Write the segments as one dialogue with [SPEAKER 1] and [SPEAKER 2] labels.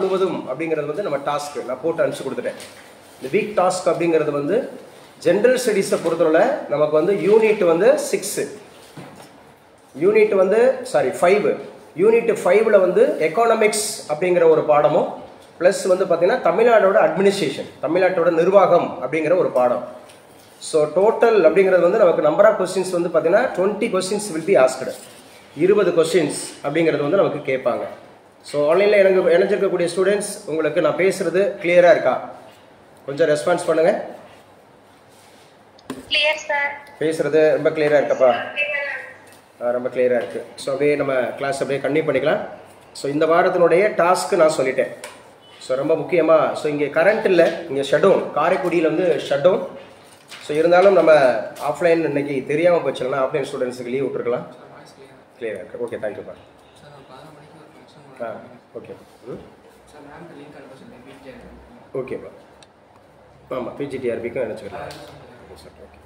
[SPEAKER 1] முழுவதும் அப்படிங்கிறது வந்து நம்ம டாஸ்க் நான் போட்டு அனுப்பிச்சு கொடுத்துட்டேன். இந்த வீக் டாஸ்க் அப்படிங்கிறது வந்து ஜென்ரல் ஸ்டடீஸை பொறுத்தவரை நமக்கு வந்து யூனிட் வந்து 6, யூனிட் வந்து 5, யூனிட் 5ல் வந்து எக்கானமிக்ஸ் அப்படிங்கிற ஒரு பாடமும் ப்ளஸ் வந்து பார்த்தீங்கன்னா தமிழ்நாடோட அட்மினிஸ்ட்ரேஷன், தமிழ்நாட்டோட நிர்வாகம் அப்படிங்கிற ஒரு பாடம். ஸோ டோட்டல் அப்படிங்கிறது வந்து நமக்கு நம்பர் ஆஃப் கொஸ்டின்ஸ் வந்து பார்த்தீங்கன்னா 20 questions will be asked, 20 questions அப்படிங்கிறது வந்து நமக்கு கேட்பாங்க. ஸோ ஆன்லைனில் எனக்கு இணைஞ்சிருக்கக்கூடிய ஸ்டூடெண்ட்ஸ் உங்களுக்கு நான் பேசுகிறது கிளியராக இருக்கா? கொஞ்சம் ரெஸ்பான்ஸ் பண்ணுங்கள். பேசுகிறது ரொம்ப கிளியராக இருக்கப்பா? ரொம்ப கிளியராக இருக்குது. ஸோ அப்படியே நம்ம கிளாஸ் அப்படியே கண்டினியூ பண்ணிக்கலாம். ஸோ இந்த வாரத்தினுடைய டாஸ்க்கு நான் சொல்லிட்டேன். ஸோ ரொம்ப முக்கியமாக ஸோ இங்கே கரண்ட் இல்லை, இங்கே ஷட்டவுன், காரைக்குடியில் வந்து ஷட்டவுன். ஸோ இருந்தாலும் நம்ம ஆஃப்லைன் இன்னைக்கு தெரியாமல் போச்சுன்னா ஆஃப்லைன் ஸ்டூடெண்ட்ஸுக்கு லீவ் விட்டுருக்கலாம். கிளியராக இருக்குது. ஓகே, தேங்க்யூப்பா. ஓகே ஓகேப்பா. ஆமாம், பிஜிடிஆர்பிக்கும் நினச்சிக்கலாம். ஓகே.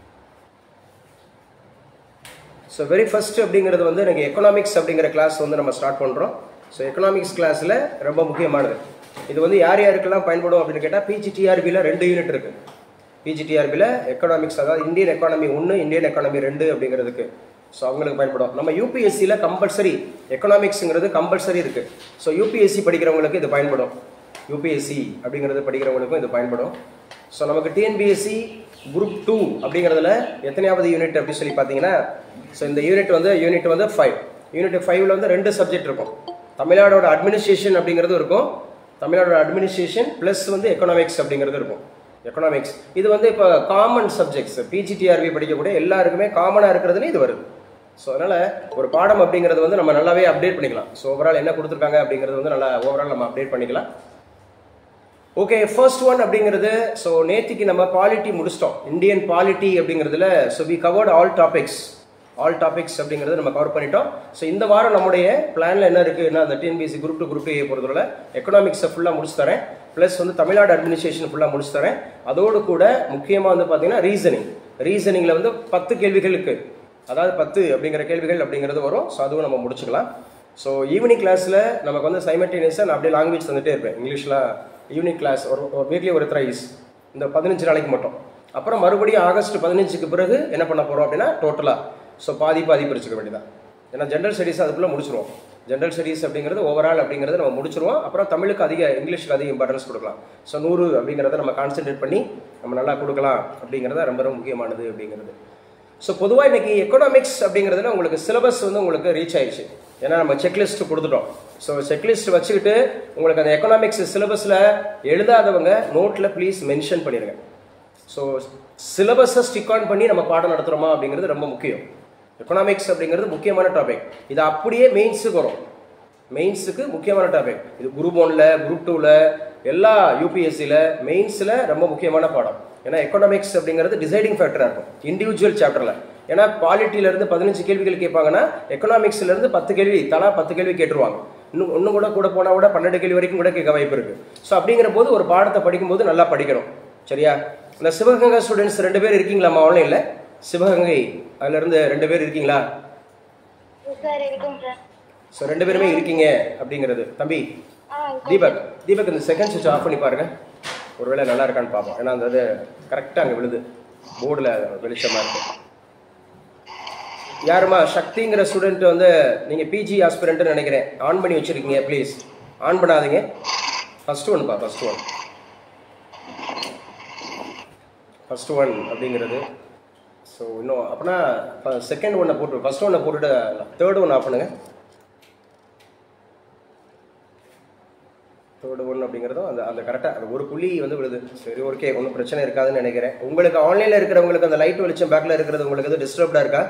[SPEAKER 1] ஸோ வெரி ஃபஸ்ட்டு அப்படிங்கிறது வந்து எனக்கு எக்கனாமிக்ஸ் அப்படிங்கிற கிளாஸ் வந்து நம்ம ஸ்டார்ட் பண்ணுறோம். ஸோ எக்கனாமிக்ஸ் கிளாஸில் ரொம்ப முக்கியமானது இது வந்து யார் யாருக்கெல்லாம் பயன்படும் அப்படின்னு கேட்டால் பிஜிடிஆர்பியில் 2 யூனிட் இருக்குது. பிஜிடிஆர்பியில் எக்கனாமிக்ஸ், அதாவது இந்தியன் எக்கானமி 1, இந்தியன் எக்கானமி 2 அப்படிங்கிறதுக்கு. ஸோ அவங்களுக்கு பயன்படும். நம்ம யூபிஎஸ்சியில் கம்பல்சரி எக்கனாமிக்ஸுங்கிறது கம்பல்சரி இருக்குது. ஸோ யூபிஎஸ்சி படிக்கிறவங்களுக்கு இது பயன்படும், யூபிஎஸ்சி அப்படிங்கிறது படிக்கிறவங்களுக்கும் இது பயன்படும். ஸோ நமக்கு டிஎன்பிஎஸ்சி குரூப் 2 அப்படிங்கிறதுல எத்தனையாவது யூனிட் அப்படின்னு சொல்லி பார்த்தீங்கன்னா, ஸோ இந்த யூனிட் வந்து 5. யூனிட் 5ல் வந்து 2 சப்ஜெக்ட் இருக்கும். தமிழ்நாடோட அட்மினிஸ்ட்ரேஷன் அப்படிங்கிறது இருக்கும், தமிழ்நாடோட அட்மினிஸ்ட்ரேஷன் ப்ளஸ் வந்து எக்கனாமிக்ஸ் அப்படிங்கிறது இருக்கும். எக்கனாமிக்ஸ் இது வந்து இப்போ காமன் சப்ஜெக்ட்ஸ், பிஜிடிஆர்பி படிக்கக்கூடிய எல்லாருக்குமே காமனாக இருக்கிறதுல இது வருது. ஸோ அதனால் ஒரு பாடம் அப்படிங்கிறது வந்து நம்ம நல்லாவே அப்டேட் பண்ணிக்கலாம். ஸோ ஓவரால் என்ன கொடுத்துருக்காங்க அப்படிங்கிறது வந்து நல்லா ஓவரால் நம்ம அப்டேட் பண்ணிக்கலாம். ஓகே, ஃபர்ஸ்ட் ஒன் அப்படிங்கிறது ஸோ நேற்றுக்கு நம்ம பாலிட்டி முடிச்சிட்டோம், இந்தியன் பாலிட்டி அப்படிங்கிறதுல. So we covered all topics அப்படிங்கிறத நம்ம கவர் பண்ணிட்டோம். ஸோ இந்த வாரம் நம்முடைய பிளானில் என்ன இருக்குன்னா, அந்த டிஎன்பிஎஸ்சி குரூப் 2 குரூப் 2 பொறுத்தவரை எக்கனாமிக்ஸை ஃபுல்லாக முடிச்சு தரேன், ப்ளஸ் வந்து தமிழ்நாடு அட்மினிஸ்ட்ரேஷன் ஃபுல்லாக முடிச்சு தரேன். அதோடு கூட முக்கியமாக வந்து பார்த்தீங்கன்னா ரீசனிங்கில் வந்து 10 கேள்விகளுக்கு, அதாவது 10 அப்படிங்கிற கேள்விகள் அப்படிங்கிறது வரும். ஸோ அதுவும் நம்ம முடிச்சுக்கலாம். ஸோ ஈவினிங் கிளாஸில் நமக்கு வந்து சைமல்டேனியஸாக நான் அப்படியே லாங்குவேஜ் தந்துகிட்டே இருப்பேன். இங்கிலீஷில் ஈவினிங் கிளாஸ் ஒரு வீக்லி ஒரு த்ரைஸ், இந்த 15 நாளைக்கு மட்டும். அப்புறம் மறுபடியும் ஆகஸ்ட் 15க்கு பிறகு என்ன பண்ண போகிறோம் அப்படின்னா டோட்டலாக ஸோ பாதி பிரிச்சுக்க வேண்டியதான். ஏன்னா ஜென்ரல் ஸ்டடீஸ் அதுக்குள்ளே முடிச்சிருவோம். ஜென்ரல் ஸ்டடீஸ் அப்படிங்கிறது ஓவரால் அப்படிங்கிறத நம்ம முடிச்சிருவோம். அப்புறம் தமிழுக்கு இங்கிலீஷுக்கு அதிக இம்பார்ட்டன்ஸ் கொடுக்கலாம். ஸோ 100 அப்படிங்கிறத நம்ம கான்சென்ட்ரேட் பண்ணி நம்ம நல்லா கொடுக்கலாம் அப்படிங்கிறத ரொம்ப ரொம்ப முக்கியமானது அப்படிங்கிறது. ஸோ பொதுவாக இன்றைக்கி எக்கனாமிக்ஸ் அப்படிங்கிறதுல உங்களுக்கு சிலபஸ் வந்து உங்களுக்கு ரீச் ஆயிடுச்சு. ஏன்னா நம்ம செக்லிஸ்ட் கொடுத்துட்டோம். ஸோ செக்லிஸ்ட் வச்சுக்கிட்டு உங்களுக்கு அந்த எக்கனாமிக்ஸ் சிலபஸில் எழுதாதவங்க நோட்டில் ப்ளீஸ் மென்ஷன் பண்ணிடுங்க. ஸோ சிலபஸை ஸ்டிக் ஆன் பண்ணி நம்ம பாடம் நடத்துகிறோமா அப்படிங்கிறது ரொம்ப முக்கியம். எக்கனாமிக்ஸ் அப்படிங்கிறது முக்கியமான டாபிக். இது அப்படியே மெயின்ஸுக்கு வரும், மெயின்ஸுக்கு முக்கியமான டாபிக். இது குரூப் 1ல் குரூப் 2ல் எல்லா யூபிஎஸ்சியில் மெயின்ஸில் ரொம்ப முக்கியமான பாடம். ஏன்னா எக்கனாமிக்ஸ் அப்படிங்கிறது டிசைடிங் ஃபேக்டராக இருக்கும் இண்டிவிஜுவல் சாப்டரில். ஏன்னா பாலிட்டியிலேருந்து 15 கேள்விகள் கேட்பாங்கன்னா எக்கனாமிக்ஸ்லேருந்து 10 கேள்வி, தலா 10 கேள்வி கேட்டுருவாங்க. இன்னும் கூட போனால் கூட 12 கேள்வி வரைக்கும் கூட கேட்க வாய்ப்பு இருக்குது. ஸோ அப்படிங்கிற போது ஒரு பாடத்தை படிக்கும்போது நல்லா படிக்கணும். சரியா? இந்த சிவகங்கை ஸ்டூடெண்ட்ஸ் 2 பேர் இருக்கீங்களாம்மா ஆன்லைனில்? சிவகங்கை அதுலேருந்து 2 பேர் இருக்கீங்களா? ஸோ 2 பேருமே இருக்கீங்க அப்படிங்கிறது. தம்பி தீபக் இந்த செகண்ட் சுவிட்ச் ஆஃப் பண்ணி பாருங்க, ஒருவேளை நல்லா இருக்கான்னு பார்ப்போம். ஏன்னா அந்த அது கரெக்டாக அங்கே விழுது, போர்டில் வெளிச்சமாக இருக்கு. யாருமா சக்திங்கிற ஸ்டூடெண்ட் வந்து நீங்கள் பிஜி ஆஸ்பிரண்ட்னு நினைக்கிறேன், ஆன் பண்ணி வச்சுருக்கீங்க. ப்ளீஸ் ஆன் பண்ணாதீங்க. ஃபஸ்ட் ஒன் அப்படிங்கிறது. ஸோ இன்னும் அப்படின்னா செகண்ட் ஒன்னை போட்டு ஃபஸ்ட் ஒன்னை போட்டுட்டு தேர்ட் ஒன் ஆஃப் பண்ணுங்கள். தேர்ட் ஒன் அப்படிங்கிறதும் அந்த கரெக்டாக அந்த ஒரு புள்ளி வந்து விழுது. சரி, ஓகே, ஒன்றும் பிரச்சனை இருக்காதுன்னு நினைக்கிறேன். உங்களுக்கு ஆன்லைனில் இருக்கிறவங்களுக்கு அந்த லைட் வெளிச்சம் பேக்கில் இருக்கிறது உங்களுக்கு எதுவும் டிஸ்டர்ப்டாக இருக்கா?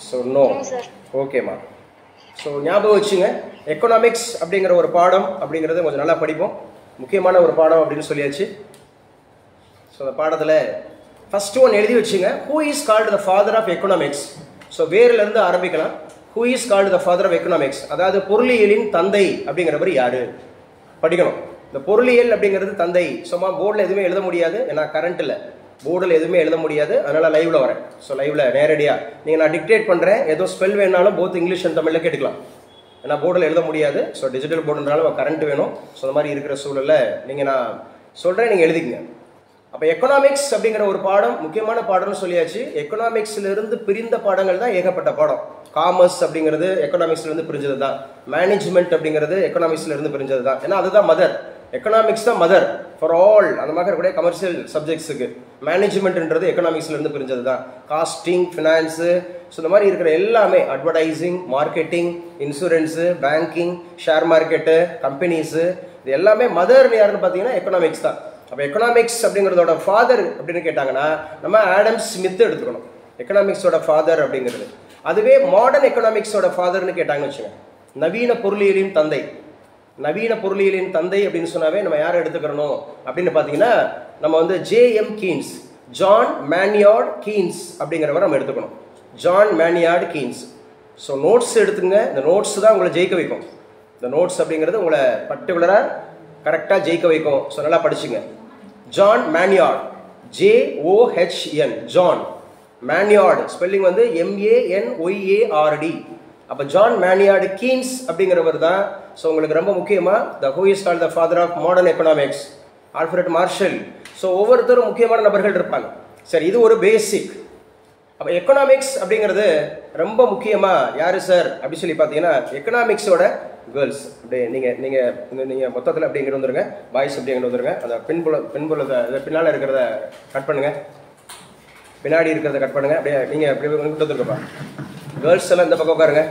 [SPEAKER 1] So no. ஓகேம்மா. ஸோ ஞாபகம் வச்சுங்க, எக்கனாமிக்ஸ் அப்படிங்கிற ஒரு பாடம் அப்படிங்கிறது கொஞ்சம் நல்லா படிப்போம். முக்கியமான ஒரு பாடம் அப்படின்னு சொல்லியாச்சு. ஸோ அந்த பாடத்தில் ஃபர்ஸ்ட் ஒன் எழுதி வச்சுங்க, who is called the father of economics. So வேர்லேருந்து ஆரம்பிக்கலாம். Who is called the father of economics, அதாவது பொருளியலின் தந்தை அப்படிங்கிறவர் யாரு படிக்கணும். இந்த பொருளியல் அப்படிங்கிறது தந்தை. சும்மா போர்டில் எதுவுமே எழுத முடியாது, ஏன்னா கரண்ட் இல்லை. போர்டில் எதுவுமே எழுத முடியாது, அதனால் லைவில் வரேன். ஸோ லைவில் நேரடியாக நீங்கள் நான் டிக்டேட் பண்ணுறேன், ஏதோ ஸ்பெல் வேணாலும் போத் இங்கிலீஷ் அண்ட் தமிழில் கேட்டுக்கலாம். ஏன்னா போர்டில் எழுத முடியாது. ஸோ டிஜிட்டல் போர்டுனாலும் கரண்ட் வேணும். ஸோ அந்த மாதிரி இருக்கிற சூழலில் நீங்கள் நான் சொல்கிறேன், நீங்கள் எழுதிக்கங்க. அப்போ எக்கனாமிக்ஸ் அப்படிங்கிற ஒரு பாடம் முக்கியமான பாடம்னு சொல்லியாச்சு. எக்கனாமிக்ஸ்லேருந்து பிரிந்த பாடங்கள் தான் ஏகப்பட்ட பாடம். காமர்ஸ் அப்படிங்கிறது எக்கனாமிக்ஸ்லேருந்து பிரிஞ்சது தான். மேனேஜ்மெண்ட் அப்படிங்கிறது எக்கனாமிக்ஸ்லேருந்து பிரிஞ்சது தான். ஏன்னா அதுதான் மதர். எக்கனாமிக்ஸ் தான் மதர் ஃபார் ஆல் அந்த மாதிரி இருக்கக்கூடிய கமர்ஷியல் சப்ஜெக்ட்ஸுக்கு. மேனேஜ்மெண்ட்ன்றது எக்கனாமிக்ஸ்லேருந்து பிரிஞ்சது தான். காஸ்டிங், ஃபினான்ஸு, ஸோ இந்த மாதிரி இருக்கிற எல்லாமே, advertising, marketing, insurance, banking, share market, companies, இது எல்லாமே மதர்னு யாருன்னு பார்த்தீங்கன்னா எக்கனாமிக்ஸ் தான். அப்போ எக்கனாமிக்ஸ் அப்படிங்கிறதோட ஃபாதர் அப்படின்னு கேட்டாங்கன்னா நம்ம ஆடம் ஸ்மித் எடுத்துக்கணும். எக்கனாமிக்ஸோட ஃபாதர் அப்படிங்கிறது. அதுவே மாடர்ன் எக்கனாமிக்ஸோட ஃபாதர்னு கேட்டாங்கன்னு வச்சுக்கோங்க, நவீன பொருளியலின் தந்தை. நவீன பொருளியலின் தந்தை அப்படின்னு சொன்னாவே நம்ம யாரை எடுத்துக்கிறோம் அப்படின்னு பார்த்தீங்கன்னா நம்ம வந்து JM Keynes, John Maynard Keynes அப்படிங்கிறவரை நம்ம எடுத்துக்கணும். John Maynard Keynes. So notes எடுத்துங்க. இந்த நோட்ஸ் தான் உங்களை ஜெயிக்க வைக்கும். இந்த நோட்ஸ் அப்படிங்கிறது உங்களை பர்டிகுலராக கரெக்டாக ஜெயிக்க வைக்கும். ஸோ நல்லா படிச்சுங்க. John Maynard, JOHN, John Maynard, spelling வந்து MANYARD. அப்போ ஜான் மேனியார்டு கீன்ஸ் அப்படிங்கிறவர் தான். ஸோ உங்களுக்கு ரொம்ப முக்கியமாக the who is called the father of modern economics, Alfred Marshall. So ஒவ்வொருத்தரும் முக்கியமான நபர்கள் இருப்பாங்க. சரி, இது ஒரு பேசிக். அப்போ எக்கனாமிக்ஸ் அப்படிங்கிறது ரொம்ப முக்கியமாக யார் சார் அப்படி சொல்லி பார்த்தீங்கன்னா எக்கனாமிக்ஸோட கேர்ள்ஸ். அப்படியே நீங்கள் மொத்தத்தில் அப்படி இங்கே வந்துருங்க, பாய்ஸ் அப்படி இங்கே வந்துருங்க. அந்த பின்புலத்தை பின்னால் இருக்கிறத கட் பண்ணுங்கள், பின்னாடி இருக்கிறத கட் பண்ணுங்கள். அப்படியே நீங்கள் அப்படி கொண்டு வந்துருக்கப்பா. கேர்ள்ஸ் எல்லாம் இந்த பக்கம் உட்காருங்க.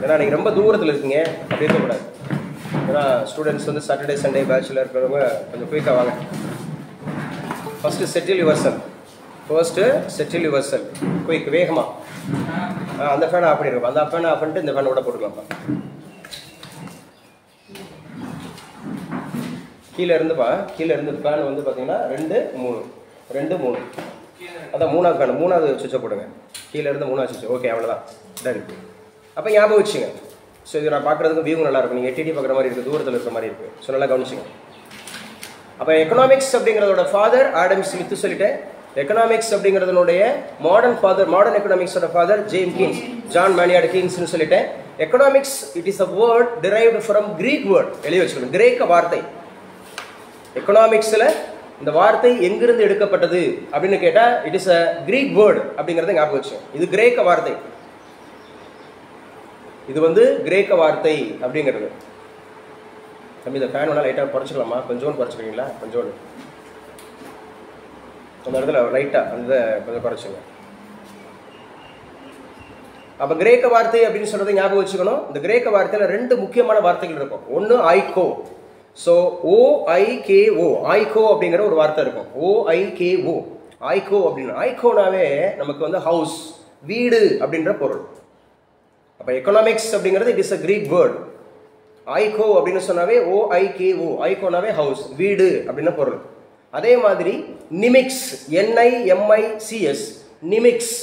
[SPEAKER 1] ஏன்னா நீங்கள் ரொம்ப தூரத்தில் இருக்கீங்க, அப்படி இருக்கக்கூடாது. ஏன்னா ஸ்டூடெண்ட்ஸ் வந்து சாட்டர்டே சண்டே பேட்சில் இருக்கிறவங்க கொஞ்சம் குயிக்காக வாங்க. First settle your sell. Quick, வேகமாக. அந்த ஃபேனை ஆஃப் பண்ணிருக்கோம். அந்த ஃபேனை ஆஃப் பண்ணிட்டு இந்த ஃபேனை கூட போட்டுக்கலாம்ப்பா. கீழே இருந்து ஃபேன் வந்து பார்த்தீங்கன்னா 2, 3 அதான் மூணாவது ஃபேன், மூணாவது சுவிட்சை போடுங்க. கீழே இருந்து மூணாவது சுவிட்ச். ஓகே, அவ்வளோதான், டன். அப்போ ஞாபகம் வச்சுங்க. ஸோ இது நான் பார்க்குறதுக்கு வியூ நல்லாயிருக்கும். நீங்கள் எட்டி பார்க்குற மாதிரி இருக்குது, தூரத்தில் இருக்கிற மாதிரி இருக்குது. ஸோ நல்லா கவனிச்சுங்க. அப்போ எக்கனாமிக்ஸ் அப்படிங்கிறதோட ஃபாதர் ஆடம் ஸ்மித் சொல்லிட்டேன். எக்கனாமிக்ஸ் அப்படிங்கிறதுனுடைய மாடர்ன் ஃபாதர், மாடர்ன் எக்கனாமிக்ஸோட ஃபாதர் ஜான் மேனியார்ட் கீன்ஸ்னு சொல்லிட்டேன். Economics it is a word derived from Greek word. எழுதி வச்சுக்கணும், கிரேக்க வார்த்தை. எக்கனாமிக்ஸில் இந்த வார்த்தை எங்கிருந்து எடுக்கப்பட்டது அப்படின்னு கேட்டால் it is a Greek word அப்படிங்கிறத ஞாபகம் வச்சு. இது கிரேக்க வார்த்தை. இது வந்து கிரேக்க வார்த்தை அப்படிங்கிறது. தம்பி இந்த ஃபேன் வேணால் லைட்டாக குறைச்சிக்கலாமா? கொஞ்சோண்டு குறைச்சிக்கிறீங்களா? கொஞ்சோண்டு அந்த இடத்துல லைட்டாக அந்த கொஞ்சம் குறைச்சிங்க. அப்போ கிரேக்க வார்த்தை அப்படின்னு சொல்கிறத ஞாபகம் வச்சுக்கணும். இந்த கிரேக்க வார்த்தையில் 2 முக்கியமான வார்த்தைகள் இருக்கும். ஒன்று ஐகோ. ஸோ OIKO, ஐகோ அப்படிங்கிற ஒரு வார்த்தை இருக்கும். OIKO, ஐகோ அப்படின்னு. ஐகோனாவே நமக்கு வந்து ஹவுஸ், வீடு அப்படின்ற பொருள். அப்போ எக்கனாமிக்ஸ் அப்படிங்கிறது it is a Greek word. ஐகோ அப்படின்னு சொன்னாவே OIKO, ஐகோனாவே ஹவுஸ், வீடு அப்படின்ற பொருள். அதே மாதிரி நிமிக்ஸ், NIMICS, நிமிக்ஸ்.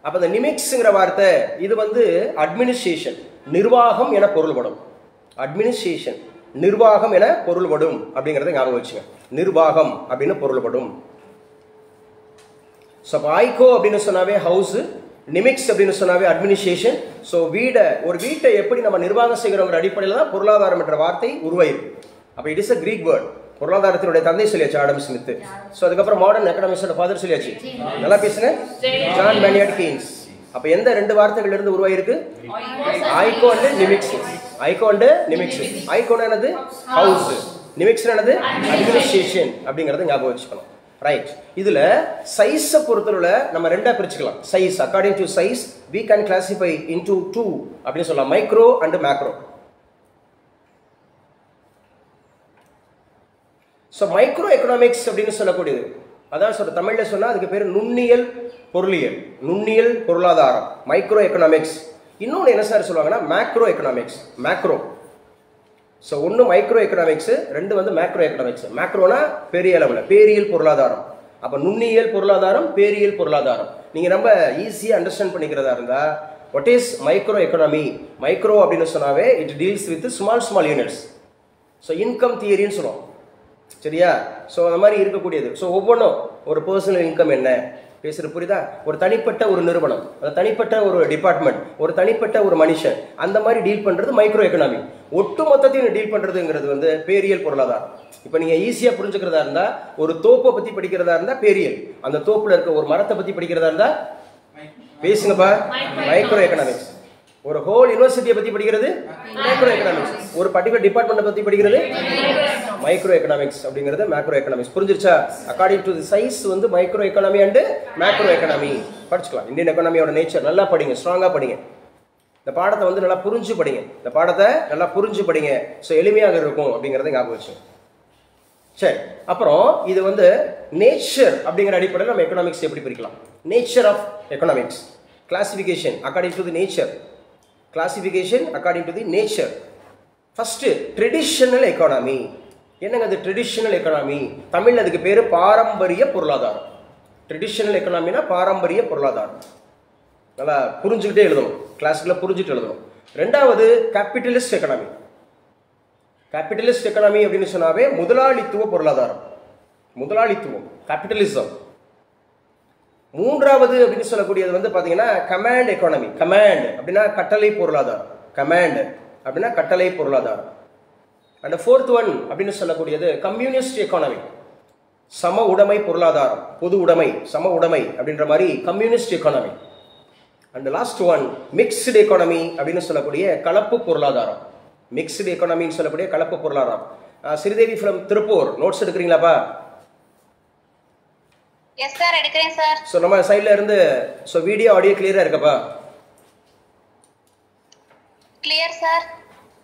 [SPEAKER 1] அப்போ இந்த நிமிக்ஸுங்கிற வார்த்தை இது வந்து அட்மினிஸ்ட்ரேஷன், நிர்வாகம் என பொருள்படும். அட்மினிஸ்ட்ரேஷன், நிர்வாகம் என பொருள்படும் அப்படிங்கிறத ஞாபகம் வச்சுங்க. நிர்வாகம் அப்படின்னு பொருள்படும். ஸோ அப்போ ஐகோ அப்படின்னு சொன்னாவே ஹவுஸ், நிமிக்ஸ் அப்படின்னு சொன்னாவே அட்மினிஸ்ட்ரேஷன். ஸோ ஒரு வீட்டை எப்படி நம்ம நிர்வாகம் செய்கிறோங்கிற அடிப்படையில் தான் பொருளாதாரம் என்ற வார்த்தை உருவாயிருக்கு. அப்போ it is a Greek word. பொருளாதாரத்தினுடைய தந்தை சொல்லியாச்சு ஆடம் ஸ்மித். ஸோ அதுக்கப்புறம் மாடர்ன் எக்கனாமிக்ஸோட ஃபாதர் சொல்லியாச்சு. நல்லா பேசுங்க, ஜான் மேனியார்ட் கீன்ஸ். அப்போ எந்த 2 வார்த்தைகள் இருந்து உருவாயிருக்கு? ஐகோ அண்ட் நிமிக்ஸ். ஐகோ அண்ட் நிமிக்ஸ். ஐகோனா என்னது? ஹவுஸ். நிமிக்ஸ் என்னது? அட்மினிஸ்ட்ரேஷன் அப்படிங்கறத ஞாபகம் வச்சுக்கணும். ரைட். இதுல சைஸை பொறுத்தவரை நம்ம 2ஆ பிரிச்சுக்கலாம். Size, according to size we can classify into 2 அப்படின்னு சொல்லலாம், micro and macro. So micro economics அப்படின்னு சொல்லக்கூடியது, அதான் சொல்ற தமிழ்ல சொன்னா அதுக்கு பேர் நுண்ணியல் பொருளியல், நுண்ணியல் பொருளாதாரம், மைக்ரோ எக்கனாமிக்ஸ். இன்னொன்று என்ன சார் சொல்லுவாங்கன்னா மேக்ரோ எக்கனாமிக்ஸ். மேக்ரோ. ஸோ ஒன்று மைக்ரோ எக்கனாமிக்ஸ், 2 வந்து மேக்ரோ எக்கனாமிக்ஸ். மேக்ரோனா பெரிய அளவில், பேரியல் பொருளாதாரம். அப்போ நுண்ணியல் பொருளாதாரம், பேரியல் பொருளாதாரம். நீங்கள் ரொம்ப ஈஸியாக அண்டர்ஸ்டாண்ட் பண்ணிக்கிறதா இருந்தால் what is micro economy? Micro அப்படின்னு சொன்னாவே it deals with small units. So income தியரின்னு சொல்லுவோம். சரியா? ஸோ அந்த மாதிரி இருக்கக்கூடியது. ஸோ ஒவ்வொன்றும் ஒரு பர்சனல் இன்கம் என்ன பேசுகிறது புரியுதா? ஒரு தனிப்பட்ட ஒரு நிறுவனம், தனிப்பட்ட ஒரு டிபார்ட்மெண்ட், ஒரு தனிப்பட்ட ஒரு மனுஷன், அந்த மாதிரி டீல் பண்ணுறது மைக்ரோ எக்கனாமி. ஒட்டு மொத்தத்தையும் டீல் பண்ணுறதுங்கிறது வந்து பேரியல் பொருளாதாரம். இப்போ நீங்கள் ஈஸியாக புரிஞ்சுக்கிறதா இருந்தால் ஒரு தோப்பை பற்றி படிக்கிறதா இருந்தால் பேரியல், அந்த தோப்பில் இருக்க ஒரு மரத்தை பற்றி படிக்கிறதா இருந்தால் பேசுங்கப்பா மைக்ரோ எக்கனாமிக்ஸ். ஒரு ஹோல் யூனிவர்சிட்டியை பற்றி படிக்கிறது மைக்ரோ எக்கனாமிக்ஸ். ஒரு பர்டிகுலர் டிபார்ட்மெண்ட்டை பற்றி படிக்கிறது மைக்ரோ எக்கனாமிக்ஸ் அப்படிங்கிறது மேக்ரோ எக்கனாமிக்ஸ். புரிஞ்சிருச்சா? அக்கார்டிங் டு தி சைஸ் வந்து micro economy and macro economy படிச்சுக்கலாம். இந்தியன் எக்கனாமியோட நேச்சர் நல்லா படிங்க, ஸ்ட்ராங்காக படிங்க. இந்த பாடத்தை வந்து நல்லா புரிஞ்சு படிங்க, இந்த பாடத்தை நல்லா புரிஞ்சு படிங்க. ஸோ எளிமையாக இருக்கும் அப்படிங்கிறத ஞாபகம் வச்சு. சரி, அப்புறம் இது வந்து நேச்சர் அப்படிங்கிற அடிப்படையில் நம்ம எக்கனாமிக்ஸ் எப்படி பிரிக்கலாம்? Nature of economics classification according to the nature. Classification according to the nature. First traditional economy. என்னங்க அது ட்ரெடிஷனல் எக்கானமி? தமிழ் அதுக்கு பேரு பாரம்பரிய பொருளாதாரம். ட்ரெடிஷனல் எக்கானமினா பாரம்பரிய பொருளாதாரம். நல்லா புரிஞ்சுக்கிட்டே எழுதணும், கிளாஸுக்குள்ள புரிஞ்சுட்டு எழுதணும். ரெண்டாவது கேபிட்டலிஸ்ட் எக்கானமி. கேபிட்டலிஸ்ட் எக்கானமி அப்படின்னு சொன்னாவே முதலாளித்துவ பொருளாதாரம், முதலாளித்துவம், கேபிட்டலிசம். மூன்றாவது அப்படின்னு சொல்லக்கூடியது வந்து பாத்தீங்கன்னா கமாண்ட் எக்கானமி. கமாண்ட் அப்படின்னா கட்டளை பொருளாதாரம். கமாண்ட் அப்படின்னா கட்டளை பொருளாதாரம். அண்ட் ஃபோர்த் ஒன் அப்படின்னு சொல்லக்கூடியது கம்யூனிஸ்ட் எக்கானமி. சம உடைமை பொருளாதாரம், பொது உடைமை, சம உடைமை அப்படின்ற மாதிரி communist economy. And last one mixed economy அப்படின்னு சொல்லக்கூடிய கலப்பு பொருளாதாரம். மிக்ஸ்டு எக்கானமின்னு சொல்லக்கூடிய கலப்பு பொருளாதாரம். ஸ்ரீதேவி ஃப்ரம் திருப்பூர் நோட்ஸ் எடுக்கிறீங்களாப்பா?
[SPEAKER 2] எஸ் சார், எடுக்கிறேன் சார்.
[SPEAKER 1] ஸோ நம்ம சைடில் இருந்து ஸோ வீடியோ ஆடியோ கிளியராக இருக்கப்பா?
[SPEAKER 2] Clear sir.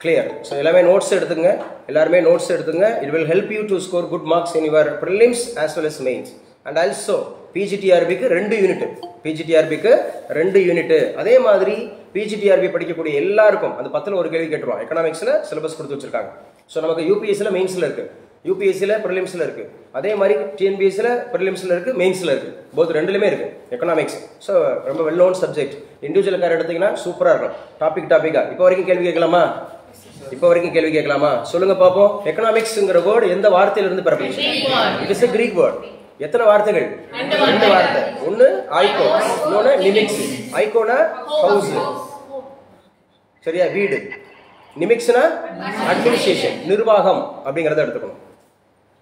[SPEAKER 1] கிளியர். ஸோ எல்லாமே நோட்ஸ் எடுத்துங்க, எல்லாருமே நோட்ஸ் எடுத்துங்க. It will help you to score good marks in your prelims as well as mains. And also பிஜிடிஆர்பிக்கு 2 யூனிட், பிஜிடிஆர்பிக்கு 2 யூனிட். அதே மாதிரி பிஜிடிஆர்பி படிக்கக்கூடிய எல்லாருக்கும் அந்த 10ல் ஒரு கேள்வி கேட்டுருவோம். எக்கனாமிக்ஸில் சிலபஸ் கொடுத்து வச்சிருக்காங்க. ஸோ நமக்கு யூபிஎஸ்சியில் மெயின்ஸில் இருக்குது, யூபிஎஸ்சியில் ப்ரிலிம்ஸில் இருக்குது, அதே மாதிரி டிஎன்பிஎஸ்சியில் ப்ரிலிம்ஸில் இருக்குது, மெயின்ஸில் இருக்குது. போத் ரெண்டுலேயுமே இருக்குது எக்கனாமிக்ஸ். ஸோ ரொம்ப well known subject. Individual car எடுத்தீங்கன்னா சூப்பராக இருக்கும். டாப்பிக்கா இப்போ வரைக்கும் கேள்வி கேட்கலாமா? இப்போ வரைக்கும் கேள்வி கேட்கலாமா? சொல்லுங்க பார்ப்போம். எக்கனாமிக்ஸ்ங்கிற வேர்டு எந்த வார்த்தையிலிருந்து பெறப்பட்டுச்சு? It is a Greek word. எத்தனை வார்த்தைகள்? 2 வார்த்தை. ஒன்று ஐகோ, இன்னொன்று நிமிக்ஸ். ஐகோனா ஹவுஸ், சரியா, வீடு. நிமிக்ஸ்னா அட்மினிஸ்ட்ரேஷன், நிர்வாகம் அப்படிங்கிறத எடுத்துக்கணும்.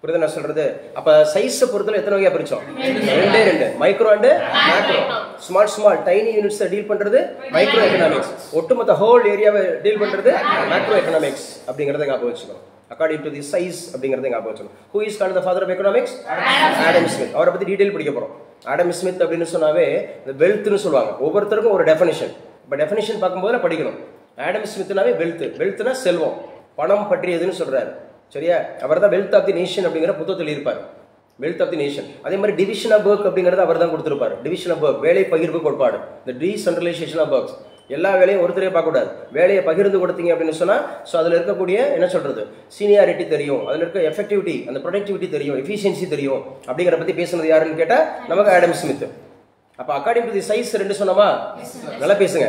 [SPEAKER 1] புரியுது நான் சொல்றது? அப்ப சைஸை பொறுத்தல எத்தனை வகையா பிரிச்சோம்? 2 micro and macro. Small tiny units deal பண்றது மைக்ரோ எக்கனாமிக்ஸ். ஒட்டுமொத்த ஹோல் ஏரியாவை டீல் பண்றது மேக்ரோ எக்கனாமிக்ஸ் அப்படிங்கறத ஞாபகம் வச்சுக்கணும். அக்கார்டிங் டு தி சைஸ் அப்படிங்கறத ஞாபகம் வச்சுக்கணும். Who is called the father of economics? Adam Smith. அவரை பத்தி டீடைல் படிக்க போறோம். ஆடம் ஸ்மித் அப்படின்னு சொன்னாவே இந்த வெல்த்னு சொல்லுவாங்க. ஒவ்வொருத்தருக்கும் ஒரு டெஃபினிஷன். இப்ப டெஃபினிஷன் பார்க்கும்போது படிக்கணும். ஆடம் ஸ்மித்னாவே வெல்த்னா செல்வம், பணம் பற்றியதுன்னு சொல்றாரு. சரியா? அவர் தான் வெல்த் ஆஃப் தி நேஷன் அப்படிங்கிற புத்தகத்தில் இருப்பார். Wealth of the nation. அதே மாதிரி டிவிஷன் ஆஃப் ஒர்க் அப்படிங்கிறது அவர் தான் கொடுத்திருப்பாரு. டிவிஷன் ஆஃப் ஒர்க், வேலை பகிர்வு கோட்பாடு, இந்த டீசென்ட்ரலைசேஷன் ஆஃப் ஒர்க்ஸ். எல்லா வேலையும் ஒருத்தரே பார்க்கக்கூடாது. வேலையை பகிர்ந்து கொடுத்தீங்க அப்படின்னு சொன்னா ஸோ அதில் இருக்கக்கூடிய என்ன சொல்றது சீனியாரிட்டி தெரியும், அதில் இருக்க எஃபெக்டிவிட்டி, அந்த ப்ரொடக்டிவிட்டி தெரியும், எஃபிஷியன்சி தெரியும். அப்படிங்கிற பத்தி பேசுனது யாருன்னு கேட்டா நமக்கு ஆடம் ஸ்மித். அப்ப அக்கார்டிங் டு தி சைஸ் 2 சொன்னோமா? நல்லா பேசுங்க.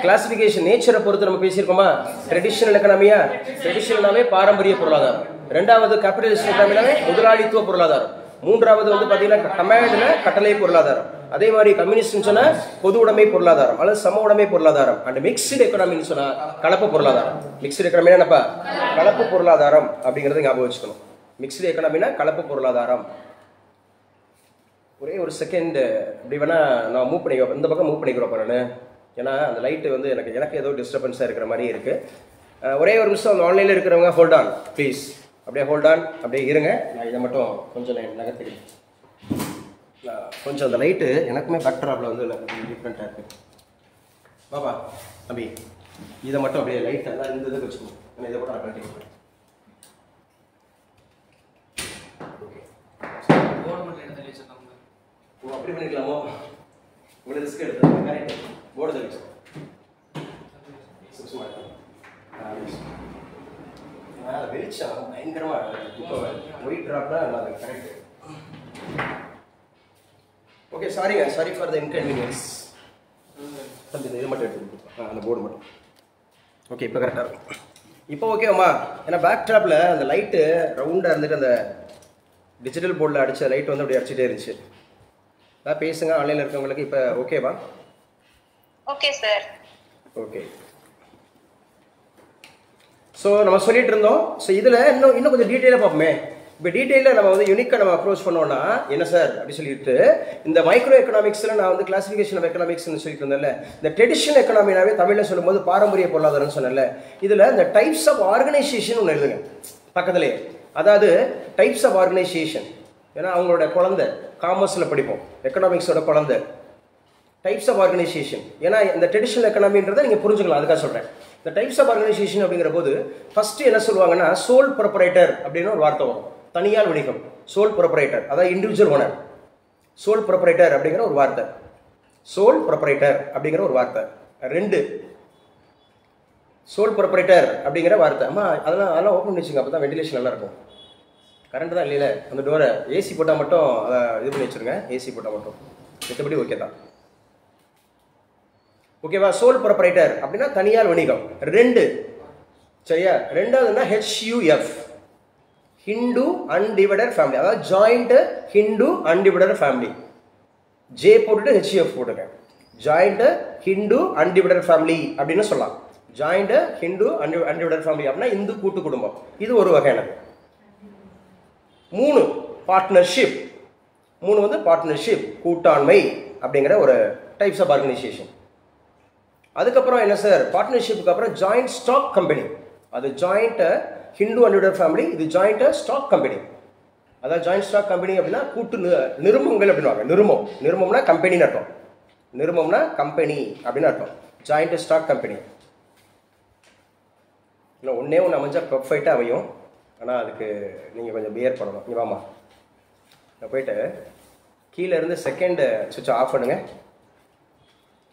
[SPEAKER 1] கிளாசிபிகேஷன் நேச்சரை பொறுத்து நம்ம பேசியிருக்கோமா? ட்ரெடிஷனல் எக்கனாமியா? ட்ரெடிஷனல்னாவே பாரம்பரிய பொருளாதாரம். ரெண்டாவது கேபிட்டலிஸ்ட் எக்கனாமினாவே முதலாளித்துவ பொருளாதாரம். மூன்றாவது வந்து பாத்தீங்கன்னா கமாண்ட்ல கட்டளை பொருளாதாரம். அதே மாதிரி கம்யூனிஸ்ட் சொன்னா பொது உடைமை பொருளாதாரம் அல்லது சம உடைமை பொருளாதாரம். அண்ட் மிக்ஸ்டு எக்கனாமின்னு சொன்னா கலப்பு பொருளாதாரம். மிக்ஸ்டு எக்கனாமினா என்னப்பா? கலப்பு பொருளாதாரம் அப்படிங்கறத ஞாபகம் வச்சுக்கணும். மிக்ஸ்டு எக்கனாமினா கலப்பு பொருளாதாரம். ஒரே ஒரு செகண்ட் இப்படி வேணா நான் மூவ் பண்ணிக்கிறோம், இந்த பக்கம் மூவ் பண்ணிக்கிறோம் நான். ஏன்னா அந்த லைட்டு வந்து எனக்கு ஏதோ டிஸ்டர்பன்ஸாக இருக்கிற மாதிரி இருக்கு. ஒரே ஒரு நிமிஷம் அந்த ஆன்லைனில் இருக்கிறவங்க ஹோல்ட் ஆன் ப்ளீஸ். அப்படியே ஹோல்ட் ஆன், அப்படியே இருங்க. நான் இதை மட்டும் கொஞ்சம் நகர்த்திக்கிறேன். கொஞ்சம் அந்த லைட்டு எனக்குமே பேக்ட்ராப்பில் வந்து டிஃப்ரெண்ட்டாக இருக்கு. பாபா தம்பி இதை மட்டும் அப்படியே லைட் எல்லாம் இந்த இதுக்கு வச்சுக்கணும். இதை கூட நான் கண்டிப்பாக அப்படி பண்ணிக்கலாமோ? இவ்வளோ ரிஸ்க் எடுத்து கரெக்ட் போர்டு தெளிச்சு வெளிச்சம் பயங்கரமாக இப்போ ஒயிட் ட்ராப்னா அது கரெக்ட். ஓகே, சாரிங்க, சாரி ஃபார் த இன்கன்வீனியன்ஸ். இது மட்டும் எடுத்து அந்த போர்டு மட்டும். ஓகே, இப்போ கரெக்டாக இருக்கும். இப்போ ஓகேவாம்மா? ஏன்னா பேக் ட்ராப்பில் அந்த லைட்டு ரவுண்டாக இருந்துட்டு அந்த டிஜிட்டல் போர்டில் அடித்த லைட் வந்து அப்படி அடிச்சுட்டே இருந்துச்சு. அதான் பேசுங்க ஆன்லைனில் இருக்கவங்களுக்கு. இப்போ ஓகேவா?
[SPEAKER 2] Okay sir.
[SPEAKER 1] ஓகே. ஸோ நம்ம சொல்லிட்டு இருந்தோம். ஸோ இதில் இன்னும் கொஞ்சம் டீட்டெயிலாக பார்ப்போமே. இப்போ டீட்டெயிலில் நம்ம வந்து யூனிக்காக நம்ம அப்ரோச் பண்ணோம்னா என்ன சார் அப்படி சொல்லிட்டு, இந்த மைக்ரோ எக்கனாமிக்ஸில் நான் வந்து கிளாசிஃபிகேஷன் ஆஃப் எக்கனாமிக்ஸ்னு சொல்லிட்டு இருந்தேன்ல, இந்த ட்ரெடிஷனல் எக்கனாமினாவே தமிழில் சொல்லும்போது பாரம்பரிய பொருளாதாரம்னு சொன்னேன்ல, இதில் இந்த டைப்ஸ் ஆஃப் ஆர்கனைசேஷன் ஒன்று எழுதுங்க பக்கத்துலேயே. அதாவது டைப்ஸ் ஆஃப் ஆர்கனைசேஷன், ஏன்னா அவங்களோட குழந்தை காமர்ஸில் படிப்போம், எக்கனாமிக்ஸோட குழந்தை டைப்ஸ் ஆஃப் ஆர்கனைசேஷன். ஏன்னா இந்த ட்ரெடிஷனல் எக்கனாமின்றதை நீங்கள் புரிஞ்சுக்கலாம், அதுக்காக சொல்கிறேன். இந்த டைப்ஸ் ஆஃப் ஆர்கனைசேஷன் அப்படிங்கிற போது ஃபர்ஸ்ட் என்ன சொல்லுவாங்கன்னா, சோல் ப்ரொப்ரைட்டர் அப்படின்னு ஒரு வார்த்தை வரும். தனியார் வணிகம், சோல் ப்ரொப்ரைட்டர், அதாவது இண்டிவிஜுவல் ஓனர். சோல் ப்ரொப்ரைட்டர் அப்படிங்கிற ஒரு வார்த்தை, சோல் ப்ரொப்ரைட்டர் அப்படிங்கிற ஒரு வார்த்தை. ரெண்டு சோல் ப்ரொப்ரைட்டர் அப்படிங்கிற வார்த்தை. அம்மா அதெல்லாம் ஓப்பன் பண்ணி வச்சுங்க, அப்போ தான் வெண்டிலேஷன் நல்லா இருக்கும். கரண்ட் தான் இல்லையில, அந்த டோரை ஏசி போட்டால் மட்டும் அதை இது பண்ணி வச்சுருங்க, ஏசி போட்டால் மட்டும், மற்றபடி ஓகே தான். ஓகேவா? சோல் ப்ரொப்ரைட்டர் அப்படின்னா தனியார் வணிகம். ரெண்டு சரியா? ரெண்டாவதுன்னா ஹெச்யூஎஃப், ஹிந்து அன்டிவைடட் ஃபேமிலி, அதாவது joint Hindu undivided family. J போட்டுட்டு ஹெச்யூஎஃப் போட்டுங்க. ஜாயிண்ட் ஹிந்து அன்டிவைடட் ஃபேமிலி அப்படின்னு சொல்லலாம். ஜாயிண்ட் ஹிந்து அன்டிவைடட் ஃபேமிலி அப்படின்னா இந்து கூட்டு குடும்பம். இது ஒரு வகையானது. மூணு பார்ட்னர்ஷிப். மூணு வந்து பார்ட்னர்ஷிப், கூட்டாண்மை அப்படிங்கிற ஒரு டைப்ஸ் ஆஃப் ஆர்கனைசேஷன். அதுக்கப்புறம் என்ன சார்? பார்ட்னர்ஷிப்புக்கு அப்புறம் ஜாயிண்ட் ஸ்டாக் கம்பெனி. அது ஜாயிண்ட் ஹிந்து அன்டிவைடட் ஃபேமிலி, இது ஜாயிண்ட் ஸ்டாக் கம்பெனி. அதாவது ஜாயிண்ட் ஸ்டாக் கம்பெனி அப்படின்னா கூட்டு நிறுமங்கள் அப்படின்வாங்க. நிறுமம்னா கம்பெனின்னு அர்த்தம். நிறுமம்னா கம்பெனி அப்படின்னு அர்த்தம். Joint stock company. இல்லை ஒன்றே ஒன்று அமைஞ்சா பர்ஃபெக்டாக அமையும். ஆனால் அதுக்கு நீங்கள் கொஞ்சம் பியர் பண்ணணும். நீ வாமா, நான் போயிட்டு கீழே இருந்து செகண்ட் சுவிட்சை ஆஃப் பண்ணுங்க.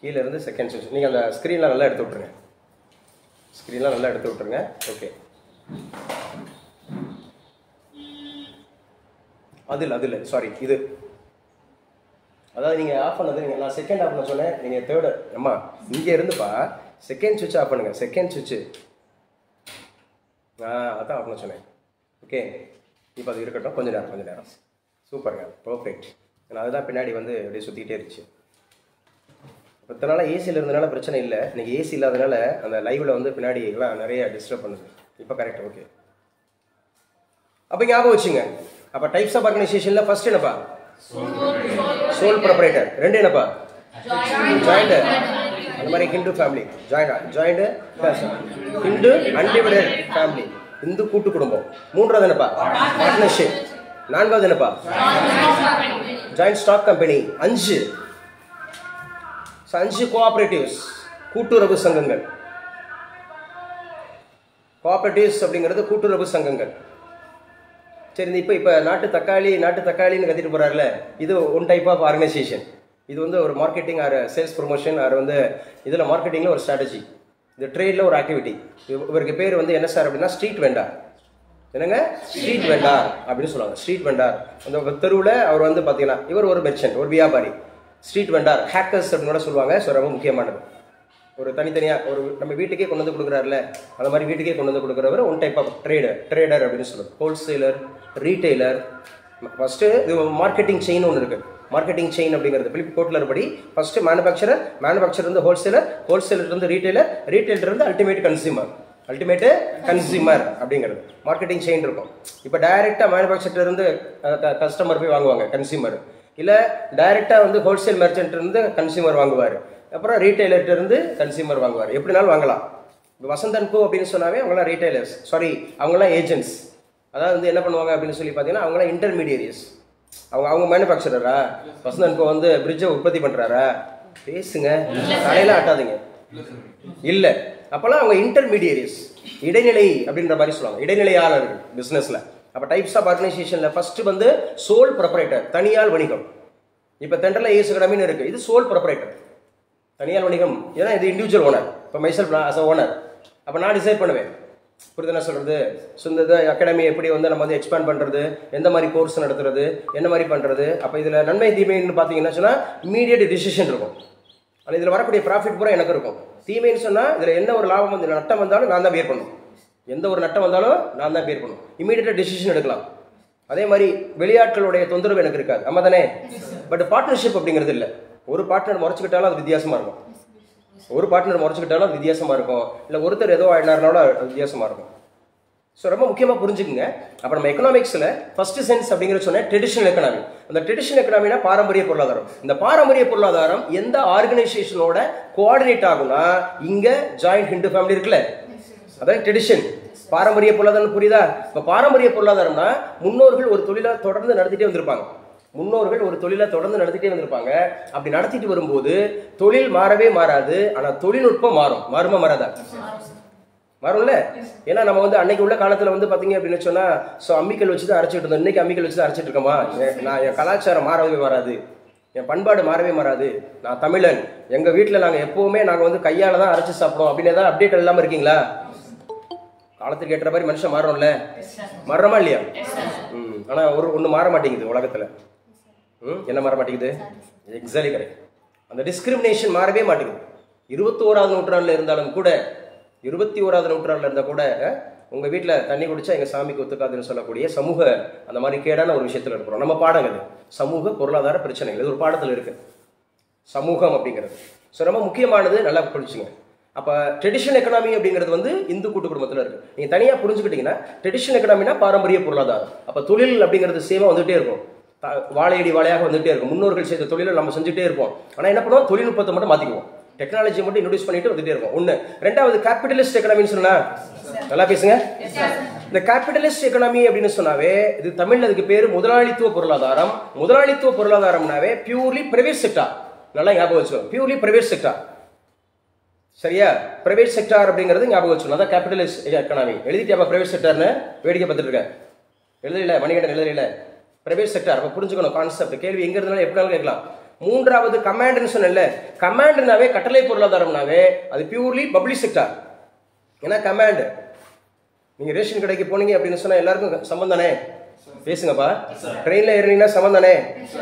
[SPEAKER 1] கீழே இருந்து செகண்ட் சுவிட்ச் நீங்கள் அந்த ஸ்க்ரீன்லாம் நல்லா எடுத்து விட்ருங்க. ஸ்க்ரீன்லாம் நல்லா எடுத்து விட்ருங்க. ஓகே. அதில் சாரி, இது அதாவது நீங்கள் ஆஃப் பண்ணது, நீங்கள் நான் செகண்ட் ஆஃப் பண்ண சொன்னேன், நீங்கள் தேர்டு. அம்மா இங்கே இருந்துப்பா செகண்ட் சுவிட்ச் ஆஃப் பண்ணுங்கள். செகண்ட் சுவிட்சு அதான் ஆஃப் பண்ண சொன்னேன். ஓகே, இப்போ அது இருக்கட்டும். கொஞ்சம் நேரம். சூப்பருங்க, பர்ஃபெக்ட். ஏன்னா அதுதான் பின்னாடி வந்து அப்படியே சுற்றிக்கிட்டே இருந்துச்சு. இத்தனை நாளாக ஏசியில் இருந்தனால பிரச்சனை இல்லை. இன்றைக்கி ஏசி இல்லாதனால அந்த லைவில் வந்து பின்னாடி எல்லாம் நிறைய டிஸ்டர்ப் பண்ணுது. இப்போ கரெக்ட். ஓகே, அப்போ ஞாபகம் வச்சுங்க. அப்போ டைப்ஸ் ஆஃப் ஆர்கனைசேஷனில் ஃபர்ஸ்ட் என்னப்பா? Sole proprietor. ரெண்டு என்னப்பா? ஜாயிண்ட், அந்த மாதிரி Hindu family, joint Hindu undivided family, Hindu கூட்டு குடும்பம். மூன்றாவது என்னப்பா? பார்ட்னர்ஷிப். நான்காவது என்னப்பா? Joint stock company. அஞ்சு கோஆபரேட்டிவ்ஸ், கூட்டுறவு சங்கங்கள். கோஆபரேட்டிவ்ஸ் அப்படிங்கிறது கூட்டுறவு சங்கங்கள். சரி, இப்போ நாட்டு தக்காளின்னு கத்திட்டு போறாருல, இது ஒன் டைப் ஆஃப் ஆர்கனைசேஷன். இது வந்து ஒரு marketing or sales promotion or வந்து இதில் மார்க்கெட்டிங்கில் ஒரு ஸ்ட்ராட்டஜி, இது ட்ரேடில் ஒரு ஆக்டிவிட்டி. இவருக்கு பேர் வந்து என்ன சார் அப்படின்னா ஸ்ட்ரீட் வெண்டார். என்னங்க? ஸ்ட்ரீட் வெண்டார் அப்படின்னு சொல்லுவாங்க. ஸ்ட்ரீட் வெண்டார் அந்த தெருவில் அவர் வந்து பார்த்தீங்கன்னா இவர் ஒரு மெர்ச்சன்ட், ஒரு வியாபாரி. ஸ்ட்ரீட் வெண்டார், ஹேக்கர்ஸ் அப்படின்னு சொல்லுவாங்க. ஸோ ரொம்ப முக்கியமானது. ஒரு தனித்தனியாக ஒரு நம்ம வீட்டுக்கே கொண்டு வந்து கொடுக்குறாருல, அந்த மாதிரி வீட்டுக்கே கொண்டு வந்து கொடுக்குறவர் ஒன் டைப் ஆஃப் ட்ரேடர் அப்படின்னு சொல்லுவது. Wholesaler, retailer. ஃபஸ்ட்டு இது மார்க்கெட்டிங் செயின் ஒன்று இருக்குது. மார்க்கெட்டிங் செயின் அப்படிங்கிறது பிலிப் கோட்லர் படி ஃபஸ்ட்டு மேனுஃபேக்சரர் வந்து ஹோல்சேலர் வந்து ரீட்டைலர் வந்து அல்டிமேட் கன்சியூமர் அப்படிங்கிறது மார்க்கெட்டிங் செயின் இருக்கும். இப்போ டைரெக்டாக மேனுஃபேக்சரர் இருந்து கஸ்டமர் போய் வாங்குவாங்க, கன்சியூமர். இல்லை டைரெக்டாக வந்து ஹோல்சேல் மெர்ச்சன்ட் இருந்து கன்சியூமர் வாங்குவார், அப்புறம் ரீட்டைலர்கிட்ட இருந்து கன்சியூமர் வாங்குவார். எப்படினாலும் வாங்கலாம். இப்போ வசந்த் & கோ அப்படின்னு சொன்னாவே அவங்களாம் ரீட்டைலர்ஸ், அவங்களாம் ஏஜென்ட்ஸ். அதாவது வந்து என்ன பண்ணுவாங்க அப்படின்னு சொல்லி பார்த்தீங்கன்னா அவங்களாம் இன்டர்மீடியரிஸ். அவங்க மேனுஃபேக்சரரா? வசந்த் & கோ வந்து பிரிட்ஜை உற்பத்தி பண்ணுறாரா? பேசுங்க, தலையில ஆட்டாதீங்க. இல்லை, அப்போல்லாம் அவங்க இன்டர்மீடியரிஸ், இடைநிலை அப்படின்ற மாதிரி சொல்லுவாங்க, இடைநிலையாளர்கள் பிஸ்னஸில். அப்போ டைப்ஸ் ஆஃப் ஆர்கனைசேஷனில் ஃபர்ஸ்ட் வந்து சோல் ப்ரொப்ரைட்டர், தனியார் வணிகம். இப்போ தெண்டரில் ஏஸ் அகாடமின்னு இருக்குது, இது சோல் ப்ரொப்ரைட்டர், தனியார் வணிகம். ஏன்னா இது இண்டிவிஜுவல் ஓனர். இப்போ மைசெல்ஃப் அஸ் அ ஓனர், அப்போ நான் டிசைட் பண்ணுவேன். புரியுது என்ன சொல்கிறது? ஸோ இந்த அகாடமி எப்படி வந்து நம்ம வந்து எக்ஸ்பேண்ட் பண்ணுறது, எந்த மாதிரி கோர்ஸ் நடத்துறது, என்ன மாதிரி பண்ணுறது. அப்போ இதில் நன்மை தீமைன்னு பார்த்தீங்கன்னா சொன்னால் இமீடியட் டிசிஷன் இருக்கும். ஆனால் இதில் வரக்கூடிய ப்ராஃபிட் பூரா எனக்கு இருக்கும். தீமைன்னு சொன்னால் இதில் என்ன ஒரு லாபம் வந்து நட்டம் வந்தாலும் நான் தான் வேர் பண்ணும். எந்த ஒரு நட்டம் வந்தாலும் நான் தான் பேர் பண்ணும், இமீடியட்டாக டெசிஷன் எடுக்கலாம். அதே மாதிரி வெளியாட்களுடைய தொந்தரவு எனக்கு இருக்காது, ஆமா தானே? பட் பார்ட்னர்ஷிப் அப்படிங்கிறது இல்லை. ஒரு பார்ட்னர் முறைச்சிக்கிட்டாலும் அது வித்தியாசமாக இருக்கும், ஒரு பார்ட்னர் முறைச்சிக்கிட்டாலும் அது வித்தியாசமாக இருக்கும், இல்லை ஒருத்தர் ஏதோ ஆயினாலும் அது வித்தியாசமாக இருக்கும். ஸோ ரொம்ப முக்கியமாக புரிஞ்சுக்குங்க. அப்போ நம்ம எக்கனாமிக்ஸில் ஃபர்ஸ்ட் சென்ஸ் அப்படிங்கிற சொன்ன ட்ரெடிஷனல் எக்கனாமி. அந்த ட்ரெடிஷனல் எக்கனாமினா பாரம்பரிய பொருளாதாரம். இந்த பாரம்பரிய பொருளாதாரம் எந்த ஆர்கனைசேஷனோட கோஆர்டினேட் ஆகும்னா இங்கே ஜாயிண்ட் ஹிந்து ஃபேமிலி இருக்குல்ல, அதான் ட்ரெடிஷன். பாரம்பரிய பொருளாதாரம் புரியுதா? இப்போ பாரம்பரிய பொருளாதாரம்னா முன்னோர்கள் ஒரு தொழிலை தொடர்ந்து நடத்திட்டே வந்திருப்பாங்க, முன்னோர்கள் ஒரு தொழிலை தொடர்ந்து நடத்திட்டே வந்திருப்பாங்க. அப்படி நடத்திட்டு வரும்போது தொழில் மாறவே மாறாது, ஆனால் தொழில்நுட்பம் மாறும். மாறுமா மாறாதா? மாறும்ல. ஏன்னா நம்ம வந்து அன்னைக்கு உள்ள காலத்தில் வந்து பார்த்தீங்க அப்படின்னு சொன்னால் ஸோ அம்மிக்கல் வச்சு தான் அரைச்சிட்டு இருந்தோம், இன்னைக்கு அம்மிக்கல் வச்சு தான் அரைச்சிட்டு இருக்கோமா? நான் என் கலாச்சாரம் மாறவே மாறாது, என் பண்பாடு மாறவே மாறாது, நான் தமிழன், எங்கள் வீட்டில் நாங்கள் எப்போவுமே நாங்கள் வந்து கையால் தான் அரைச்சி சாப்பிடுவோம் அப்படின்னு ஏதாவது அப்டேட் இல்லாமல் இருக்கீங்களா? காலத்துக்கு ஏற்ற மாதிரி மனுஷன் மாறணும்ல, மாறுறமா இல்லையா? ஆனால் ஒன்று மாற மாட்டேங்குது உலகத்தில். என்ன மாற மாட்டேங்குது? Exactly correct. அந்த டிஸ்கிரிமினேஷன் மாறவே மாட்டேங்குது. 21ஆவது நூற்றாண்டில் இருந்தாலும் கூட, 21ஆவது நூற்றாண்டில் இருந்தால் கூட உங்கள் வீட்டில் தண்ணி குடிச்சா எங்கள் சாமிக்கு ஒத்துக்காதுன்னு சொல்லக்கூடிய சமூக அந்த மாதிரி கேடான ஒரு விஷயத்தில் இருக்கிறோம். நம்ம பாடங்கள் சமூக பொருளாதார பிரச்சனைகள், இது ஒரு பாடத்தில் இருக்குது சமூகம் அப்படிங்கிறது. ஸோ ரொம்ப முக்கியமானது, நல்லா புரிஞ்சுங்க. அப்போ ட்ரெடிஷனல் எக்கனாமி அப்படிங்கிறது வந்து இந்து கூட்டு குடும்பத்தில் இருக்குது. நீங்கள் தனியாக புரிஞ்சுக்கிட்டீங்கன்னா ட்ரெடிஷனல் எக்கனாமினா பாரம்பரிய பொருளாதாரம். அப்போ தொழில் அப்படிங்கிறது சேவை வந்துகிட்டே இருக்கும், வாழையடி வாழையாக வந்துகிட்டே இருக்கும். முன்னோர்கள் செய்த தொழிலை நம்ம செஞ்சுட்டே இருப்போம். ஆனால் என்ன பண்ணுவோம்? தொழில்நுட்பத்தை மட்டும் மாற்றிக்குவோம், டெக்னாலஜி மட்டும் இன்ட்ரோடியூஸ் பண்ணிட்டு வந்துட்டே இருக்கும். ஒன்று. ரெண்டாவது கேபிட்டலிஸ்ட் எக்கனாமின்னு சொன்னா, நல்லா பேசுங்க. இந்த கேபிட்டலிஸ்ட் எக்கனாமி அப்படின்னு சொன்னாவே இது தமிழ்ல அதுக்கு பேரு முதலாளித்துவ பொருளாதாரம். முதலாளித்துவ பொருளாதாரம்னாவே பியூர்லி பிரைவேட் செக்டார். நல்லா ஞாபகம் வச்சுக்கோங்க, பியூர்லி பிரைவேட் செக்டார். சரியா? பிரைவேட் செக்டார் அப்படிங்கிறது ஞாபகம் வச்சுக்கணும். அதான் கேபிட்டலிஸ்ட் எக்கனாமி. எழுதிட்டியா பிரைவேட் செக்டார்னு? வேடிக்கை பார்த்துட்டு இருக்கேன். எழுதல, மணிகண்டன் எழுதல. பிரைவேட் செக்டார் அப்போ புரிஞ்சுக்கணும் கான்செப்ட். கேள்வி எங்க இருந்தாலும் எப்படினாலும் கேட்கலாம். மூன்றாவது கமாண்ட்னு சொன்னல, கமாண்ட்னாவே கட்டளை பொருளாதாரம்னாவே அது பியூர்லி பப்ளிக் செக்டார். ஏன்னா கமாண்ட், நீங்க ரேஷன் கடைக்கு போனீங்க அப்படின்னு சொன்னா எல்லாருக்கும் சமம் தானே? பேசுங்கப்பா. ட்ரெயின்ல ஏறினீங்கன்னா சமம் தானே?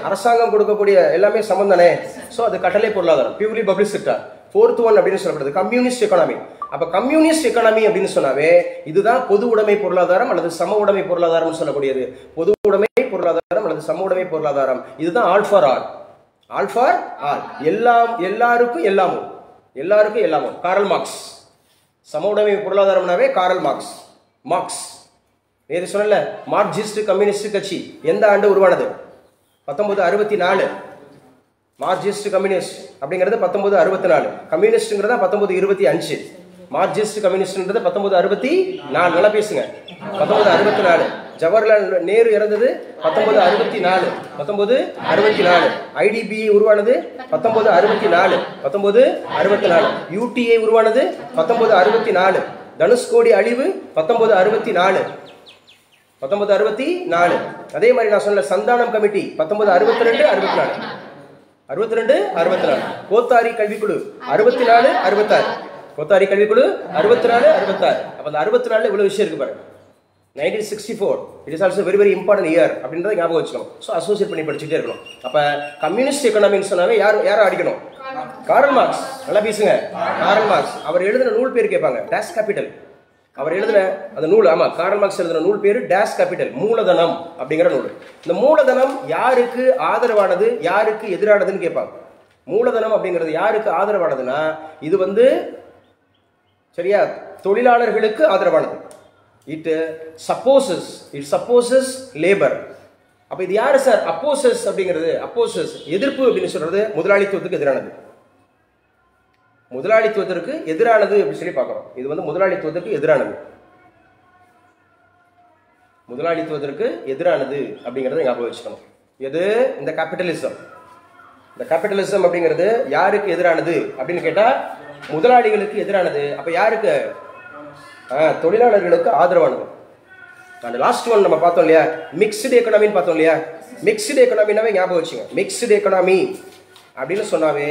[SPEAKER 1] அரசாங்கம் கொடுக்கக்கூடிய எல்லாமே சமம் தானே? ஸோ அது கட்டளை பொருளாதாரம், purely public sector. Fourth one அப்படின்னு சொல்லப்படுது கம்யூனிஸ்ட் எக்கானமி. அப்ப கம்யூனிஸ்ட் எக்கானமி அப்படின்னு சொன்னாவே இதுதான் பொது உடைமை பொருளாதாரம் அல்லது சம உடைமை பொருளாதாரம் சொல்லக்கூடியது. பொது உடைமை பொருளாதாரம் அல்லது சம உடைமை பொருளாதாரம், இதுதான் all for all. All for all, எல்லாம் எல்லாருக்கும் எல்லாமும், எல்லாருக்கும் எல்லாமும். Karl Marx. சம உடைமை பொருளாதாரம்னாவே காரல் மார்க்ஸ். மார்க்ஸ் நேற்று சொன்னல, மார்க்சிஸ்ட் கம்யூனிஸ்ட் கட்சி எந்த ஆண்டு உருவானது? 1964. மார்க்சிஸ்ட் கம்யூனிஸ்ட் அப்படிங்கிறது 1964. கம்யூனிஸ்ட்ங்கிறத 1925. மார்க்சிஸ்ட் கம்யூனிஸ்ட்ன்றது 1964. நல்லா பேசுங்க. 1964. ஜவஹர்லால் நேரு இறந்தது 1964. 1964. IDBI உருவானது 1964. 1964. UTA உருவானது 1964. தனுஷ்கோடி அழிவு 1964. 1964. அதே மாதிரி நான் சொன்ன சந்தானம் கமிட்டி 1962, 64. 62, 64. கோத்தாரி கல்விக்குழு 64, 66. கோத்தாரி கல்விக்குழு 64, 66. அப்ப அந்த 64 இவ்வளவு விஷயம் இருக்கு பாருங்க. 1964 it is also very very important year அப்படின்றத ஞாபகம் வச்சுக்கணும். ஸோ அசோசியேட் பண்ணி படிச்சுட்டே இருக்கணும். அப்ப கம்யூனிஸ்ட் எக்கனாமின்னு சொன்னாவே யாரை அடிக்கணும்? Karl Marx. நல்லா பேசுங்க. Karl Marx. அவர் எழுதின நூல் பேர் கேட்பாங்க, டேஸ் கேபிட்டல். அவர் எழுதின அந்த நூல், ஆமா, காரல் மார்க்ஸ் எழுதின நூல் பேரு டேஸ் கேபிட்டல், மூலதனம் அப்படிங்கிற நூல். இந்த மூலதனம் யாருக்கு ஆதரவானது யாருக்கு எதிரானதுன்னு கேட்பாங்க. மூலதனம் அப்படிங்கிறது யாருக்கு ஆதரவானதுன்னா இது வந்து சரியா தொழிலாளர்களுக்கு ஆதரவானது. It சப்போசஸ் labour. அப்ப இது யாரு சார்? அப்போசஸ் அப்படிங்கிறது, அப்போசஸ் எதிர்ப்பு அப்படின்னு சொல்றது முதலாளித்துவத்துக்கு எதிரானது. முதலாளித்துவத்திற்கு எதிரானது அப்படின்னு சொல்லி பார்க்கிறோம். இது வந்து முதலாளித்துவத்திற்கு எதிரானது, முதலாளித்துவத்திற்கு எதிரானது அப்படிங்கறத ஞாபகம் வச்சுக்கணும். எது? இந்த கேபிட்டலிசம். இந்த கேபிட்டலிசம் அப்படிங்கிறது யாருக்கு எதிரானது அப்படின்னு கேட்டா முதலாளிகளுக்கு எதிரானது. அப்ப யாருக்கு? தொழிலாளர்களுக்கு ஆதரவானது. அந்த லாஸ்ட் ஒன் நம்ம பார்த்தோம் இல்லையா, மிக்ஸ்டு எக்கனாமின்னு பார்த்தோம் இல்லையா. மிக்ஸ்டு எக்கனாமினாவே ஞாபகம் வச்சுங்க. மிக்ஸ்டு எக்கனாமி அப்படின்னு சொன்னாவே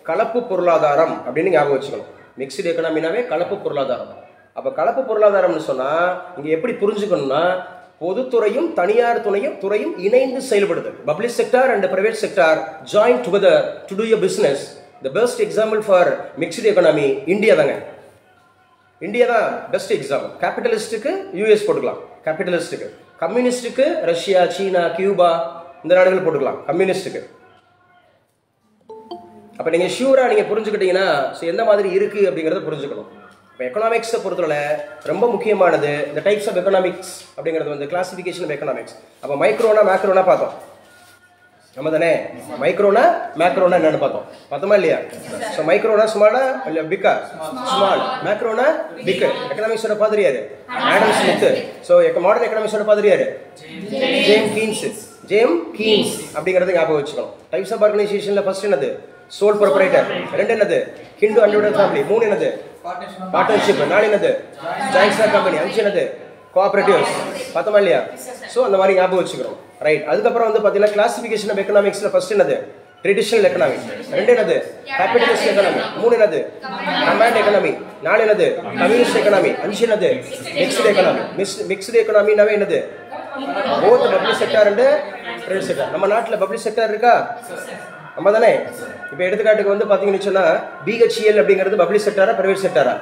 [SPEAKER 1] கலப்பு பொருளாதாரம் அப்படின்னு ஞாபகம் வச்சுக்கணும். மிக்ஸ்டு எக்கனாமினாவே கலப்பு பொருளாதாரம். அப்ப கலப்பு பொருளாதாரம்னு சொன்னா இங்க எப்படி புரிஞ்சுக்கணும்னா பொதுத்துறையும் தனியார் துறையும் இணைந்து செயல்படுது. Public sector and private sector join together to to a business. The best example for mixed economy India தாங்க. இந்தியா தான் பெஸ்ட் எக்ஸாம்பிள். கேபிட்டலிஸ்ட்டுக்கு யூஎஸ் போட்டுக்கலாம், கேபிட்டலிஸ்ட்டுக்கு. கம்யூனிஸ்ட்டுக்கு ரஷ்யா, சீனா, கியூபா இந்த நாடுகள் போட்டுக்கலாம் கம்யூனிஸ்ட்டுக்கு. அப்போ நீங்கள் ஷூராக நீங்கள் புரிஞ்சுக்கிட்டீங்கன்னா எந்த மாதிரி இருக்குது அப்படிங்கிறத புரிஞ்சுக்கணும். இப்போ எக்கனாமிக்ஸை பொறுத்தவரை ரொம்ப முக்கியமானது இந்த டைப்ஸ் ஆஃப் எக்கனாமிக்ஸ் அப்படிங்கிறது வந்து கிளாசிஃபிகேஷன் ஆஃப் எக்கனாமிக்ஸ். அப்போ மைக்ரோனா மேக்ரோனா பார்த்தோம் நம்ம தானே. மைக்ரோனா மேக்ரோனா என்னன்னு பார்த்தோமா இல்லையா? ஸோ மைக்ரோனா ஸ்மாலா இல்லை பிக்கா? ஸ்மால். மேக்ரோனா பிக். எக்கனாமிக்ஸோட பாதிரி யாரு? Adam Smith. ஸோ மாடர்ன் எக்கனாமிக்ஸோட பாதிரி யாரு? ஜேம் கீன்ஸ் அப்படிங்கிறது ஞாபகம் வச்சுக்கணும். டைப்ஸ் ஆஃப் ஆர்கனைசேஷன்ல ஃபர்ஸ்ட் என்னது? Sole proprietor. ரெண்டு என்னது? Hindu undivided family. மூணு என்னது? பார்ட்னர்ஷிப். நாலு என்னது? Joint stock company. அஞ்சு என்னது? கோஆபரேட்டிவ்ஸ். பார்த்தோமா இல்லையா? ஸோ அந்த மாதிரி ஞாபகம் வச்சுக்கிறோம். ரைட். அதுக்கப்புறம் வந்து பார்த்தீங்கன்னா கிளாசிஃபிகேஷன் ஆஃப் எக்கனாமிக்ஸ்ல ஃபர்ஸ்ட் என்னது? Traditional economy. ரெண்டு என்னது? Capitalist economy. மூணு என்னது? Command economy. நாலு என்னது? Communist economy. அஞ்சு என்னது? Mixed economy. மிக்ஸ்டு எக்கனாமினாவே என்னது? Both public sector and private sector. நம்ம நாட்டில் பப்ளிக் செக்டார் இருக்கா? நம்ம தானே. இப்போ எடுத்துக்காட்டுக்கு வந்து பார்த்தீங்கன்னு சொன்னா பிஹெச்இஎல் அப்படிங்கிறது பப்ளிக் செக்டாரா பிரைவேட் செக்டாரா?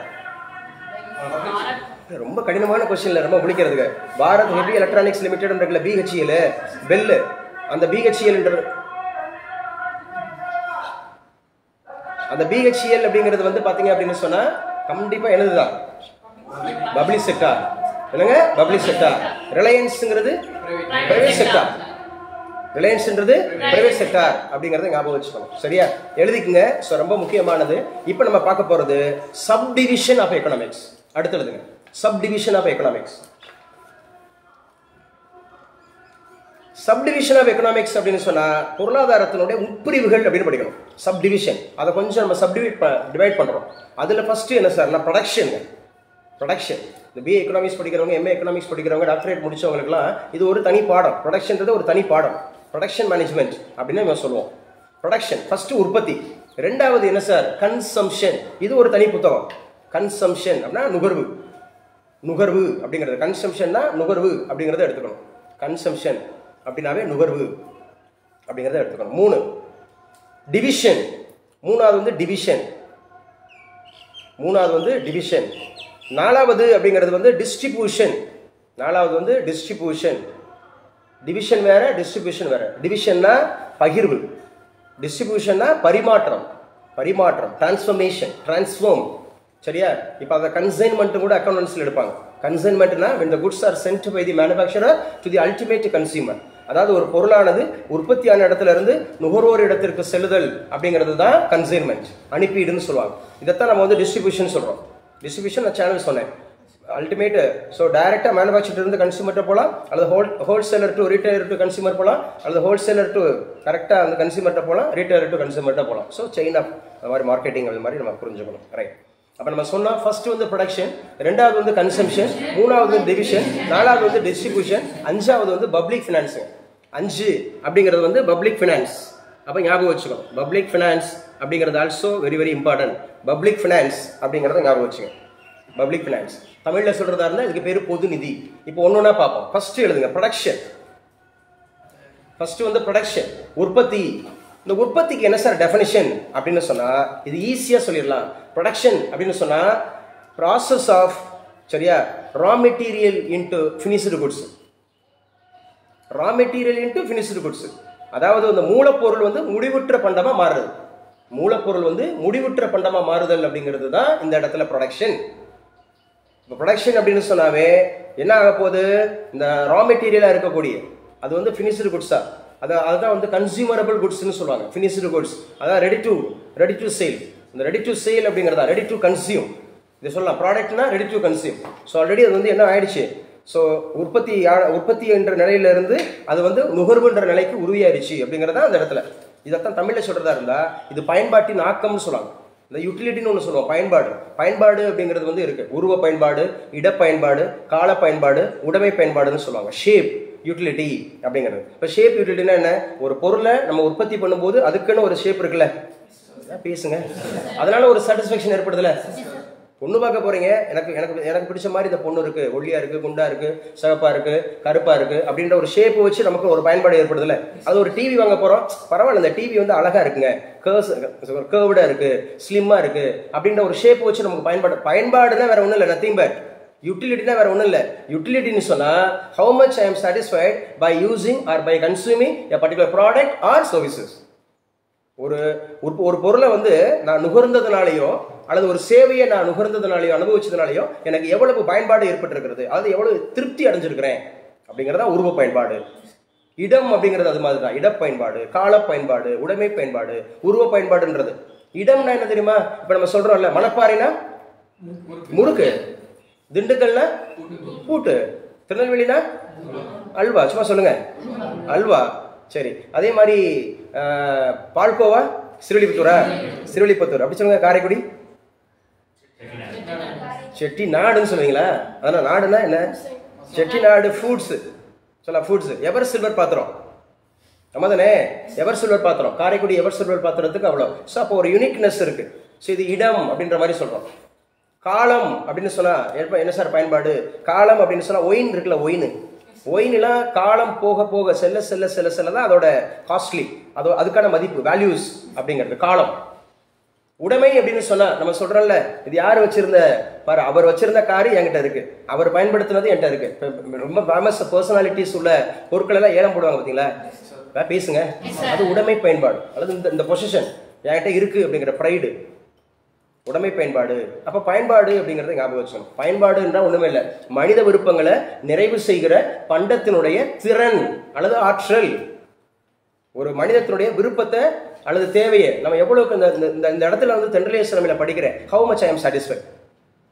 [SPEAKER 1] ரொம்ப கடினமான கொஸ்டின்ல ரொம்ப முடிக்கிறதுக்கு. பாரத் ஹெவி எலக்ட்ரானிக்ஸ் லிமிடெட் இருக்குல்ல, பிஹெச்இஎல், பெல். அந்த பிஹெச்இஎல் அப்படிங்கிறது வந்து பாத்தீங்க அப்படின்னு சொன்னா கண்டிப்பா என்னதுதான்? Public sector. என்னங்க? Public sector. ரிலையன்ஸ்ங்கிறது பிரைவேட் செக்டார். ரிலையன்ஸ்ன்றது பிரைவேட் செக்டார் அப்படிங்கறத ஞாபகம் வச்சுக்கணும். சரியா? எழுதிக்குங்க. ஸோ ரொம்ப முக்கியமானது. இப்போ நம்ம பார்க்க போறது சப் டிவிஷன் ஆஃப் எக்கனாமிக்ஸ். அடுத்து எழுதுங்க. Subdivision of economics. Subdivision of economics அப்படின்னு சொன்னா பொருளாதாரத்தினுடைய உட்பிரிவுகள் அப்படின்னு படிக்கணும். Subdivision. அதை கொஞ்சம் நம்ம டிவைட் பண்றோம். அதுல ஃபர்ஸ்ட் என்ன சார்? ப்ரொடக்ஷன். ப்ரொடக்ஷன். இந்த பிஏ எக்கனாமிக்ஸ் படிக்கிறவங்க, எம்ஏ எக்கனாமிக்ஸ் படிக்கிறவங்க, டாக்டரேட் முடிச்சவங்களுக்குலாம் இது ஒரு தனி பாடம். ப்ரொடக்ஷன்றது ஒரு தனி பாடம். ப்ரொடக்ஷன் மேனேஜ்மெண்ட் அப்படின்னு நம்ம சொல்லுவோம். ப்ரொடக்ஷன் ஃபர்ஸ்ட் உற்பத்தி. ரெண்டாவது என்ன சார்? கன்சம்ஷன். இது ஒரு தனி புத்தகம். கன்சம்ஷன் அப்படின்னா நுகர்வு. நுகர்வு அப்படிங்கிறது கன்சம்ஷன்னா நுகர்வு அப்படிங்கிறத எடுத்துக்கணும். கன்சம்ஷன் அப்படின்னாவே நுகர்வு அப்படிங்கிறத எடுத்துக்கணும். மூணு டிவிஷன். மூணாவது வந்து டிவிஷன். நாலாவது அப்படிங்கிறது வந்து டிஸ்ட்ரிபியூஷன். நாலாவது வந்து டிஸ்ட்ரிபியூஷன். டிவிஷன் வேற, டிஸ்ட்ரிபியூஷன் வேற. டிவிஷன்னா பகிர்வு, டிஸ்ட்ரிபியூஷன்னா பரிமாற்றம். Transformation, transform. சரியா? இப்போ அந்த கன்சைன்மெண்ட் கூட அக்கௌண்டன்ஸ்ல எடுப்பாங்க. கன்சைன்மெண்ட்னா when the goods are sent by the manufacturer to the ultimate consumer. அதாவது ஒரு பொருளானது உற்பத்தியான இடத்துல இருந்து நுகர்வோர் இடத்திற்கு செல்லுதல் அப்படிங்கிறது தான் கன்சைன்மெண்ட், அனுப்பீடுன்னு சொல்லுவாங்க. இதைத்தான் நம்ம வந்து டிஸ்ட்ரிபியூஷன் சொல்றோம். டிஸ்ட்ரிபியூஷன் நான் சேனல் சொன்னேன். அல்டிமேட். ஸோ டைரக்டா மேனுஃபேக்சர் இருந்து கன்சியூமர்ட்ட போகலாம், அல்லது wholesaler to retailer to consumer போகலாம், அல்லது ஹோல்சேலர் டு கரெக்டா அந்த கன்சியூமர்ட்ட போகலாம், ரீட்டைலர் டு கன்சியூமர்ட்ட போகலாம். ஸோ செயின் ஆஃப் அந்த மாதிரி மார்க்கெட்டிங் அது மாதிரி நம்ம புரிஞ்சுக்கணும். ரைட். அப்போ நம்ம சொன்னோம் ஃபர்ஸ்ட் வந்து ப்ரொடக்ஷன், ரெண்டாவது வந்து கன்சம்ஷன், மூணாவது வந்து டிவிஷன், நாலாவது வந்து டிஸ்ட்ரிபியூஷன், அஞ்சாவது வந்து பப்ளிக் ஃபினான்ஸுங்க. 5 அப்படிங்கிறது வந்து பப்ளிக் ஃபினான்ஸ். அப்போ ஞாபகம் வச்சுக்கணும். பப்ளிக் ஃபினான்ஸ் அப்படிங்கிறது also very very important. Public finance அப்படிங்கிறத ஞாபகம் வச்சுங்க. பப்ளிக் ஃபினான்ஸ் தமிழில் சொல்றதா இருந்தால் இதுக்கு பேர் பொது நிதி. இப்போ ஒன்னொன்னா பார்ப்போம். ஃபர்ஸ்ட் எழுதுங்க ப்ரொடக்ஷன். ஃபர்ஸ்ட் வந்து ப்ரொடக்ஷன், உற்பத்தி. இந்த உற்பத்திக்கு என்ன சார் டெஃபினிஷன் அப்படின்னு சொன்னா இது ஈஸியா சொல்லிடலாம். ப்ரொடக்ஷன் அப்படின்னு சொன்னா ப்ராசஸ் ஆஃப், சரியா, raw material into finished goods. Raw material into finished goods. அதாவது அந்த மூலப்பொருள் வந்து முடிவுற்ற பண்டமா மாறுது. மூலப்பொருள் வந்து முடிவுற்ற பண்டமா மாறுதல் அப்படிங்கிறது தான் இந்த இடத்துல ப்ரொடக்ஷன். இப்போ ப்ரொடக்ஷன் அப்படின்னு சொன்னாவே என்ன ஆக போகுது? இந்த ரா மெட்டீரியலா இருக்கக்கூடிய அது வந்து ஃபினிஷ்டு குட்ஸா, அதுதான் வந்து கன்சியூமரபிள் குட்ஸ்னு சொல்லுவாங்க. ஃபினிஷ்டு குட்ஸ் அதான் ரெடி டு சேல். இந்த ரெடி டு சேல் அப்படிங்கிறதா ரெடி டு கன்சியூம். இது சொல்லலாம் ப்ராடக்ட்னா ready to consume. So already அது வந்து என்ன ஆயிடுச்சு? ஸோ உற்பத்தி என்ற நிலையில இருந்து அது வந்து நுகர்வுன்ற நிலைக்கு உருவாயிருச்சு அப்படிங்கிறதா அந்த இடத்துல. இதைத்தான் தமிழில் சொல்றதா இருந்தா இது பயன்பாட்டின் ஆக்கம்னு சொல்லுவாங்க. இந்த யூட்டிலிட்டின்னு ஒன்று சொல்லுவோம். பயன்பாடு அப்படிங்கிறது வந்து இருக்கு. உருவ பயன்பாடு, இடப்பயன்பாடு, கால பயன்பாடு, உடைமை பயன்பாடுன்னு சொல்லுவாங்க. ஷேப் யூட்டிலிட்டி அப்படிங்கிறது. இப்போ ஷேப் யூட்டிலிட்டினா என்ன? ஒரு பொருளை நம்ம உற்பத்தி பண்ணும்போது அதுக்குன்னு ஒரு ஷேப் இருக்குல்ல, பேசுங்க, அதனால ஒரு சாட்டிஸ்ஃபேக்ஷன் ஏற்படுதுல. பொண்ணு பார்க்க போறீங்க, எனக்கு எனக்கு எனக்கு பிடிச்ச மாதிரி இந்த பொண்ணு இருக்கு, ஒல்லியா இருக்கு, குண்டா இருக்கு, சிவப்பா இருக்கு, கருப்பா இருக்கு அப்படின்ற ஒரு ஷேப் வச்சு நமக்கு ஒரு பயன்பாடு ஏற்படுதுல. அது ஒரு டிவி வாங்க போறோம், பரவாயில்ல இந்த டிவி வந்து அழகா இருக்குங்க, கர்வ்டா இருக்கு, ஸ்லிம்மா இருக்கு அப்படின்ற ஒரு ஷேப் வச்சு நமக்கு பயன்பாடுனா வேற ஒன்றும் இல்லை, நத்திங் பட் யூட்டிலிட்டினா வேற ஒன்றும் இல்லை. யூட்டிலிட்டின்னு சொன்னா how much I am satisfied by using or by consuming a particular product or services. ஒரு பொருளை வந்து நான் நுகர்ந்ததுனாலையோ அல்லது ஒரு சேவையை நான் நுகர்ந்ததுனாலையோ அனுபவிச்சதுனாலையோ எனக்கு எவ்வளவு பயன்பாடு ஏற்பட்டிருக்கிறது, அதாவது எவ்வளவு திருப்தி அடைஞ்சிருக்கிறேன் அப்படிங்கிறதா உருவ பயன்பாடு. இடம் அப்படிங்கிறது அது மாதிரி தான். இட பயன்பாடு, கால பயன்பாடு, உடைமை பயன்பாடு, உருவ பயன்பாடுன்றது. இடம்னா என்ன தெரியுமா? இப்ப நம்ம சொல்றோம்ல, மணப்பாறைனா முறுக்கு, திண்டுக்கல்னா பூட்டு, திருநெல்வேலினா அல்வா. சும்மா சொல்லுங்க, அல்வா. சரி, அதே மாதிரி பால்கோவா சிறுவில்லிபுத்தூரா, சிறுவில்லிபுத்தூர். அப்படி சொல்லுங்க. காரைக்குடி செட்டி நாடுன்னு சொல்லுவீங்களா? அதனால் நாடுனா என்ன? செட்டி நாடு ஃபுட்ஸ் சொல்ல, ஃபுட்ஸ். எவர் சில்வர் பாத்திரம் நம்ம தானே, எவர் சில்வர் பாத்திரம். காரைக்குடி எவர் சில்வர் பாத்திரத்துக்கு அவ்வளோ. ஸோ அப்போ ஒரு யூனிக்னஸ் இருக்கு. ஸோ இது இடம் அப்படின்ற மாதிரி சொல்றோம். காலம் அப்படின்னு சொன்னா என்ன சார் பயன்பாடு? காலம் அப்படின்னு சொன்னா ஒயின் இருக்குல்ல, ஒயின்லாம் காலம் போக போக செல்ல செல்ல செல்ல செல்ல தான் அதோட காஸ்ட்லி, அதுக்கான மதிப்பு, வேல்யூஸ் அப்படிங்கிறது காலம். உடைமை அப்படின்னு சொன்னா நம்ம சொல்றோம்ல, இது யார் வச்சிருந்த பாரு, அவர் வச்சிருந்த காரு என்கிட்ட இருக்கு, அவர் பயன்படுத்தினது என்கிட்ட இருக்கு. ரொம்ப ஃபேமஸ் பர்சனாலிட்டிஸ் உள்ள பொருட்கள் எல்லாம் ஏலம் போடுவாங்க பார்த்தீங்களா? பேசுங்க, அது உடைமை பயன்பாடு. அல்லது இந்த பொசிஷன் என்கிட்ட இருக்கு அப்படிங்கிற ப்ரைடு, உடைமை பயன்பாடு. அப்ப பயன்பாடு அப்படிங்கறத ஞாபகம் வச்சுக்கணும். பயன்பாடுன்றா ஒண்ணுமே இல்லை, மனித விருப்பங்களை நிறைவு செய்கிற பண்டத்தினுடைய திறன் அல்லது ஆற்றல். ஒரு மனிதத்தினுடைய விருப்பத்தை அல்லது தேவையை நம்ம எவ்வளவுக்கு இந்த இடத்துல வந்து தென்றலேஸ்வரமில படிக்கிறேன், how much I am satisfied.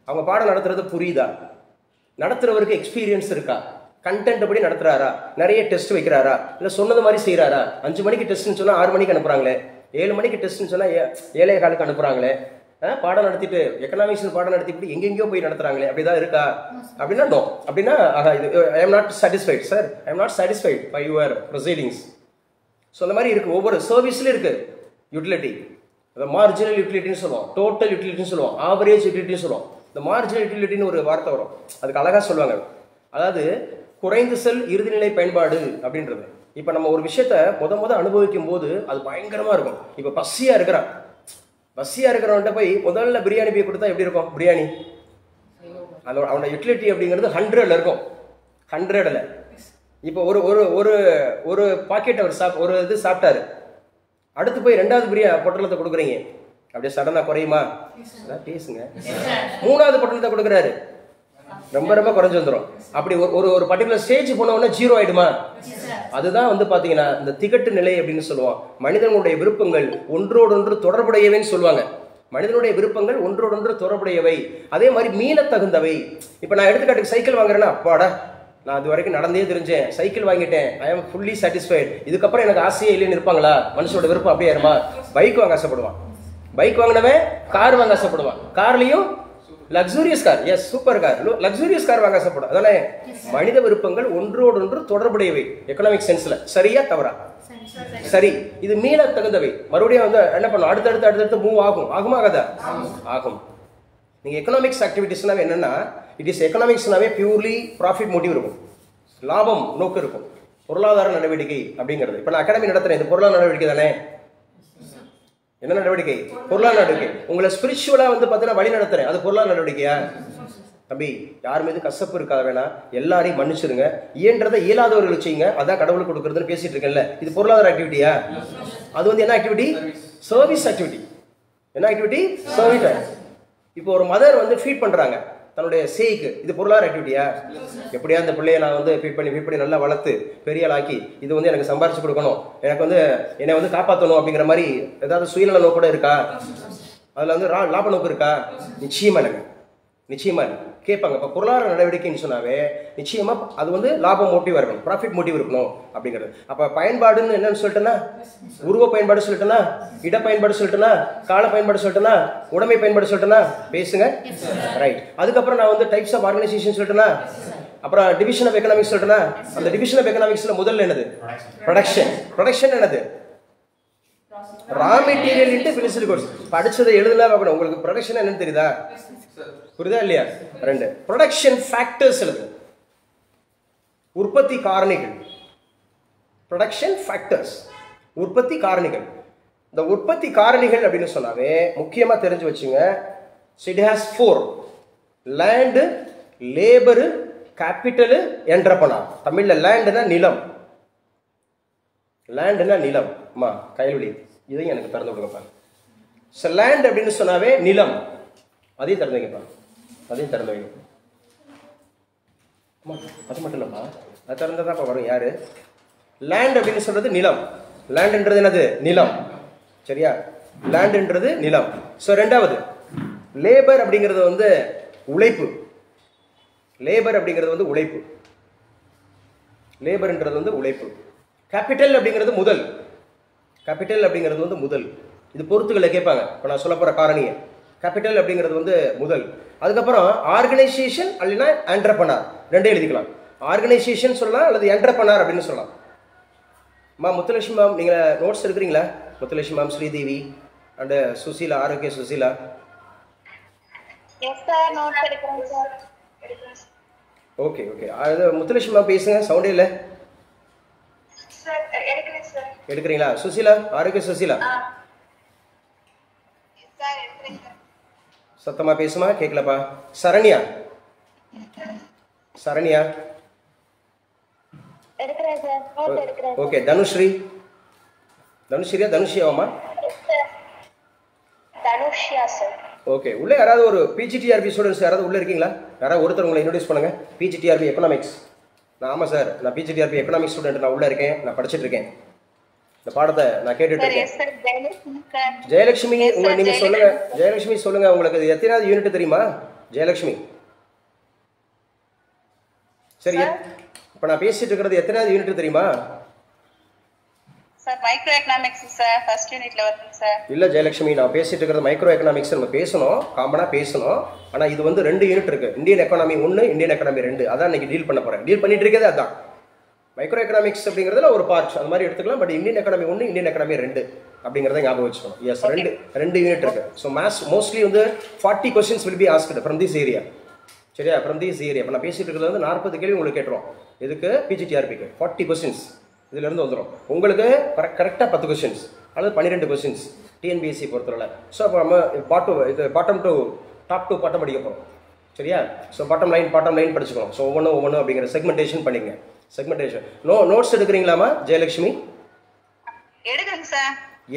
[SPEAKER 1] அவங்க பாடம் நடத்துறது புரியுதா? நடத்துறவருக்கு எக்ஸ்பீரியன்ஸ் இருக்கா? கண்டென்ட் படி நடத்துறாரா? நிறைய டெஸ்ட் வைக்கிறாரா? இல்லை சொன்னது மாதிரி செய்யறாரா? 5 மணிக்கு டெஸ்ட்னு சொன்னா 6 மணிக்கு அனுப்புறாங்களே, 7 மணிக்கு டெஸ்ட்னு சொன்னா 7:15 அனுப்புறாங்களே, பாடம் நடத்திட்டு எக்கனாமிக்ஸ் பாடம் நடத்திட்டு எங்கெங்கயோ போய் நடத்துறாங்களே, அப்படிதான் இருக்கா? அப்படின்னா நோ. அப்படின்னா I am not satisfied sir, I am not satisfied by your proceedings. So அந்த மாதிரி இருக்கு, ஒவ்வொரு சர்வீஸ்லயும் இருக்கு யூட்டிலிட்டி. அதை மார்ஜினல் யூட்டிலிட்டின்னு சொல்லுவோம், டோட்டல் யூட்டிலிட்டின்னு சொல்லுவோம், ஆவரேஜ் யூட்டிலிட்டின்னு சொல்லுவோம். இந்த மார்ஜினல் யூட்டிலிட்டின்னு ஒரு வார்த்தை வரும், அதுக்கு அழகா சொல்லுவாங்க. அதாவது குறைந்து செல் இறுதிநிலை பயன்பாடு அப்படின்றது. இப்போ நம்ம ஒரு விஷயத்த முத அனுபவிக்கும் போது அது பயங்கரமா இருக்கும். இப்போ பசியா இருக்கிறவன்ட்ட போய் முதல்ல பிரியாணி போய் கொடுத்தா எப்படி இருக்கும்? பிரியாணி அவனோட யூட்டிலிட்டி அப்படிங்கிறது 100ல் இருக்கும், 100ல். இப்போ ஒரு ஒரு ஒரு ஒரு பாக்கெட் அவர் ஒரு இது சாப்பிட்டாரு, அடுத்து போய் 2வது பொட்டலத்தை கொடுக்குறீங்க, அப்படியே சடனா குறையுமா? பேசுங்க. 3வது பொட்டலத்தை கொடுக்குறாரு, ரொம்ப ரொம்ப குறைஞ்சு வந்துடும். அப்படி ஒரு பர்டிகுலர் ஸ்டேஜ் போன உடனே 0 ஆயிடுமா? அதுதான் வந்து பாத்தீங்கன்னா இந்த திகட்டு நிலை அப்படின்னு சொல்லுவோம். மனிதனுடைய விருப்பங்கள் ஒன்றோடொன்று தொடர்புடையவைன்னு சொல்லுவாங்க. மனிதனுடைய விருப்பங்கள் ஒன்றோடொன்று தொடர்புடையவை, அதே மாதிரி மீள தகுந்தவை. இப்ப நான் எடுத்துக்காட்டுக்கு சைக்கிள் வாங்குறேன்னா, அப்பாடா நான் இது வரைக்கும் நடந்தே தெரிஞ்சேன், சைக்கிள் வாங்கிட்டேன், ஐ எம் ஃபுல்லி சாட்டிஸ்ஃபைட், இதுக்கப்புறம் எனக்கு ஆசையே இல்லைன்னு இருப்பாங்களா? மனுஷனோட விருப்பம் அப்படியே இருமா? பைக் வாங்க ஆசைப்படுவான், பைக் வாங்கினவன் கார் வாங்க ஆசைப்படுவான், கார்லயும் luxurious car, yes super car, luxurious car வாங்க ஆசைப்படும். அதனால மனித விருப்பங்கள் ஒன்றோடொன்று தொடர்புடையவை எக்கனாமிக் சென்ஸ்ல. சரியா தவறா? சரி. இது மீள தகுந்தவை. மறுபடியும் வந்து என்ன பண்ணும்? அடுத்தடுத்து மூவ் ஆகுமாகாதா? ஆகும். நீங்க எக்கனாமிக்ஸ் ஆக்டிவிட்டிஸ்னாவே என்னன்னா, இட் இஸ் எக்கனாமிக்ஸ்னாவே பியூர்லி ப்ராஃபிட் மோட்டிவ் இருக்கும், லாபம் நோக்கு இருக்கும், பொருளாதார நடவடிக்கை அப்படிங்கிறது. இப்ப நான் அகாடமி நடத்துறேன், இது பொருளாதார நடவடிக்கை தானே? என்ன நடவடிக்கை? பொருளாதார நடவடிக்கை. உங்களை ஸ்பிரிச்சுவலா வந்து பார்த்தீங்கன்னா வழி நடத்துறேன், அது பொருளாதார நடவடிக்கையா? தம்பி, யார் மீது கசப்பு இருக்காத வேணா, எல்லாரையும் மன்னிச்சிருங்க, இயன்றதை இயலாதவர்கள் செய்யுங்க, அதான் கடவுளுக்கு கொடுக்குறதுன்னு பேசிட்டு இருக்கேன்ல, இது பொருளாதார ஆக்டிவிட்டியா? அது வந்து என்ன ஆக்டிவிட்டி? Service activity. என்ன ஆக்டிவிட்டி? சர்வீஸ். இப்போ ஒரு மதர் வந்து ஃபீட் பண்றாங்க தன்னுடைய சேய்க்கு, இது பொருளாதார ஆக்டிவிட்டியா? எப்படியா அந்த பிள்ளைய நான் வந்து ஃபீட் பண்ணி நல்லா வளர்த்து பெரிய ஆளாக்கி இது வந்து எனக்கு சம்பாரிச்சு கொடுக்கணும், எனக்கு வந்து என்னை வந்து காப்பாற்றணும் அப்படிங்கிற மாதிரி ஏதாவது சுயநல நோக்கோட இருக்கா? அதுல வந்து லாப நோக்கு இருக்கா? நிச்சயமா இல்லைங்க, நிச்சயமா இல்லை. கேட்பாங்க. இப்போ பொருளாதார நடவடிக்கைன்னு சொன்னாவே நிச்சயமா அது வந்து லாப மோட்டிவ் இருக்கணும், ப்ராஃபிட் மோட்டிவ் இருக்கணும் அப்படிங்கிறது. அப்ப பயன்பாடுன்னு என்னன்னு சொல்லிட்டேன்னா, உருவ பயன்பாடு சொல்லிட்டேன்னா, இட பயன்பாடு சொல்லிட்டேன்னா, கால பயன்பாடு சொல்லிட்டேன்னா, உடைமை பயன்பாடு சொல்லிட்டேன்னா, பேசுங்க. ரைட். அதுக்கப்புறம் நான் வந்து டைப்ஸ் ஆஃப் ஆர்கனைசேஷன் சொல்லிட்டேன்னா, அப்புறம் டிவிஷன் ஆஃப் எக்கனாமிக்ஸ் சொல்லிட்டேன்னா, அந்த டிவிஷன் ஆஃப் எக்கனாமிக்ஸ்ல முதல்ல என்னது? ப்ரொடக்ஷன். ப்ரொடக்ஷன் என்னது? Raw material into finished goods. படிச்சதை எழுதலாம் பார்க்கணும். உங்களுக்கு ப்ரொடக்ஷன் என்னன்னு தெரியுதா? புரியுதா இல்லையா? ரெண்டு ப்ரொடக்ஷன் ஃபேக்டர்ஸ் எழுது. உற்பத்தி காரணிகள். ப்ரொடக்ஷன் ஃபேக்டர்ஸ் உற்பத்தி காரணிகள். இந்த உற்பத்தி காரணிகள் அப்படின்னு சொன்னாவே முக்கியமாக தெரிஞ்சு வச்சுங்க. It has 4: land, labour, capital, entrepreneur. தமிழில் லேண்டுனா நிலம். லேண்டுனா நிலம். அம்மா கையல்வெளி இதையும் எனக்கு திறந்து விடுங்கப்பா. ஸோ லேண்ட் அப்படின்னு சொன்னாவே நிலம். அதையும் திறந்து வைங்கப்பா. அதையும் திறந்து வைங்க. அம்மா அது மட்டும் இல்லைப்பா, அது திறந்ததாப்பா வரும். யாரு? லேண்ட் அப்படின்னு சொல்றது நிலம். லேண்டுன்றது என்னது? நிலம். சரியா? லேண்டுன்றது நிலம். ஸோ ரெண்டாவது லேபர் அப்படிங்கிறது வந்து உழைப்பு. லேபர் அப்படிங்கிறது வந்து உழைப்பு. லேபர்ன்றது வந்து உழைப்பு. கேபிட்டல் அப்படிங்கிறது முதல். கேபிட்டல் அப்படிங்கிறது வந்து முதல். இது பொறுத்துக்களை கேட்பாங்க. இப்போ நான் சொல்ல போகிற காரணியை. கேபிட்டல் அப்படிங்கிறது வந்து முதல். அதுக்கப்புறம் ஆர்கனைசேஷன் அல்லனா என்டர்பிரனர் ரெண்டே எழுதிக்கலாம். ஆர்கனைசேஷன் சொல்லலாம் அல்லது என்டர்பிரனர் அப்படின்னு சொல்லலாம். முத்துலட்சுமி மேம் நீங்கள் நோட்ஸ் எடுக்கிறீங்களா? Muthulakshmi ma'am, Sridevi and Suseela, Arokia Suseela. Okay okay. அது முத்துலட்சுமி மேம் பேசுங்க, சவுண்டே இல்லை. எடுக்கிறீங்களா? சுசீலா, ஆரோக்கிய சுசீலா சத்தமா பேசுமா, கேட்கலப்பா. சரண்யா, சரண்யா. ஓகே. தனுஸ்ரீ, தனுஸ்ரீயா தனுஷியாவாமா? ஓகே. உள்ளே யாராவது ஒரு பிஜிடிஆர்பி ஸ்டூடெண்ட்ஸ் யாராவது உள்ளே இருக்கீங்களா? யாராவது ஒருத்தர் உங்களை இன்ட்ரோடியூஸ் பண்ணுங்க. PGTRB economics. நான் ஆமாம் சார், நான் பிஜிடிஆர்பி எக்கனாமிக்ஸ் ஸ்டூடெண்ட். நான் உள்ளே இருக்கேன், நான் படிச்சுட்டு இருக்கேன். இந்த பாடத்தை நான் கேட்டுட்டு இருக்கேன். ஜெயலட்சுமி, உங்களை நீங்க சொல்லுங்க. ஜெயலட்சுமி சொல்லுங்க, உங்களுக்கு இது எத்தனாவது யூனிட் தெரியுமா? ஜெயலட்சுமி சரி, இப்ப நான் பேசிட்டு இருக்கிறது எத்தனாவது யூனிட் தெரியுமா?
[SPEAKER 2] Sir micro economics sir, first யூனிட்ல வருது சார்.
[SPEAKER 1] இல்ல ஜெயலட்சுமி, நான் பேசிட்டு இருக்கிறது மைக்ரோ எக்கனாமிக்ஸ். நம்ம பேசணும், காமனா பேசணும். ஆனா இது வந்து 2 யூனிட் இருக்கு. Indian economy 1, Indian economy 2. அதான் இன்னைக்கு டீல் பண்ண போறேன். டீல் பண்ணிட்டு இருக்கிறது அதான். மைக்ரோ எக்கனாமிக்ஸ் அப்படிங்கிறதுல ஒரு பார்ட் அந்த மாதிரி எடுத்துக்கலாம். But Indian economy 1, Indian economy 2 அப்படிங்கிறத ஞாபகம் வச்சுக்கணும். எஸ், ரெண்டு யூனிட் இருக்கு. ஸோ மேத்ஸ் மோஸ்ட்லி வந்து 40 questions will be asked from this area. சரியா? From this area. இப்போ நான் பேசிட்டு இருக்கிறது வந்து 40 கேள்வி உங்களுக்கு கேட்டுருவோம். இதுக்கு பிஜிடிஆர்பிக்கு 40 கொஸ்டின்ஸ் இதுல இருந்து வந்துடும். உங்களுக்கு கரெக்டாக 10 கொஸ்டின்ஸ் அல்லது 12 கொஸ்டின்ஸ் டிஎன்பிஎஸ்சி பொறுத்தவரை. ஸோ அப்போ நம்ம bottom to top to bottom படிக்க போகிறோம். சரியா? ஸோ பாட்டம் லைன் படிச்சுக்கணும். ஸோ ஒவ்வொன்றும் அப்படிங்கிற செக்மெண்டேஷன் பண்ணிங்க. செக்மெண்டேஷன். நோட்ஸ் எடுக்கிறீங்களாமா ஜெயலட்சுமி?
[SPEAKER 2] எடுக்கிறேன் சார்.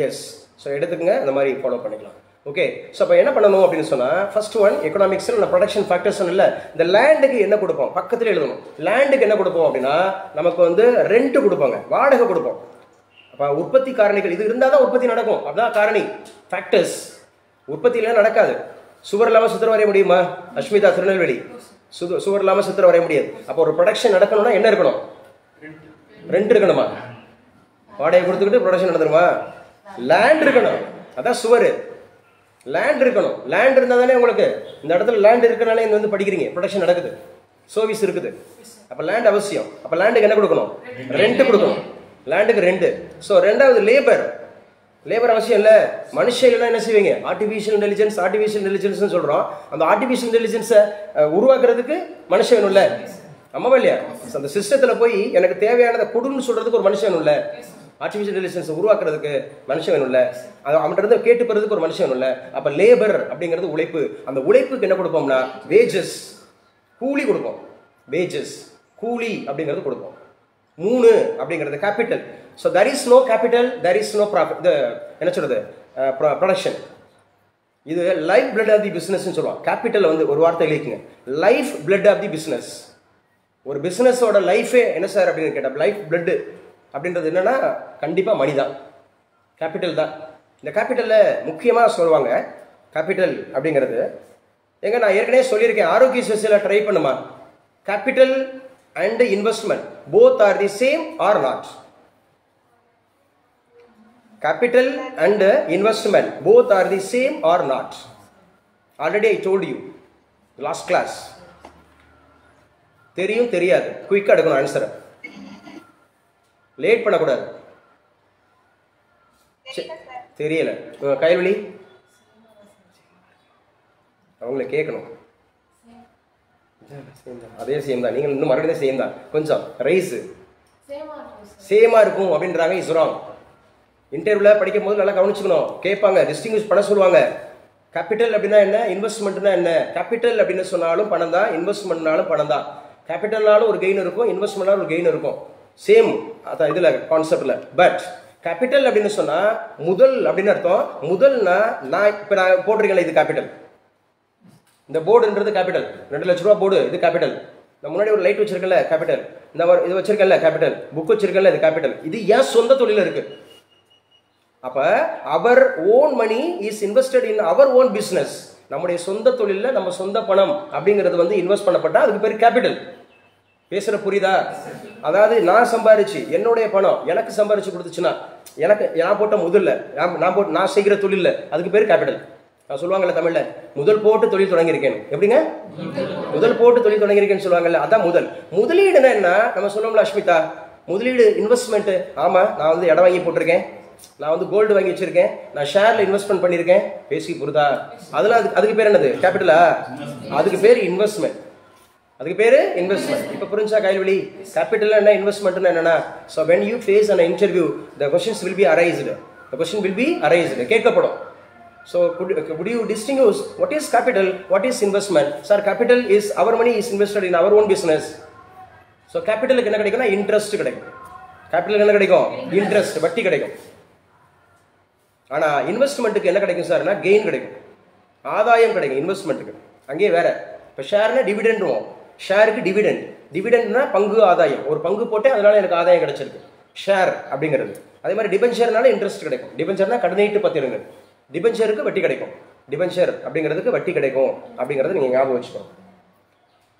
[SPEAKER 1] எஸ். ஸோ எடுத்துக்கங்க, இந்த மாதிரி ஃபாலோ பண்ணிக்கலாம். ஓகே. ஸோ அப்போ என்ன பண்ணணும் அப்படின்னு சொன்னால், ஃபர்ஸ்ட் ஒன் எக்கனாமிக்ஸில் நான் ப்ரொடக்ஷன் ஃபேக்டர்ஸ் இல்லை, இந்த லேண்டுக்கு என்ன கொடுப்போம் பக்கத்தில் எழுதணும். லேண்டுக்கு என்ன கொடுப்போம் அப்படின்னா, நமக்கு வந்து ரெண்ட் கொடுப்பாங்க, வாடகை கொடுப்போம். அப்போ உற்பத்தி காரணிகள் இது இருந்தால் தான் உற்பத்தி நடக்கும். அப்படிதான் காரணி ஃபேக்டர்ஸ். உற்பத்தியில் நடக்காது. சுவர் இல்லாமல் சித்திரம் வரைய முடியுமா? அஸ்மிதா, திருநெல்வேலி. சுவர் இல்லாமல் சித்திரம் வரைய முடியாது. அப்போ ஒரு ப்ரொடக்ஷன் நடக்கணும்னா என்ன இருக்கணும்? ரெண்ட் இருக்கணுமா? வாடகை கொடுத்துக்கிட்டு ப்ரொடக்ஷன் நடந்துருமா? லேண்ட் இருக்கணும். அதான் சுவர். லேண்ட் இருக்கணும். லேண்ட் இருந்தால் தானே உங்களுக்கு இந்த இடத்துல லேண்ட் இருக்கிறனாலே இங்கே வந்து படிக்கிறீங்க. ப்ரொடக்ஷன் நடக்குது, சர்வீஸ் இருக்குது. அப்போ லேண்ட் அவசியம். அப்போ லேண்டுக்கு என்ன கொடுக்கணும்? ரெண்ட் கொடுக்கணும். லேண்டுக்கு ரெண்டு. ஸோ ரெண்டாவது லேபர். லேபர் அவசியம் இல்லை. மனுஷங்கள்லாம் என்ன செய்வீங்க? ஆர்டிஃபிஷியல் இன்டெலிஜென்ஸ் சொல்கிறோம். அந்த ஆர்டிஃபிஷியல் இன்டெலிஜென்ஸை உருவாக்குறதுக்கு மனுஷன் வேணும்ல? ஆமாவா இல்லையா? அந்த சிஸ்டத்தில் போய் எனக்கு தேவையானதை கொடுன்னு சொல்கிறதுக்கு ஒரு மனுஷன் வேணும்ல? ஆர்டிஃபிஷியல் இன்டெலிஜென்ஸை உருவாக்குறதுக்கு மனுஷன் வேணும்ல? அவன்கிட்ட இருந்து கேட்டு போகிறதுக்கு ஒரு மனுஷன் வேணும்ல? அப்போ லேபர் அப்படிங்கிறது உழைப்பு. அந்த உழைப்புக்கு என்ன கொடுப்போம்னா வேஜஸ், கூலி கொடுப்போம். வேஜஸ், கூலி அப்படிங்கிறது கொடுப்போம். 3 அப்படிங்கிறது capital. So there is no capital, there is no profit. என்ன சொல்றது? ப்ரொடக்ஷன். இது life blood of the business சொல்லுவாங்க. கேபிட்டல் வந்து ஒரு வார்த்தை எழுதிக்கங்க, life blood of the business. ஒரு பிஸ்னஸோட லைஃபே என்ன சார் அப்படின்னு கேட்டால், லைஃப் பிளட் அப்படின்றது என்னன்னா கண்டிப்பாக மணி தான், கேபிட்டல் தான். இந்த கேபிட்டலில் முக்கியமாக சொல்லுவாங்க கேபிட்டல் அப்படிங்கிறது. எங்க நான் ஏற்கனவே சொல்லியிருக்கேன், ஆரோக்கிய சோசியலாக ட்ரை பண்ணுமா? Capital and investment both are the same or not? Capital and investment both are the same or not? Already I told you last class. தெரியும் தெரியாது, குயிக்காக எடுக்கணும் ஆன்சரை, லேட் பண்ணக்கூடாது. தெரியல. கைவழி அவங்கள கேட்கணும். அதே சேம் தான். நீங்கள் இன்னும் மறுபடியும் சேம் தான். கொஞ்சம் ரைஸ் சேமா இருக்கும் அப்படின்றாங்க. Is wrong. இன்டர்வியூல படிக்கும் போது நல்லா கவனிச்சுக்கணும். கேட்பாங்க, டிஸ்டிங்விஷ் பண்ண சொல்லுவாங்க. கேபிட்டல் அப்படின்னா என்ன, இன்வெஸ்ட்மெண்ட்னா என்ன. கேபிட்டல் அப்படின்னு சொன்னாலும் பணம் தான், இன்வெஸ்ட்மெண்ட்னாலும் பணம் தான். கேபிட்டல்னாலும் ஒரு கெயின் இருக்கும், இன்வெஸ்ட்மெண்ட்னாலும் ஒரு கெயின் இருக்கும். சேம் அதான் இதுல கான்செப்ட்ல. பட் கேபிட்டல் அப்படின்னு சொன்னா முதல் அப்படின்னு அர்த்தம். முதல்னா நான் இப்ப நான் போட்டிருக்கேன், இது கேபிட்டல். இந்த போர்டுன்றது கேபிட்டல். 2 லட்ச ரூபா போர்டு, இது கேபிட்டல். நான் முன்னாடி ஒரு லைட் வச்சிருக்கேன்ல, கேபிட்டல். இந்த இது வச்சிருக்கேன்ல, கேபிட்டல். புக் வச்சிருக்கேன்ல, இது கேபிட்டல். இது ஏன் சொந்த தொழில இருக்கு. அப்ப அவர் own money is invested in அவர் ஓன் பிசினஸ். நம்முடைய சொந்த தொழில நம்ம சொந்த பணம் அப்படிங்கிறது வந்து இன்வெஸ்ட் பண்ணப்பட்டா அதுக்கு பேர் கேபிட்டல். பேசுற புரியுதா? அதாவது நான் சம்பாரிச்சு என்னுடைய பணம் எனக்கு சம்பாரிச்சு கொடுத்துச்சுன்னா, எனக்கு நான் போட்ட முதல்ல நான் செய்கிற தொழில அதுக்கு பேர் கேபிட்டல். நான் சொல்லுவாங்கல்ல தமிழ்ல, முதல் போட்டு தொழில் தொடங்கியிருக்கேன். எப்படிங்க? முதல் போட்டு தொழில் தொடங்கியிருக்கேன்னு சொல்லுவாங்கல்ல, அதான் முதல். முதலீடுனா என்ன? நம்ம சொல்லுவோம்ல அஷ்மிதா, முதலீடு இன்வெஸ்ட்மெண்ட். ஆமா, நான் வந்து இடம் வாங்கி போட்டிருக்கேன், நான் வந்து கோல்டு வாங்கி வச்சிருக்கேன், நான் ஷேர்ல இன்வெஸ்ட்மெண்ட் பண்ணிருக்கேன். பேசி புரியுதா? அதெல்லாம் அதுக்கு பேர் என்னது? கேபிட்டலா? அதுக்கு பேர் இன்வெஸ்ட்மெண்ட். அதுக்கு பேரு இன்வெஸ்ட்மெண்ட். இப்ப புரிஞ்சா கைவழி? கேபிட்டல் என்ன, இன்வெஸ்ட்மெண்ட் என்னன்னா, so when you face an interview the questions will be arised. The question will be arised. கேட்கப்படும். So could you distinguish what is capital, what is investment? Sir, capital is our money is invested in our own business. So capitalக்கு என்ன கிடைக்கும்னா interest கிடைக்கும். கேபிட்டலுக்கு என்ன கிடைக்கும்? Interest, வட்டி கிடைக்கும். ஆனா இன்வெஸ்ட்மெண்ட்டுக்கு என்ன கிடைக்கும் சார்னா கெயின் கிடைக்கும், ஆதாயம் கிடைக்கும். இன்வெஸ்ட்மெண்ட்டுக்கு அங்கேயே வேற. இப்போ ஷேர்னா டிவிடெண்டுவோம். ஷேருக்கு டிவிடெண்ட். டிவிடெண்ட்னா பங்கு ஆதாயம். ஒரு பங்கு போட்டே அதனால எனக்கு ஆதாயம் கிடைச்சிருக்கு, ஷேர் அப்படிங்கிறது. அதே மாதிரி டிபென்ச்சர்னால இன்ட்ரெஸ்ட் கிடைக்கும். டிபென்ச்சர்னா கடனீட்டு பத்திரங்கள். டிபென்ச்சருக்கு வட்டி கிடைக்கும். டிபென்ச்சர் அப்படிங்கிறதுக்கு வட்டி கிடைக்கும் அப்படிங்கிறது நீங்க ஞாபகம் வச்சுக்கணும்.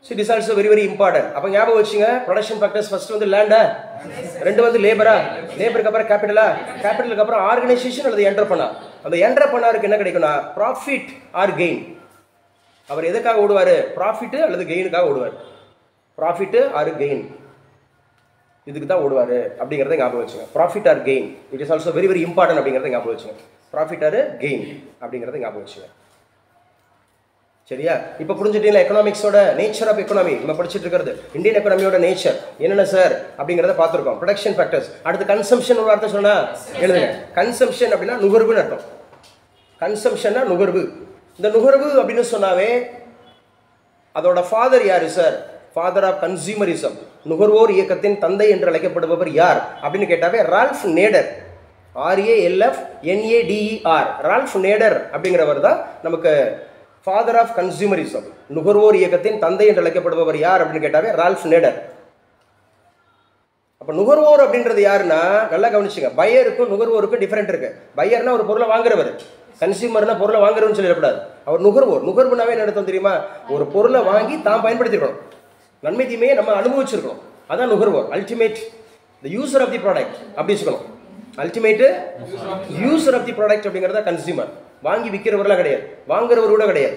[SPEAKER 1] So it is also very very important. அப்ப ஞாபகம் வச்சுங்க, ப்ரொடக்ஷன் ஃபேக்டர்ஸ் ஃபர்ஸ்ட் வந்து லேண்டா, ரெண்டு வந்து லேபரா, லேபருக்கு அப்புறம் கேபிட்டலா, கேபிட்டலுக்கு அப்புறம் ஆர்கனைசேஷன் அல்லது என்டர்பிரனர். அந்த என்டர்பிரனருக்கு என்ன கிடைக்கும்னா ப்ராஃபிட் ஆர் கெயின். அவர் எதுக்காக ஓடுவாரு? ப்ராஃபிட் அல்லது கெயினுக்காக ஓடுவார். ப்ராஃபிட் ஆர் கெயின் இதுக்கு தான் ஓடுவாரு அப்படிங்கறத ஞாபகம் வச்சுங்க. Profit R gain it is also very very important அப்படிங்கறத ஞாபகம் வச்சுங்க. ப்ராஃபிட் ஆர் கெயின் அப்படிங்கறத ஞாபகம் வச்சுங்க. சரியா? இப்ப புரிஞ்சுட்டீங்களா எக்கனாமிக்ஸோட நேச்சர் ஆஃப் எக்கனாமி? நம்ம படிச்சிட்டு இருக்கிறது இந்தியன் எக்கனாமியோட நேச்சர் என்னென்ன சார் அப்படிங்கறத பார்த்திருக்கோம். Production factors. அடுத்து கன்சம்ப்ஷன் ஒரு அர்த்தம் சொன்னா எழுதுங்க. கன்சம்ப்ஷன் அப்படின்னா நுகர்வுன்னு அர்த்தம். கன்சம்ப்ஷன்னா நுகர்வு. இந்த நுகர்வு அப்படின்னு சொன்னாவே அதோட ஃபாதர் யாரு சார்? ஃபாதர் ஆஃப் கன்சியூமரிசம், நுகர்வோர் இயக்கத்தின் தந்தை என்று அழைக்கப்படுபவர் யார் அப்படின்னு கேட்டாவே ரால்ஃப் நேடர். RALFNADER. ரால்ஃப் நேடர் அப்படிங்கிறவர் தான் நமக்கு ஃபாதர் ஆஃப் கன்சியூமரிசம், நுகர்வோர் இயக்கத்தின் தந்தை என்று அழைக்கப்படுபவர் யார் அப்படின்னு கேட்டாவே ரால்ஃப் நேடர். அப்ப நுகர்வோர் அப்படின்றது யாருன்னா நல்லா கவனிச்சுங்க. பையருக்கும் நுகர்வோருக்கும் டிஃபரெண்ட் இருக்கு. பையர்னா ஒரு பொருளை வாங்குறவர், கன்சியூமர்னா பொருளை வாங்குறவன்னு சொல்லிடக்கூடாது. அவர் நுகர்வோர். நுகர்வுனாவே என்ன அர்த்தம் தெரியுமா? ஒரு பொருளை வாங்கி தான் பயன்படுத்திருக்கணும், நன்மை தீமையை நம்ம அனுபவிச்சிருக்கணும். அதான் நுகர்வோர். Ultimate the user of the product அப்படி சொல்லணும். Ultimate user of the product அப்படிங்கிறத கன்சியூமர். வாங்கி விற்கிறவர்களாம் கிடையாது, வாங்குறவர் கூட கிடையாது.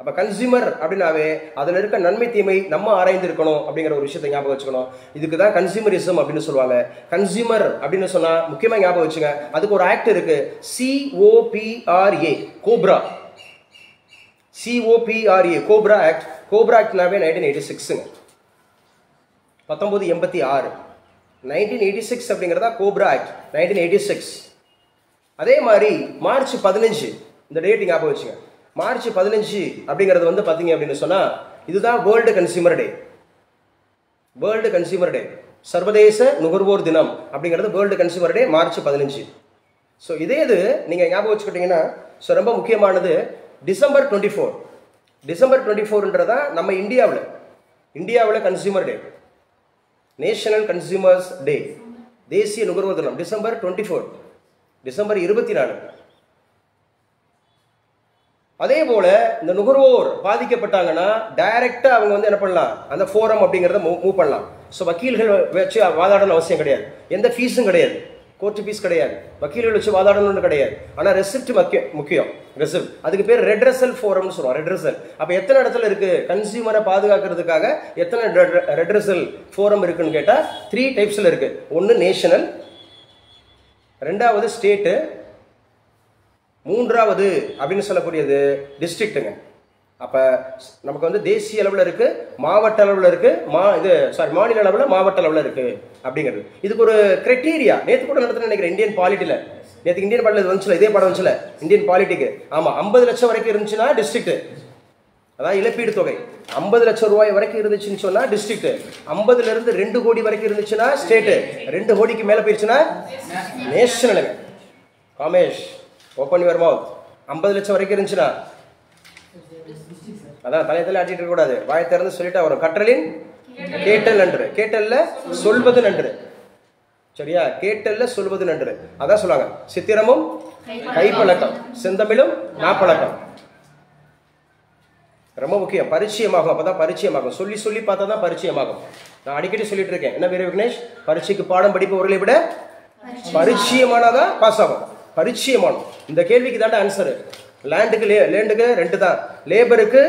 [SPEAKER 1] அப்ப கன்சியூமர் அப்படின்னாவே அதுல இருக்க நன்மை தீமை நம்ம ஆராய்ந்து இருக்கணும் அப்படிங்கிற ஒரு விஷயத்தை ஞாபகம் வச்சுக்கணும். இதுக்கு தான் கன்சியூமரிசம் அப்படின்னு சொல்லுவாங்க. கன்சியூமர் அப்படின்னு சொன்னா முக்கியமா ஞாபகம் வச்சுங்க, அதுக்கு ஒரு ஆக்ட் இருக்கு, COPRA, cobra. COPRA, cobra act. Cobra ஆக்ட்னாவே 1986, 1986. 1986 அப்படிங்கிறதா கோப்ரா ஆக்ட், 1986. அதே மாதிரி மார்ச் 15, இந்த டேட் ஞாபகம் வச்சுங்க. மார்ச் 15 அப்படிங்கிறது வந்து பாத்தீங்க அப்படின்னு சொன்னா இதுதான் வேர்ல்டு கன்சியூமர் டே. வேர்ல்டு கன்சியூமர் டே, சர்வதேச நுகர்வோர் தினம் அப்படிங்கிறது வேர்ல்டு கன்சியூமர் டே மார்ச் 15. ஸோ இதே இது நீங்க ஞாபகம் வச்சுக்கிட்டீங்கன்னா ரொம்ப முக்கியமானது டிசம்பர் 24. டிசம்பர் 24ன்றதா நம்ம இந்தியாவில் கன்சியூமர் டே, நேஷனல் கன்சியூமர்ஸ் டே, தேசிய நுகர்வோர் தினம் டிசம்பர் 24, டிசம்பர் 24. அதே போல இந்த நுகர்வோர் பாதிக்கப்பட்டாங்கன்னா டைரக்டா அவங்க வந்து என்ன பண்ணலாம், அந்த ஃபோரம் அப்படிங்கிறத மூவ் பண்ணலாம். ஸோ வக்கீல்கள் வச்சு வாதாடணும் அவசியம் கிடையாது, எந்த ஃபீஸும் கிடையாது, கோர்ட் ஃபீஸ் கிடையாது, வக்கீல்கள் வச்சு வாதாடணும்னு கிடையாது. ஆனால் ரெசிப்ட் முக்கியம். ரெசிப்ட், அதுக்கு பேர் ரெட்ரஸல் ஃபோரம்னு சொல்லுவோம். ரெட்ரஸல் அப்போ எத்தனை இடத்துல இருக்கு கன்சியூமரை பாதுகாக்கிறதுக்காக எத்தனை ரெட்ரஸல் ஃபோரம் இருக்குன்னு கேட்டால் 3 டைப்ஸில் இருக்கு. ஒன்று நேஷனல், ரெண்டாவது ஸ்டேட்டு, மூன்றாவது அப்படின்னு சொல்லக்கூடியது டிஸ்ட்ரிக்ட்டுங்க. அப்போ நமக்கு வந்து தேசிய அளவில் இருக்குது, மாவட்ட அளவில் இருக்குது, மாநில அளவில் மாவட்ட அளவில் இருக்குது அப்படிங்கிறது. இதுக்கு ஒரு கிரைட்டீரியா நேற்று கூட நடத்துன்னு நினைக்கிறேன். இந்தியன் பாலிட்டியில் நேற்று இந்தியன் பாலிட்டியில் வந்துச்சுல, இதே பாடம் வந்துச்சுல இந்தியன் பாலிட்டிக்கு. ஆமாம், 50 லட்சம் வரைக்கும் இருந்துச்சுன்னா டிஸ்ட்ரிக்ட், அதாவது இழப்பீடு தொகை 50 லட்சம் ரூபாய் வரைக்கும் இருந்துச்சுன்னு சொன்னா டிஸ்ட்ரிக்ட், 50ல இருந்து 2 கோடி வரைக்கும் இருந்துச்சுன்னா ஸ்டேட், 2 கோடிக்கு மேல போயிருச்சுன்னா நேஷனலுங்க. Kamesh open your mouth. 50 லட்சம் வரைக்கும் இருந்துச்சுன்னா அதான் தலையத்தில் ஆட்டிட்டு இருக்க கூடாது, வாயை திறந்து சொல்லிட்டா வரும். கற்றலின் கேட்டல் நன்று, கேட்டல்ல சொல்வது நன்று. சரியா? கேட்டல்ல சொல்வது நன்று. அதான் சொல்லுவாங்க, சித்திரமும் கைப்பழக்கம் செந்தமிழும் நாப்பழக்கம். ரொம்ப முக்கியம், பரிச்சயமாகும். அப்பதான் பரிச்சயமாகும். சொல்லி சொல்லி பார்த்தா தான் பரிச்சயமாகும். நான் அடிக்கடி சொல்லிட்டு இருக்கேன், என்ன வீர விக்னேஷ், பரீட்சைக்கு பாடம் படிப்பவர்களை விட பரிச்சயமானதான் பாஸ் ஆகும். பரிச்சயமானும். இந்த கேள்விக்கு தாண்டா ஆன்சரு. லேண்டுக்கு ரெண்ட் தான், லேபருக்கு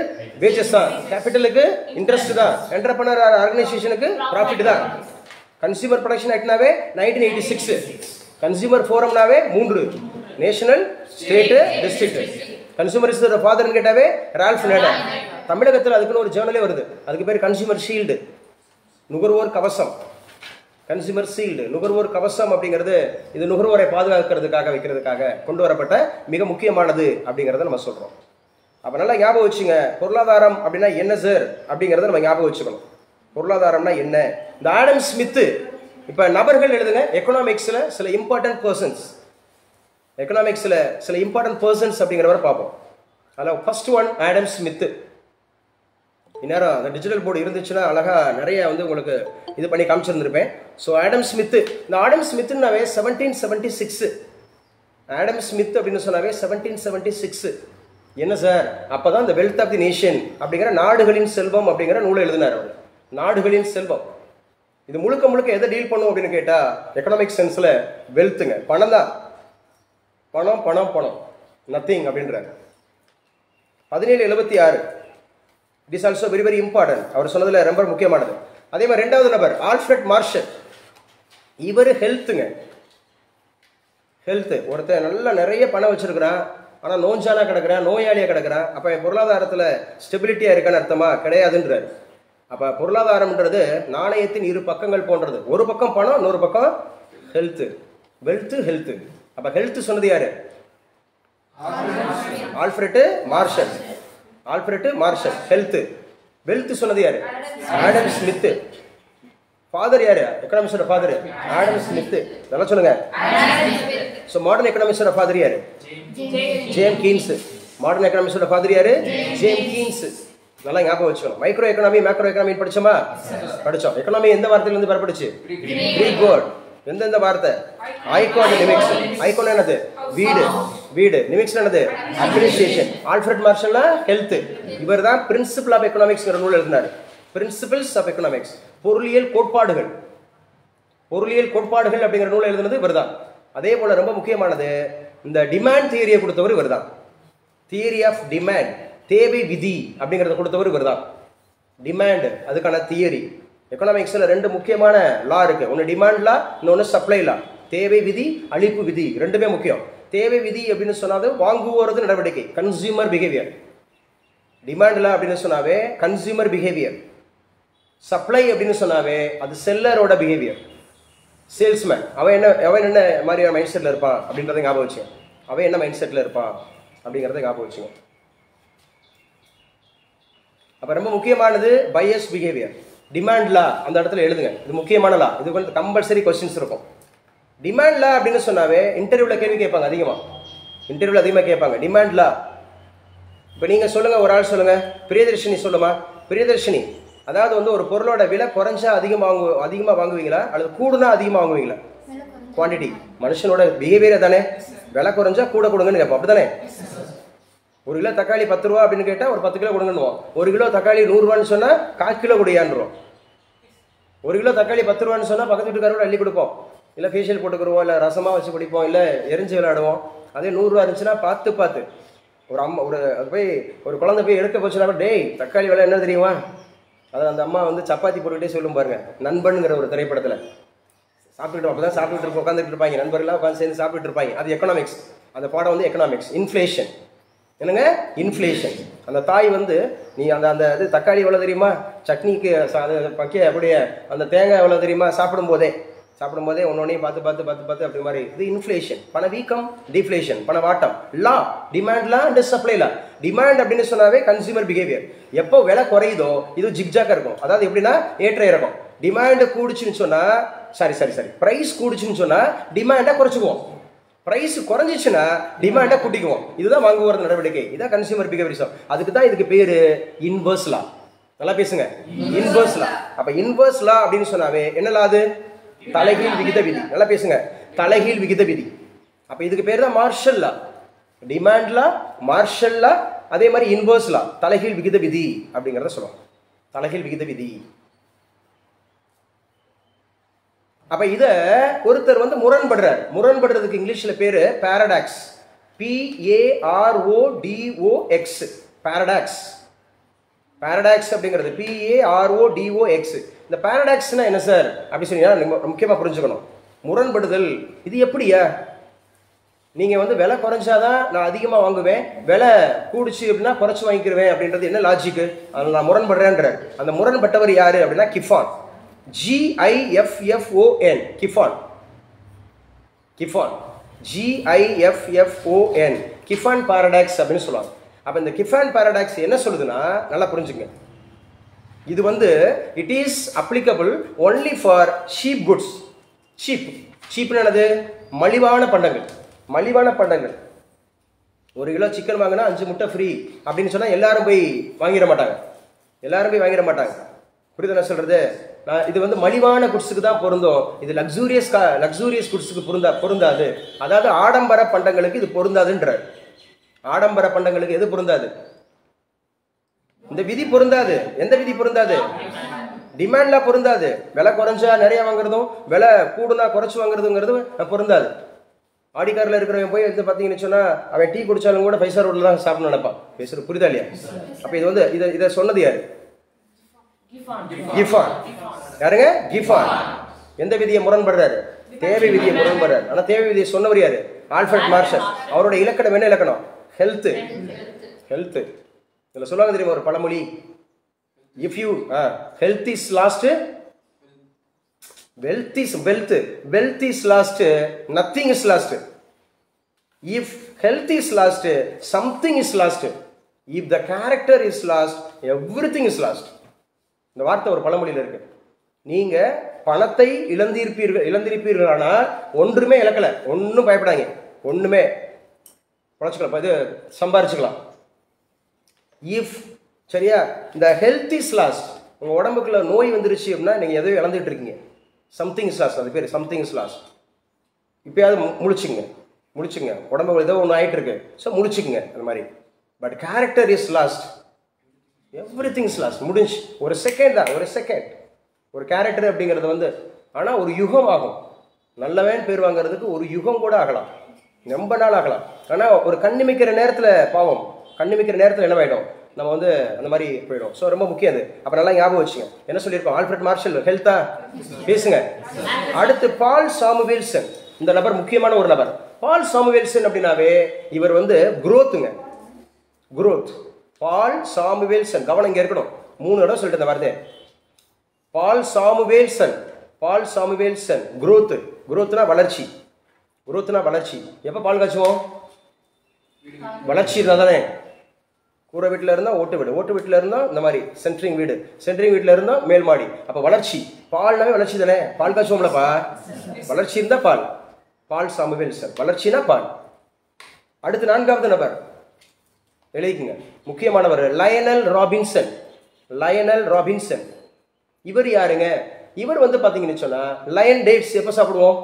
[SPEAKER 1] வேஜஸ் தான், கேபிட்டலுக்கு இன்ட்ரெஸ்ட் தான், என்டர்பிரனர் ஆர்கனைசேஷனுக்கு ப்ராஃபிட் தான். கன்சியூமர் ப்ரொடக்ஷன் ஆக்ட்னாவே 1986, கன்சியூமர் ஃபோரம்னாவே 3, national, state, district. Consumer is the ஃபாதர்னு கேட்டாவே ரால்ஃப் நேடர். தமிழகத்தில் அதுக்குன்னு ஒரு ஜேர்னலே வருது, அதுக்கு பேர் கன்சூமர் ஷீல்டு, நுகர்வோர் கவசம். கன்சூமர் ஷீல்டு, நுகர்வோர் கவசம் அப்படிங்கிறது இது நுகர்வோரை பாதுகாக்கிறதுக்காக வைக்கிறதுக்காக கொண்டு வரப்பட்ட மிக முக்கியமானது அப்படிங்கிறத நம்ம சொல்றோம். அப்ப நல்லா ஞாபகம் வச்சுங்க, பொருளாதாரம் அப்படின்னா என்ன சார் அப்படிங்கிறத நம்ம ஞாபகம் வச்சுக்கணும். பொருளாதாரம்னா என்ன? இந்த ஆடம் ஸ்மித், இப்ப நபர்கள் எழுதுங்க, எக்கனாமிக்ஸ்ல சில இம்பார்ட்டன்ட் பர்சன்ஸ், எக்கனாமிக்ஸ்ல சில இம்பார்ட்டன்ட் பர்சன்ஸ் அப்படிங்கிறவரை பார்ப்போம். அதில் ஃபர்ஸ்ட் ஒன் ஆடம் ஸ்மித். இந்நேரம் அந்த டிஜிட்டல் போர்டு இருந்துச்சுன்னா அழகா நிறைய வந்து உங்களுக்கு இது பண்ணி காமிச்சிருந்திருப்பேன். ஸோ ஆடம் ஸ்மித், இந்த ஆடம் ஸ்மித்னாவே 1776, ஆடம் ஸ்மித் அப்படின்னு சொன்னாவே 1776. என்ன சார், அப்பதான் இந்த வெல்த் ஆஃப் தி நேஷன் அப்படிங்கிற நாடுகளின் செல்வம் அப்படிங்கிற நூலை எழுதினார் அவர். நாடுகளின் செல்வம் இது முழுக்க முழுக்க எதை டீல் பண்ணும் அப்படின்னு கேட்டா எக்கனாமிக் சென்ஸ்ல வெல்த்துங்க, பணம் தான். பணம் பணம் பணம், நத்திங் அப்படின்றார். 1776, it is also very very important. அவர் சொன்னதுல ரொம்ப முக்கியமானது. அதே மாதிரி ரெண்டாவது நபர் ஆல்ஃபிரட் மார்ஷல். இவர் ஹெல்த்துங்க, ஹெல்த். ஒருத்தர் நல்லா நிறைய பணம் வச்சிருக்கிறான், ஆனா நோஞ்சானா கிடக்குறான், நோயாளியா கிடக்குறான். அப்ப பொருளாதாரத்துல ஸ்டெபிலிட்டியா இருக்கான்னு அர்த்தமா? கிடையாதுன்றார். அப்ப பொருளாதாரம்ன்றது நாணயத்தின் இரு பக்கங்கள் போன்றது. ஒரு பக்கம் பணம், இன்னொரு பக்கம் ஹெல்த். Wealth health. அப்ப ஹெல்த் சொன்னது யாரு? Alfred Marshall. Alfred Marshall health. Wealth சொன்னது யாரு? Adam Smith. ஃபாதர் யாரு? எக்கனாமிக்ஸோட ஃபாதர் ஆடம் ஸ்மித். நல்லா சொல்லுங்க. சோ மாடர்ன் எக்கனாமிக்ஸோட ஃபாதர் யாரு? James Keynes. மாடர்ன் எக்கனாமிக்ஸோட ஃபாதர் யாரு? James Keynes. நல்லா ஞாபகம் வச்சுக்கணும். மைக்ரோ எக்கனாமி, மேக்ரோ எக்கனாமி படிச்சோமா? படிச்சோம். எக்கனாமி எந்த வார்த்தையில இருந்து பெறப்பட்டுச்சு? Greek word. எந்தெந்த வார்த்தை? ஐகான், நிமிக்ஸ். ஐகான் என்னது? வீடு, வீடு. நிமிக்ஸ் என்னது? அட்மினிஸ்ட்ரேஷன். ஆல்ஃபிரட் மார்ஷல்னா ஹெல்த். இவர் தான் பிரின்சிபிள் ஆஃப் எக்கனாமிக்ஸ்ங்கிற நூல் எழுதினார். பிரின்சிபிள்ஸ் ஆஃப் எக்கனாமிக்ஸ், பொருளியல் கோட்பாடுகள். பொருளியல் கோட்பாடுகள் அப்படிங்கிற நூல் எழுதுனது இவர் தான். அதே போல ரொம்ப முக்கியமானது, இந்த டிமாண்ட் தியரியை கொடுத்தவர் இவர் தான். தியரி ஆஃப் டிமாண்ட், தேவை விதி அப்படிங்கிறத கொடுத்தவர் இவர் தான். டிமாண்ட் அதுக்கான தியரி. எக்கனாமிக்ஸ்ல ரெண்டு முக்கியமான லா இருக்கு. ஒன்னு டிமாண்ட் லா, இன்னொன்னு சப்ளை லா. தேவை விதி, அளிப்பு விதி ரெண்டுமே முக்கியம். தேவை விதி அப்படின்னு சொன்னாது வாங்குவோரது நடவடிக்கை, கன்சியூமர் பிஹேவியர். டிமாண்ட் லா அப்படின்னு சொன்னாவே கன்சியூமர் பிஹேவியர். சப்ளை அப்படின்னு சொன்னாவே அது செல்லரோட பிஹேவியர். சேல்ஸ்மேன் அவன் என்ன மாதிரியான மைண்ட் செட்ல இருப்பான் அப்படின்றத ஞாபகம் வச்சு, அவன் என்ன மைண்ட் செட்ல இருப்பான் அப்படிங்கிறத ஞாபகம் வச்சுங்க. அப்ப ரொம்ப முக்கியமானது பையஸ் பிஹேவியர். டிமாண்ட் லா அந்த இடத்துல எழுதுங்க, இது முக்கியமான லா. இது வந்து கம்பல்சரி கொஸ்டின்ஸ் இருக்கும். டிமாண்ட் லா அப்படின்னு சொன்னாவே இன்டர்வியூல கேள்வி கேட்பாங்க, இன்டர்வியூல அதிகமாக கேட்பாங்க டிமாண்ட் லா. இப்போ நீங்க சொல்லுங்க, ஒரு ஆள் சொல்லுங்க, பிரியதர்ஷினி சொல்லுமா. பிரியதர்ஷினி அதாவது வந்து ஒரு பொருளோட விலை குறைஞ்சா அதிகமாக வாங்குவீங்களா அல்லது கூடுனா அதிகமாக வாங்குவீங்களா? குவான்டிட்டி. மனுஷனோட பிஹேவியர் தானே, விலை குறைஞ்சா கூட கொடுங்கன்னு கேட்போம், அப்படித்தானே? ஒரு கிலோ தக்காளி 10 ரூபா அப்படின்னு கேட்டால் ஒரு 10 கிலோ கொடுங்கன்னுவோம். ஒரு கிலோ தக்காளி 100 ரூபான்னு சொன்னால் 1/4 கிலோ கொடுயான்றோம். ஒரு கிலோ தக்காளி 10 ரூபான்னு சொன்னால் பக்கத்து வீட்டுக்காரோட அள்ளி கொடுப்போம், இல்லை ஃபேஷியல் போட்டுக்குருவோம், இல்லை ரசமாக வச்சு குடிப்போம், இல்லை எரிஞ்சு விளையாடுவோம். அதே 100 ரூபா இருந்துச்சுன்னா பார்த்து ஒரு அம்மா அது போய் ஒரு குழந்தை போய் எடுக்க போச்சுன்னா, டேய் தக்காளி விலை என்ன தெரியுமா? அதை அந்த அம்மா வந்து சப்பாத்தி போட்டுக்கிட்டே சொல்லும் பாருங்க, நண்பனுங்கிற ஒரு திரைப்படத்தில். சாப்பிட்டுட்டு அப்போ தான் சாப்பிட்டுட்டு உட்காந்துட்டு இருப்பாங்க, நண்பர்களாக உட்காந்து சேர்ந்து சாப்பிட்டு இருப்பாங்க. அது எக்கனாமிக்ஸ். அந்த பாடம் வந்து எக்கனாமிக்ஸ். இன்ஃப்ளேஷன் என்னங்க? இன்ஃப்ளேஷன். அந்த தாய் வந்து நீ அந்த அந்த இது தக்காளி எவ்வளோ தெரியுமா, சட்னிக்கு பக்கிய அப்படியே அந்த தேங்காய் எவ்வளோ தெரியுமா, சாப்பிடும்போதே ஒன்னொன்னையும் பார்த்து அப்படி மாதிரி. இது இன்ஃப்ளேஷன். பண வீக்கம், டிஃப்ளேஷன், பண வாட்டம். Law, demand law and supply law. Demand அப்படின்னு சொன்னாவே கன்சியூமர் பிஹேவியர். எப்போ விலை குறையுதோ இது ஜிக்ஜாக்காக இருக்கும். அதாவது எப்படின்னா ஏற்ற இறக்கும். டிமாண்டு கூடுச்சுன்னு சொன்னா பிரைஸ் கூடுச்சுன்னு சொன்னா டிமாண்டை குறைச்சிக்குவோம். பிரைஸ் குறைஞ்சிச்சுன்னா டிமாண்டை கூட்டிக்குவோம். இதுதான் வாங்குவோர் நடவடிக்கை. இதான் கன்சியூமர் பிஹேவியரிசம். அதுக்கு தான் இதுக்கு பேரு இன்வர்ஸ் லா. நல்லா பேசுங்க, இன்வர்ஸ் லா. அப்ப இன்வர்ஸ் லா அப்படின்னு சொன்னாவே என்னலா? அது தலைகீழ் விகித விதி. நல்லா பேசுங்க, தலைகீழ் விகித விதி. அப்ப இதுக்கு பேர் தான் மார்ஷல் லா. டிமாண்ட் லா, மார்ஷல் லா, அதே மாதிரி இன்வர்ஸ் லா, தலைகீழ் விகித விதி அப்படிங்கறத சொல்லுவாங்க. தலைகீழ் விகித விதி. அப்ப இத ஒருத்தர் வந்து முரண்படுறார். முரண்படுறதுக்கு இங்கிலீஷ்ல பேரு பாரடாக்ஸ். PARODOX. பாரடாக்ஸ். பாரடாக்ஸ் அப்படிங்கிறது PARODOX. இந்த பாரடாக்ஸ்னா என்ன சார் அப்படி சொன்னீங்கன்னா முக்கியமா புரிஞ்சுக்கணும். முரண்படுதல். இது எப்படியா? நீங்க வந்து விலை குறைஞ்சாதான் நான் அதிகமா வாங்குவேன், விலை கூடுச்சு அப்படின்னா குறைச்சு வாங்கிக்கிறேன் அப்படின்றது என்ன லாஜிக்கு? அதில் நான் முரண்படுறேன்ற அந்த முரண்பட்டவர் யாரு அப்படின்னா கிஃபான். GIFFON. கிஃபான். கிஃபான். GIFFON. கிஃபான் பாரடாக்ஸ் அப்படின்னு சொல்லுவாங்க. அப்ப இந்த கிஃபான் பாரடாக்ஸ் என்ன சொல்லுதுன்னா நல்லா புரிஞ்சுங்க. இது வந்து it is applicable only for cheap goods. Cheap என்னது? மலிவான பண்டங்கள். மலிவான பண்டங்கள். 1 கிலோ சிக்கன் வாங்கினா 5 முட்டை ஃப்ரீ அப்படின்னு சொன்னா எல்லாரும் போய் வாங்கிட மாட்டாங்க. புரியுது நான் சொல்றது? இது வந்து மலிவான குட்ஸுக்கு தான் பொருந்தும். இது லக்ஸூரியஸ் குட்ஸுக்கு பொருந்தாது. அதாவது ஆடம்பர பண்டங்களுக்கு இது பொருந்தாதுன்ற. ஆடம்பர பண்டங்களுக்கு எது பொருந்தாது? இந்த விதி பொருந்தாது. எந்த விதி பொருந்தாது? டிமாண்ட்ல பொருந்தாது. விலை குறைஞ்சா நிறைய வாங்குறதும், விலை கூடுனா குறைச்சு வாங்குறதுங்கிறது பொருந்தாது. ஆடிக்காரில் இருக்கிறவங்க போய் வந்து பார்த்தீங்கன்னு சொன்னா அவன் டீ குடிச்சாலும் கூட 5 ஸ்டார் ஹோட்டல் தான் சாப்பிடணும் நினைப்பான். பேசுறது புரியுதா இல்லையா? அப்ப இது வந்து இதை சொன்னது யாரு? கிஃபான். யாருங்க? கிஃபான். எந்த விதியை முரண்படுறாரு? தேவை விதியை முரண்படுறாரு. ஆனா தேவை விதியை சொன்னவர் யாரு? Alfred Marshall. அவரோட இலக்கணம் என்ன இலக்கணம்? ஹெல்த். இதுல சொல்லுவாங்க தெரியுமா ஒரு பழமொழி? If you health is last, wealth is lost, nothing is lost. If health is lost, something is lost. If the character is lost, everything is lost. இந்த வார்த்தை ஒரு பழமொழியில் இருக்கு. நீங்க பணத்தை இழந்திருப்பீர்களானால் ஒன்றுமே இழக்கல, ஒன்றும் பயப்படாங்க, ஒண்ணுமே பழச்சுக்கலாம், இது சம்பாரிச்சுக்கலாம். இஃப் சரியா இந்த ஹெல்த் இஸ் லாஸ்ட், உங்க உடம்புக்குள்ள நோய் வந்துருச்சு அப்படின்னா நீங்க எதையும் இழந்துட்டு இருக்கீங்க. சம்திங் இஸ் லாஸ்ட், அது பேர் சம்திங் இஸ் லாஸ்ட். இப்பயாவது முழிச்சுங்க, உடம்புல ஏதோ ஒன்று ஆயிட்டு இருக்கு, ஸோ முழிச்சுக்குங்க அந்த மாதிரி. But character is last, every thing is last, முடிஞ்சு. ஒரு செகண்ட் தான், ஒரு கேரக்டர் அப்படிங்கிறது வந்து, ஆனால் ஒரு யுகம் ஆகும். நல்லவன் பேர் வாங்கிறதுக்கு ஒரு யுகம் கூட ஆகலாம், ரொம்ப நாள் ஆகலாம். ஆனால் ஒரு கண்ணிமைக்கிற நேரத்தில் பாவம், கண்ணிமைக்கிற நேரத்தில் என்னவாயிடும், நம்ம வந்து அந்த மாதிரி போயிடும். ஸோ ரொம்ப முக்கியம் அது. அப்போ நல்லா ஞாபகம் வச்சுங்க. என்ன சொல்லியிருக்கோம்? ஆல்ஃபிரட் மார்ஷல் ஹெல்த்தா பேசுங்க. அடுத்து பால் சாமுவேல்சன். இந்த நபர் முக்கியமான ஒரு நபர். பால் சாமுவேல்சன் அப்படின்னாவே இவர் வந்து குரோத்துங்க, குரோத். பால் சாமுவேல்சன், கவனம் இங்கே இருக்கணும். 3 இடம் சொல்லிட்டு இந்த வார்த்தை. பால் சாமுவேல்சன் குரோத்னா வளர்ச்சி. எப்போ பால் காய்ச்சுவோம்? வளர்ச்சி இருந்தால் தானே. கூரை வீட்டில் இருந்தால் ஓட்டு வீட்டில் இருந்தால் இந்த மாதிரி சென்ட்ரிங் வீட்டில் இருந்தால் மேல் மாடி. அப்போ வளர்ச்சி, பால்னாவே வளர்ச்சி தானே. பால் காய்ச்சுவோம்லப்பா, வளர்ச்சி இருந்தால் பால் சாமுவேல்சன், வளர்ச்சினா பால். அடுத்து 4வது நபர் எழுதிக்குங்க, முக்கியமானவர், லயனல் ராபின்சன். இவர் யாருங்க? இவர் வந்து பார்த்தீங்கன்னு சொன்னால் லயன் டேட்ஸ் எப்போ சாப்பிடுவோம்?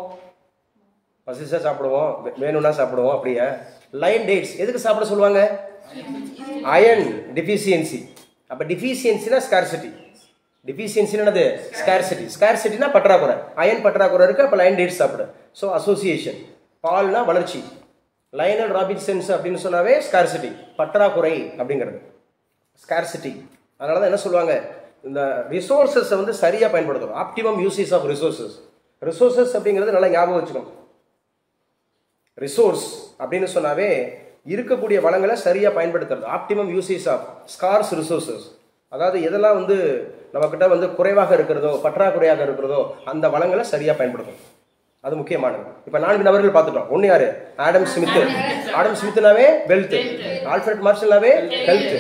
[SPEAKER 1] பசிச்சா சாப்பிடுவோம், வேணும்னா சாப்பிடுவோம். அப்படியே லயன் டேட்ஸ் எதுக்கு சாப்பிட சொல்லுவாங்க? Iron deficiency. அப்ப டெஃபிஷியன்சினா ஸ்கார்சிட்டி. டெஃபிஷியன்சி என்னது? ஸ்கார்சிட்டி. ஸ்கார்சிட்டினா பற்றாக்குறை, அயன் பற்றாக்குறை இருக்கு. அப்ப லயன் டேட்ஸ் சாப்பிடு. So association. பால்னா வளர்ச்சி, லயனல் ராபின்சன்ஸ் அப்படின்னு சொன்னாவே ஸ்கார்சிட்டி, பற்றாக்குறை அப்படிங்கிறது ஸ்கார்சிட்டி. அதனால தான் என்ன சொல்லுவாங்க, இந்த ரிசோர்ஸஸை வந்து சரியா பயன்படுத்தணும். ஆப்டிமம் யூசேஜ் ஆஃப் ரிசோர்ஸஸ் அப்படிங்கிறது நல்லா ஞாபகம் வச்சுக்கணும். ரிசோர்ஸ் அப்படின்னு சொன்னாவே இருக்கக்கூடிய வளங்களை சரியாக பயன்படுத்துறது. Optimum usage of scarce resources, அதாவது எதெல்லாம் வந்து நம்மக்கிட்ட வந்து குறைவாக இருக்கிறதோ பற்றாக்குறையாக இருக்கிறதோ அந்த வளங்களை சரியாக பயன்படுத்தும். அது முக்கியமானது. இப்போ 4 நபர்கள் பார்த்துட்டோம். ஒன்று யாரு? Adam Smith. ஆடம் ஸ்மித்னாவே வெல்த், ஆல்ஃபிரட் மார்ஷல்னாவே ஹெல்த்,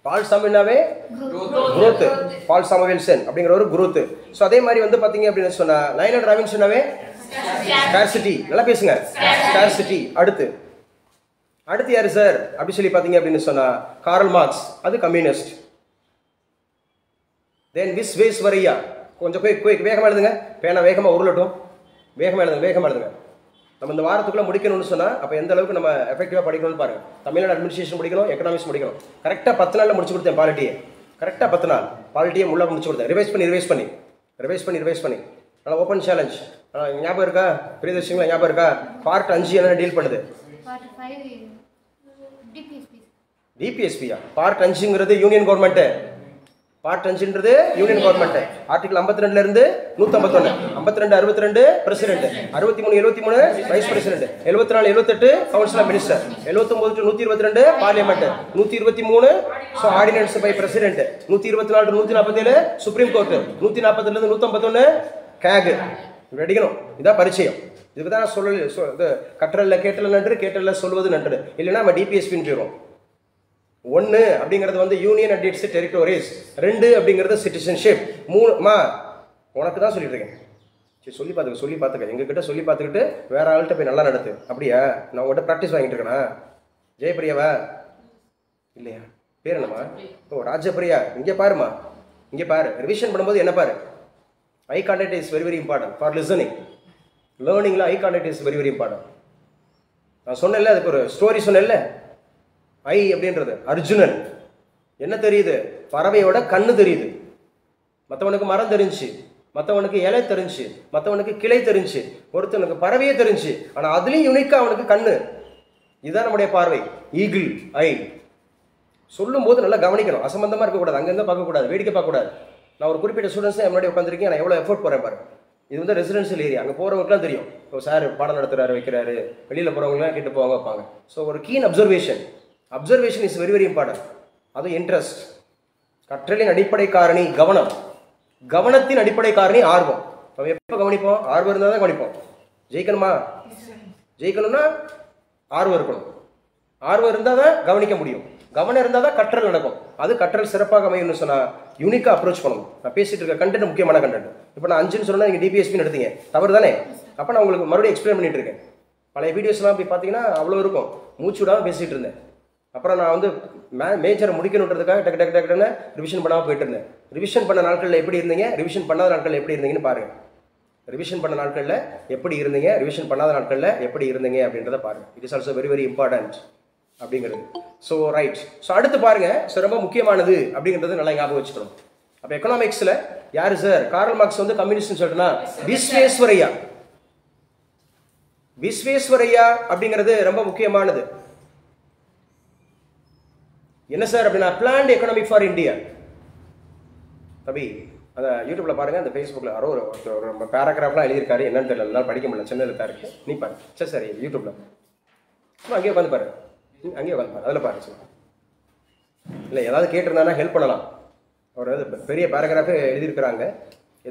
[SPEAKER 1] பால் சாமுவேல்னாவே குரோத், பால் சாமுவேல்சன் அப்படிங்கிற ஒரு குரோத். ஸோ அதே மாதிரி வந்து பார்த்தீங்க அப்படின்னு சொன்னா லைனல் ராபின்சனாவே ஸ்கார்சிட்டி. நல்லா பேசுங்க, ஸ்கார்சிட்டி. அடுத்து யாரு சார் அப்படி சொல்லி பார்த்தீங்க அப்படின்னு சொன்னா கார்ல் மார்க்ஸ், அது கம்யூனிஸ்ட். தென் விஸ்வேஸ்வரையா, கொஞ்சம் வேகமாக எழுதுங்க, பேனா வேகமாக உருளட்டும், வேகமாக எழுதுங்க. நம்ம இந்த வாரத்துக்குள்ளே முடிக்கணும்னு சொன்னால் அப்போ எந்த அளவுக்கு நம்ம எஃபெக்டிவாக படிக்கணும்னு பாருங்கள். தமிழ்நாடு அட்மினிஸ்ட்ரேஷன் படிக்கணும், எக்கனாமிக்ஸ் முடிக்கணும். கரெக்டாக 10 நாளில் முடிச்சு கொடுத்தேன் பாலிட்டியை. கரெக்டாக 10 நாள் பாலிட்டியை முள்ள முடிச்சு கொடுத்தேன். ரிவைஸ் பண்ணி நல்லா ஓப்பன் சேலஞ்ச். ஞாபகம் இருக்கா பிரியதர்ஷிங்களா? ஞாபகம் இருக்கா? பார்ட் 5 என்ன டீல் பண்ணுது? டிபிஎஸ்பியா? பார்ட் 5ங்கிறது யூனியன் கவர்மெண்ட். பார்ட் 5ன்றது யூனியன் கவர்மெண்ட். ஆர்டிகல் 52 இருந்து 151, 52 62 president, 63 73 vice president, 74 78 council of minister, 79 to 122 parliament, 123 so ordinance by president, 124 to 147 supreme court, 140 இருந்து 151 கேக். இப்படி அடிக்கணும். இதான் பரிச்சயம். இதுக்கு தான் சொல்லு கற்றல்ல கேட்டல நன்று, கேட்டல சொல்வது நன்று. இல்லைன்னா நம்ம டிபிஎஸ்பின்னு போயிடும். 1 அப்படிங்கிறது வந்து யூனியன் அண்ட் இட்ஸ் டெரிட்டோரிஸ், 2 அப்படிங்கிறது சிட்டிசன்ஷிப், 3 உனக்கு தான் சொல்லிட்டு இருக்கேன். சரி சொல்லி பார்த்துக்க எங்ககிட்ட சொல்லி பார்த்துக்கிட்டு வேற ஆள்கிட்ட போய் நல்லா நடத்து. அப்படியா? நான் உங்கள்கிட்ட ப்ராக்டிஸ் வாங்கிட்டு இருக்கேனா? ஜெயபிரியாவா? இல்லையா? பேர் என்னம்மா? ஓ ராஜபிரியா. இங்கே பாருமா, இங்கே பாரு. ரிவிஷன் பண்ணும்போது என்ன பாரு, eye contact is very very important for listening. லேர்னிங்ல eye contact is very very important. நான் சொன்னேன்ல, அதுக்கு ஒரு ஸ்டோரி சொன்னேன்ல. ஐ அப்படின்றது அர்ஜுனன். என்ன தெரியுது? பறவையோட கண்ணு தெரியுது. மற்றவனுக்கு மரம் தெரிஞ்சு, மற்றவனுக்கு இலை தெரிஞ்சு, மற்றவனுக்கு கிளை தெரிஞ்சு, ஒருத்தனுக்கு பறவையே தெரிஞ்சு. ஆனால் அதுலேயும் யூனிக்கா அவனுக்கு கண்ணு. இதுதான் நம்முடைய பார்வை, ஈகிள் ஐ. சொல்லும் போது நல்லா கவனிக்கணும், அசம்பந்தமாக இருக்கக்கூடாது, அங்கேருந்து பார்க்கக்கூடாது, வேடிக்கை பார்க்கக்கூடாது. நான் ஒரு குறிப்பிட்ட ஸ்டூடெண்ட்ஸ் தான் முன்னாடி உட்காந்துருக்கேன், நான் எவ்வளோ எஃபோர்ட் போகிறேன் பாருங்க. இது வந்து ரெசிடென்ஷியல் ஏரியா, அங்கே போகிறவங்களுக்குலாம் தெரியும். இப்போ சார் பாடம் நடத்துறாரு, வைக்கிறாரு, வெளியில் போகிறவங்களாம் கேட்டு போவாங்க, வைப்பாங்க. ஸோ ஒரு keen observation is very very important. அதுவும் இன்ட்ரெஸ்ட். கற்றலின் அடிப்படை காரணி கவனம், கவனத்தின் அடிப்படை காரணி ஆர்வம். நம்ம எப்போ கவனிப்போம்? ஆர்வம் இருந்தால் தான் கவனிப்போம். ஜெயிக்கணும்னா ஆர்வம் இருக்கணும். ஆர்வம் இருந்தால் தான் கவனிக்க முடியும். கவனம் இருந்தால் தான் கற்றல் நடக்கும். அது கற்றல் சிறப்பாக அமையும்னு சொன்னால் யூனிக்காக அப்ரோச் பண்ணணும். நான் பேசிட்டு இருக்க கண்டென்ட் முக்கியமான கண்டென்ட். இப்போ நான் 5ன்னு சொன்னால் நீங்கள் டிபிஎஸ்பின்னு எடுத்தீங்க, தவறு தானே? அப்போ நான் உங்களுக்கு மறுபடியும் எக்ஸ்பிளைன் பண்ணிட்டு இருக்கேன். பழைய வீடியோஸ்லாம் போய் பார்த்தீங்கன்னா அவ்வளோ இருக்கும், மூச்சு விடாமல் பேசிகிட்டு இருந்தேன். அப்புறம் நான் வந்து மேஜரை முடிக்கணுன்றதுக்காக டக்கு டக்குன்னு ரிவிஷன் பண்ணாமல் போயிட்டு இருந்தேன். ரிவிஷன் பண்ண நாட்களில் எப்படி இருந்தீங்க, ரிவிஷன் பண்ணாத நாட்களில் எப்படி இருந்தீங்கன்னு பாருங்கள். ரிவிஷன் பண்ண நாட்களில் எப்படி இருந்தீங்க, ரிவிஷன் பண்ணாத நாட்களில் எப்படி இருந்தீங்க அப்படின்றத பாருங்கள். It is also very very important அப்படிங்கிறது. So right. ஸோ அடுத்து பாருங்க, ஸோ ரொம்ப முக்கியமானது அப்படிங்கிறது நல்லா ஞாபகம் வச்சுக்கணும். அப்போ எக்கனாமிக்ஸில் யாரு சார்? கார்ல் மார்க்ஸ் வந்து கம்யூனிஸ்ட்னு சொல்லிட்டுனா விஸ்வேஸ்வரையா அப்படிங்கிறது ரொம்ப முக்கியமானது. என்ன சார் அப்படின்னா பிளான்ட் எக்கனாமிக் ஃபார் இந்தியா. தம்பி அந்த யூடியூப்ல பாருங்க, அந்த ஃபேஸ்புக்கில் யாரோ ஒரு பேராகிராஃப்லாம் எழுதியிருக்காரு, என்னன்னு தெரியல, என்னால் படிக்க முடியல, சின்னது தான் இருக்கு. நீ பாரு. சரி யூடியூப்ல அங்கேயே உட்காந்து பாரு, அங்கேயே உட்காந்து பாரு, அதில் பாரு. இல்லை ஏதாவது கேட்டிருந்தானா ஹெல்ப் பண்ணலாம். ஒரு பெரிய பேராகிராஃபே எழுதியிருக்கிறாங்க.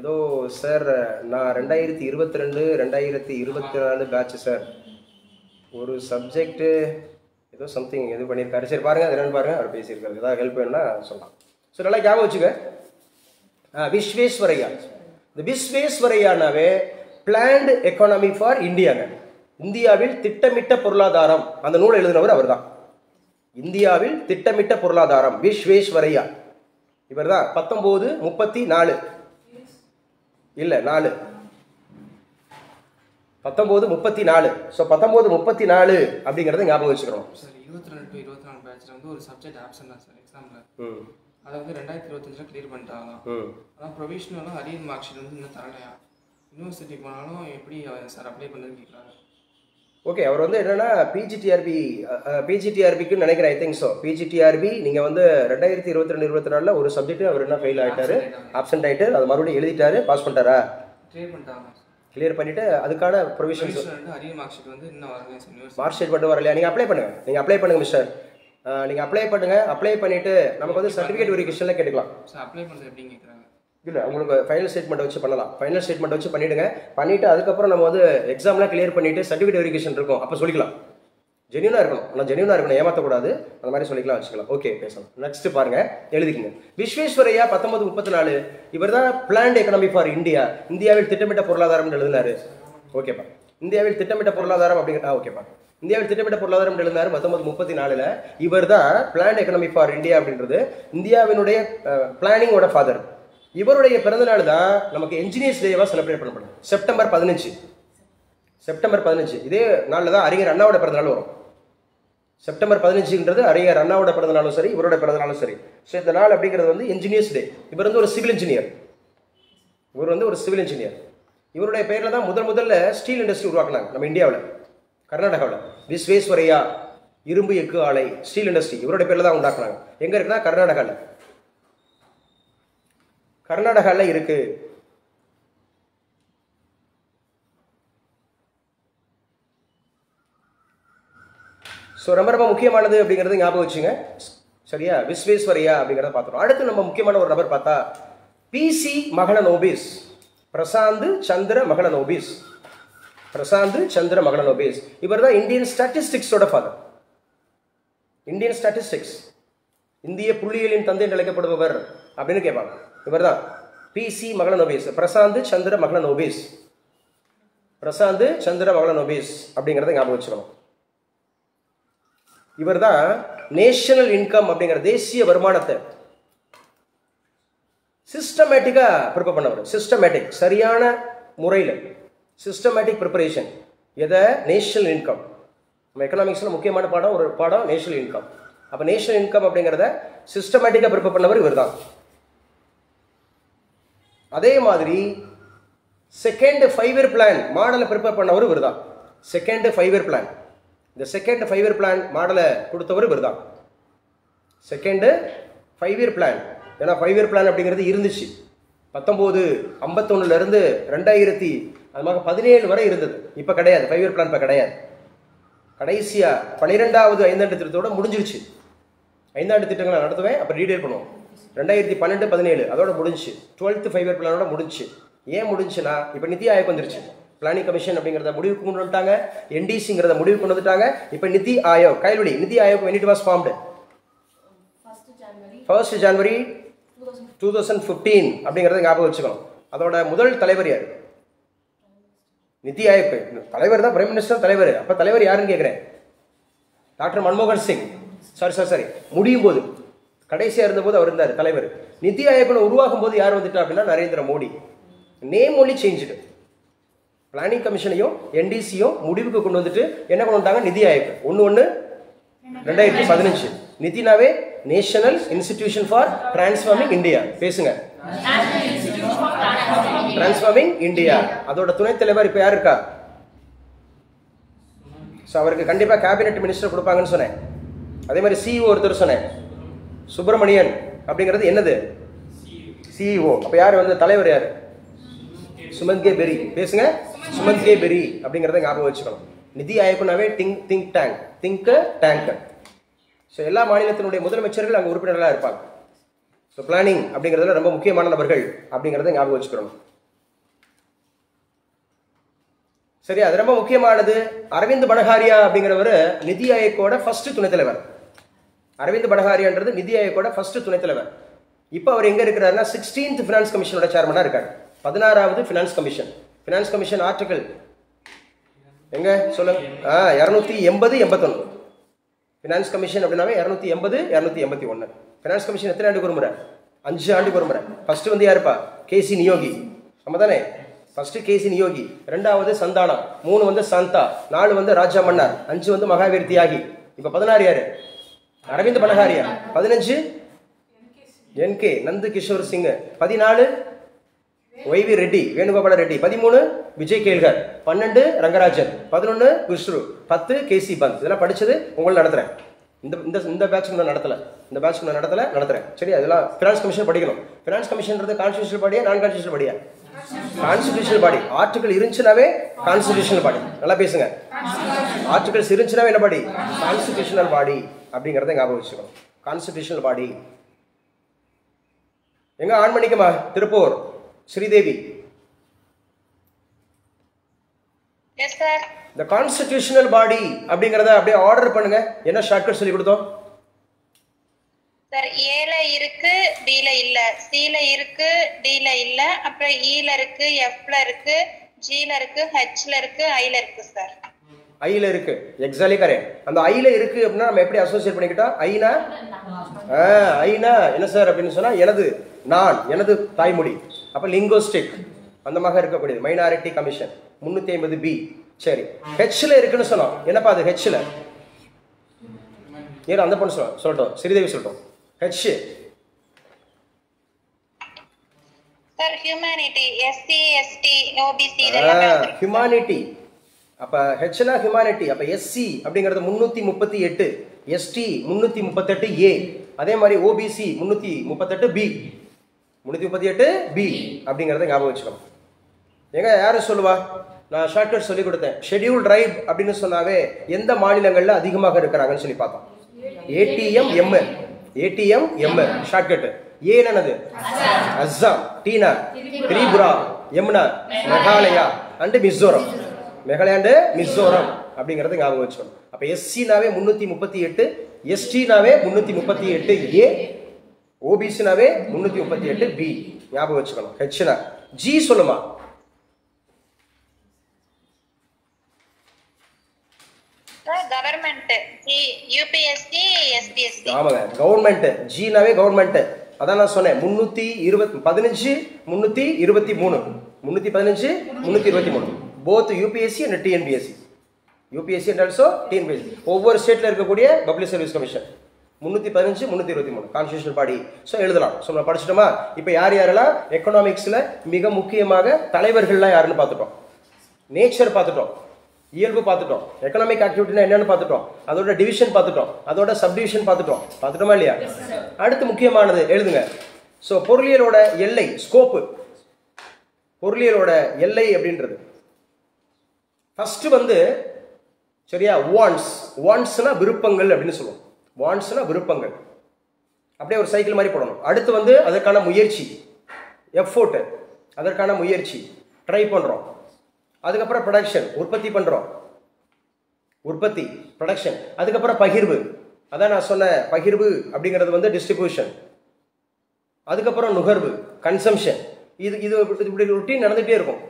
[SPEAKER 1] ஏதோ சார் நான் 2022 2024 பேட்ச் சார், ஒரு சப்ஜெக்ட் ஏதோ சம்திங் எது பண்ணியிருக்காரு. சரி பாருங்க, அது என்னன்னு பாருங்க, அவர் பேசியிருக்காரு. ஏதாவது ஹெல்ப் வேணும்னா சொல்லலாம். ஸோ நல்லா ஞாபகம் வச்சுக்க. விஸ்வேஸ்வரையா. இந்த விஸ்வேஸ்வரையானாவே பிளான்டு எக்கானமி ஃபார் இந்தியாங்க. இந்தியாவில் திட்டமிட்ட பொருளாதாரம், அந்த நூலை எழுதினவர் அவர் தான். இந்தியாவில் திட்டமிட்ட பொருளாதாரம் விஸ்வேஸ்வரையா. இவர் தான் 1934 இல்ல 4 1934. ஸோ 1934 அப்படிங்கிறத ஞாபகம் வச்சுக்கிறோம்.
[SPEAKER 3] சார் 22 to 24 பேட்ச்ல வந்து ஒரு சப்ஜெக்ட் ஆப்சன்ட் தான் சார் எக்ஸாம்ல. அதை வந்து 2025 கிளியர் பண்ணிட்டாங்க. அதான் ப்ரொவிஷனலும் அரியர் மார்க் ஷீட் வந்து இன்னும் தரலையா? யூனிவர்சிட்டி போனாலும் எப்படி சார் அப்ளை பண்ணுறதுன்னு கேட்குறாங்க.
[SPEAKER 1] ஓகே, அவர் வந்து என்னன்னா பிஜிடிஆர்பிக்குன்னு நினைக்கிறேன். I think so. பிஜிடிஆர்பி நீங்கள் வந்து 2022 24 ஒரு சப்ஜெக்ட் அவர் என்ன ஃபெயில் ஆகிட்டாரு, ஆப்சென்ட் ஆகிட்டு, அது மறுபடியும் எழுதிட்டாரு, பாஸ் பண்ணிட்டாரா?
[SPEAKER 3] கிளியர் பண்ணிட்டாங்க.
[SPEAKER 1] கிளியர் பண்ணிவிட்டு அதுக்கான ப்ரொவிஷன்ஸ்
[SPEAKER 3] அரியர் மார்க் ஷீட் வந்து இன்னும் வரல சார். யூனிவர்சிட்டி
[SPEAKER 1] மார்க் ஷீட் மட்டும் வரலையா? நீங்கள் அப்ளை பண்ணுங்கள். நீங்கள் அப்ளை பண்ணுங்கள் மிஸ்டர். நீங்கள் அப்ளை பண்ணுங்கள். அப்ளை பண்ணிவிட்டு நமக்கு வந்து சர்டிஃபிகேட் வெரிஃபிகேஷனில் கேட்டுக்கலாம்.
[SPEAKER 3] சார் அப்ளை பண்ணுறது எப்படின்னு கேட்குறாங்க.
[SPEAKER 1] இல்லை, உங்களுக்கு ஃபைனல் ஸ்டேட்மெண்ட் வச்சு பண்ணலாம். ஃபைனல் ஸ்டேட்மெண்ட் வச்சு பண்ணிவிடுங்க. பண்ணிவிட்டு அதுக்கப்புறம் நம்ம வந்து எக்ஸாம்லாம் கிளியர் பண்ணிவிட்டு சர்டிஃபிகேட் வெரிஃபிகேஷன் இருக்கும், அப்போ சொல்லிக்கலாம். ஜென்யூனாக இருக்கணும், ஆனால் ஜென்யூனாக இருக்கணும், ஏமாற்றக்கூடாது. அந்த மாதிரி சொல்லிக்கலாம், வச்சுக்கலாம். ஓகே, பேசலாம். நெக்ஸ்ட் பாருங்கள், எழுதிக்கங்க. விஸ்வேஸ்வரையா 1934 இவர் தான் பிளான்ட் எக்கனாமி ஃபார் இந்தியா, இந்தியாவில் திட்டமிட்ட பொருளாதாரம் எழுதினாரு. ஓகேப்பா. இந்தியாவில் திட்டமிட்ட பொருளாதாரம் அப்படிங்கிற ஓகேப்பா. இந்தியாவில் திட்டமிட்ட பொருளாதாரம் எழுதினார் 1934. இவர் தான் பிளான்ட் எக்கனாமி ஃபார் இந்தியா அப்படின்றது இந்தியாவினுடைய பிளானிங்கோட ஃபாதர். இவருடைய பிறந்தநாள் தான் நமக்கு என்ஜினியர்ஸ் டேவாக செலிப்ரேட் பண்ணப்படும். செப்டம்பர் 15. செப்டம்பர் 15 இதே நாளில் தான் அறிஞர் அண்ணாவோட பிறந்தநாள் வரும். செப்டம்பர் 15ன்றது அறிஞர் அண்ணாவோட பிறந்தநாளும் சரி, இவரோட பிறந்தநாளும் சரி. ஸோ இந்த நாள் அப்படிங்கிறது வந்து என்ஜினியர்ஸ் டே. இவர் வந்து ஒரு சிவில் இன்ஜினியர். இவருடைய பெயரில் தான் முதல்ல ஸ்டீல் இண்டஸ்ட்ரி உருவாக்குனாங்க நம்ம இந்தியாவில், கர்நாடகாவில். விஸ்வேஸ்வரையா இரும்பு எஃகு ஆலை ஸ்டீல் இண்டஸ்ட்ரி இவருடைய பேரில் தான் உண்டாக்குனாங்க. எங்கே இருக்குன்னா கர்நாடகாவில் இருக்கு. ஸோ ரொம்ப ரொம்ப முக்கியமானது அப்படிங்கிறது ஞாபகம் வச்சுங்க. சரியா? விஸ்வேஸ்வரையா அப்படிங்கிறத பார்த்துருவோம். அடுத்து நம்ம முக்கியமான ஒரு நபர் பார்த்தா பிசி மகளனோபிஸ், பிரசாந்த் சந்திர மகளனோபிஸ். இவர் தான் இந்தியன் ஸ்டாட்டிஸ்டிக்ஸோட ஃபாதர். இந்தியன் ஸ்டாட்டிஸ்டிக்ஸ், இந்திய புள்ளியியலின் தந்தை என்று அழைக்கப்படுபவர் அப்படின்னு கேட்பாங்க. இவர் தான் பிசி மகளனோபிஸ், பிரசாந்த் சந்திர மகளனோபிஸ் அப்படிங்கிறத ஞாபகம் வச்சுக்கணும். இவர் தான் நேஷனல் இன்கம் அப்படிங்கிற தேசிய வருமானத்தை சிஸ்டமேட்டிக்கா ப்ரிப்பேர் பண்ணவர். சிஸ்டமேட்டிக், சரியான முறையில் சிஸ்டமேட்டிக் ப்ரிப்பரேஷன். எதை? National income. நம்ம எக்கனாமிக்ஸில் முக்கியமான ஒரு பாடம் நேஷனல் இன்கம். அப்போ நேஷனல் இன்கம் அப்படிங்கிறத சிஸ்டமேட்டிக்காக ப்ரிப்பேர் பண்ணவர் இவர் தான். அதே மாதிரி செகண்ட் 5 இயர் பிளான் மாடலை ப்ரிப்பேர் பண்ணவர் இவர் தான். செகண்ட் 5 இயர் பிளான், இந்த செகண்ட் 5 இயர் பிளான் மாடலை கொடுத்தவர் இவர் தான். செகண்ட் 5 இயர் பிளான், ஏன்னா 5 இயர் பிளான் அப்படிங்கிறது இருந்துச்சு 1951 2017 வரை இருந்தது. இப்போ கிடையாது, 5 இயர் பிளான் இப்போ கிடையாது. கடைசியாக 12வது ஐந்தாண்டு திட்டத்தோட முடிஞ்சிருச்சு. ஐந்தாண்டு திட்டங்களை நடத்துவேன், அப்போ டீடைல் பண்ணுவோம். 2012-17 அதோட முடிஞ்சு. 12th 5 இயர் பிளானோட முடிஞ்சு. ஏன் முடிஞ்சுன்னா இப்போ நிதி ஆயோக் வந்துருச்சு. பிளானிங் கமிஷன் அப்படிங்கிறத முடிவுக்கு கொண்டு வந்துட்டாங்க, என்டிசிங்கிறத முடிவுக்கு கொண்டு வந்துட்டாங்க. இப்போ நிதி ஆயோக், கைல்வடி நிதி Aayog when it was formed 1st January 2015 அப்படிங்கிறத ஞாபகம் வச்சுக்கணும். அதோட முதல் தலைவர் யார்? நிதி ஆயோக் தலைவர் தான் பிரைம் மினிஸ்டர் தலைவர். அப்போ தலைவர் யாருன்னு கேட்குறேன்? டாக்டர் மன்மோகன் சிங். சாரி முடியும் போது, கடைசியாக இருந்தபோது அவர் இருந்தார் தலைவர். நிதி ஆயோக்னு உருவாகும் போது யார் வந்துட்டா அப்படின்னா Narendra Modi. Name only changed. Planning கமிஷனையும் என்டிசியும் முடிவுக்கு கொண்டு வந்துட்டு என்ன கொண்டு வந்தாங்க? நிதி ஆயோக். 1/1/2015. நிதினாவே national institution for transforming India. பேசுங்க. Transforming India. அதோட துணைத் தலைவர் இப்போ யார் இருக்கா? ஸோ அவருக்கு கண்டிப்பாக கேபினெட் மினிஸ்டர் கொடுப்பாங்கன்னு சொன்னேன். அதே மாதிரி சிஇஓ ஒருத்தர் சொன்னேன், சுப்பிரமணியன் அப்படிங்கிறது என்னது? சிஇஓ. அப்போ யார் வந்து தலைவர்? யார்? சுமந்த் கே பெரி. பேசுங்க. சுமந்த் கே பெரி அப்படிங்கிறத ஞாபகம் வச்சுக்கணும். நிதி ஆயோக்னாவே திங்க் டேங்க். ஸோ எல்லா மாநிலத்தினுடைய முதலமைச்சர்கள் அங்கே உறுப்பினர்களாக இருப்பாங்க. ஸோ பிளானிங் அப்படிங்கிறதுல ரொம்ப முக்கியமான நபர்கள் அப்படிங்கிறத ஞாபகம் வச்சுக்கணும். சரி, அது ரொம்ப முக்கியமானது. அரவிந்த் பனகாரியா அப்படிங்கிறவர் நிதி ஆயோக்கோட ஃபர்ஸ்ட் துணைத் தலைவர். அரவிந்த் பனகாரியான்றது நிதி ஆயோக்கோட ஃபர்ஸ்ட் துணைத் தலைவர். இப்போ அவர் எங்கே இருக்கிறாருன்னா 16th ஃபினான்ஸ் கமிஷனோட சேர்மனாக இருக்கார். 16வது ஃபினான்ஸ் கமிஷன் ஆர்டிகல் எங்க சொல்லுங்க? 280-81. ஃபினான்ஸ் கமிஷன் அப்படின்னாவே 280-281. ஃபினான்ஸ் கமிஷன் எத்தனை ஆண்டுக்கு ஒரு முறை? 5 ஆண்டுக்கு ஒரு முறை. ஃபர்ஸ்ட் வந்து யாருப்பா? கேசி நியோகி. நம்ம தானே? ஃபர்ஸ்ட் கேசி நியோகி, 2வது சந்தானா, 3 வந்து சாந்தா, 4 வந்து ராஜா மன்னார், 5 வந்து மகாவீர் தியாகி. இப்போ 16 யாரு? அரவிந்த் பனகாரியா. 15 என்கே நந்து கிஷோர் சிங். 14 ஒய்வி ரெட்டி, வேணுகோபால ரெட்டி. 13 விஜய் கேல்கர். 12 ரங்கராஜன். 11 விஷ்ணு. 10 கேசி பந்த். இதெல்லாம் படிச்சது உங்களை நடத்துறேன். இந்த பேட்ச் நான் நடத்தல. சரியா? இதெல்லாம் ஃபினான்ஸ் கமிஷன் படிக்கணும். ஃபினான்ஸ் கமிஷன்றது கான்ஸ்டியூஷனல் படியா நான் கான்ஸ்டியூஷனல் படியா? Constitutional body. ஆர்டிகல் இருந்துச்சுனாவே கான்ஸ்டிடியூஷனல் பாடி. நல்லா பேசுங்க. ஆர்டிகல்ஸ் இருந்துச்சுனாவே என்ன பாடி? கான்ஸ்டிடியூஷனல் பாடி அப்படிங்கிறத ஞாபகம் வச்சுக்கணும். Constitutional body. எங்க ஆன் பண்ணிக்கமா? திருப்பூர் ஸ்ரீதேவி.
[SPEAKER 2] Yes sir.
[SPEAKER 1] இந்த கான்ஸ்டிடியூஷனல் பாடி அப்படிங்கறத அப்படியே ஆர்டர் பண்ணுங்க. என்ன ஷார்ட்கட் சொல்லி கொடுத்தோம்
[SPEAKER 2] சார்? ஏல இருக்கு, பில இல்ல, சில இருக்கு, டில இல்ல, அப்புறம் ஈல இருக்கு, எஃப்ல இருக்கு, ஜில இருக்கு, ஹெச்ல இருக்கு, ஐல இருக்கு சார்.
[SPEAKER 1] ஐல இருக்கு. Exactly correct. அந்த ஐல இருக்கு அப்படின்னா நம்ம எப்படி அசோசியேட் பண்ணிக்கிட்டோம்? ஐனா ஐனா என்ன சார் அப்படின்னு சொன்னா எனது, நான், எனது தாய்மொழி. அப்ப லிங்கோஸ்டிக் அந்த மாதிரி இருக்கக்கூடியது. Minority commission 350B. சரி, ஹெச்ல இருக்குன்னு சொன்னோம். என்னப்பா அது ஹெச்ல? ஏன் அந்த பொண்ணு சொல்லட்டும், ஸ்ரீதேவி சொல்லட்டும். H
[SPEAKER 2] sir humanity, SC, ST, OBC இதெல்லாம்
[SPEAKER 1] ஹியூமனிட்டி. அப்ப ஹெச்னா ஹியூமனிட்டி. அப்ப எஸ்சி அப்படிங்கிறது 338, எஸ்டி 338A, அதே மாதிரி ஓபிசி 338B, 338B அப்படிங்கறத ஞாபகம் வச்சுக்கணும். எங்க யாரு சொல்லுவா? நான் ஷார்ட்கட் சொல்லி கொடுத்தேன். ஷெட்யூல் ட்ரைப் அப்படின்னு சொன்னாவே எந்த மாநிலங்கள்ல அதிகமாக இருக்கிறாங்கன்னு சொல்லி பார்த்தோம். ATM shortcut. ஏ என்னது? அஸ்ஸாம், டீனா திரிபுரா, யமுனா, மேகாலயா அண்ட் மிசோரம். மேகாலயா அண்ட் மிசோரம் அப்படிங்கறது ஞாபகம் வச்சுக்கணும். அப்ப எஸ்சினாவே 338, எஸ்டினாவே 338A, ஓபிசினாவே 338B ஞாபகம் வச்சுக்கணும். ஹெச்னா. ஜி சொல்லுமா?
[SPEAKER 2] Government, G UPSC, SPSC.
[SPEAKER 1] ஆமாங்க, கவர்மெண்ட். ஜினாவே கவர்மெண்ட். அதான் நான் சொன்னேன். 315, 323, 315, 323 both UPSC and TNPSC. UPSC and also TNPSC. ஒவ்வொரு ஸ்டேட்ல இருக்கக்கூடிய பப்ளிக் சர்வீஸ் கமிஷன் 315, 323 கான்ஸ்டிடியூஷனல் பாடி. ஸோ எழுதலாம். ஸோ நம்ம படிச்சிட்டோமா? இப்போ யார் யாரெல்லாம் எக்கனாமிக்ஸ்ல மிக முக்கியமாக தலைவர்கள்லாம் யாருன்னு பார்த்துட்டோம். நேச்சர் பார்த்துட்டோம், இயல்பு பார்த்துட்டோம், எக்கனாமிக் ஆக்டிவிட்டினா என்னன்னு பார்த்துட்டோம், அதோட டிவிஷன் பார்த்துட்டோம், அதோட சப்டிவிஷன் பார்த்துட்டோமா இல்லையா? அடுத்து முக்கியமானது எழுதுங்க. ஸோ பொருளியலோட எல்லை, ஸ்கோப்பு. பொருளியலோட எல்லை அப்படின்றது ஃபர்ஸ்ட் வந்து சரியா வாண்ட்ஸ். வாண்ட்ஸ்னா விருப்பங்கள் அப்படின்னு சொல்லுவோம். வாண்ட்ஸ்னா விருப்பங்கள். அப்படியே ஒரு சைக்கிள் மாதிரி போடணும். அடுத்து வந்து அதற்கான முயற்சி, எஃபோர்ட், அதற்கான முயற்சி, ட்ரை பண்றோம். அதுக்கப்புறம் ப்ரொடக்ஷன், உற்பத்தி பண்றோம், உற்பத்தி ப்ரொடக்ஷன். அதுக்கப்புறம் பகிர்வு, அதான் நான் சொன்ன பகிர்வு அப்படிங்கிறது வந்து டிஸ்ட்ரிபியூஷன். அதுக்கப்புறம் நுகர்வு, கன்சம்ஷன். இது இது இப்படி ரொட்டீன் நடந்துகிட்டே இருக்கும்.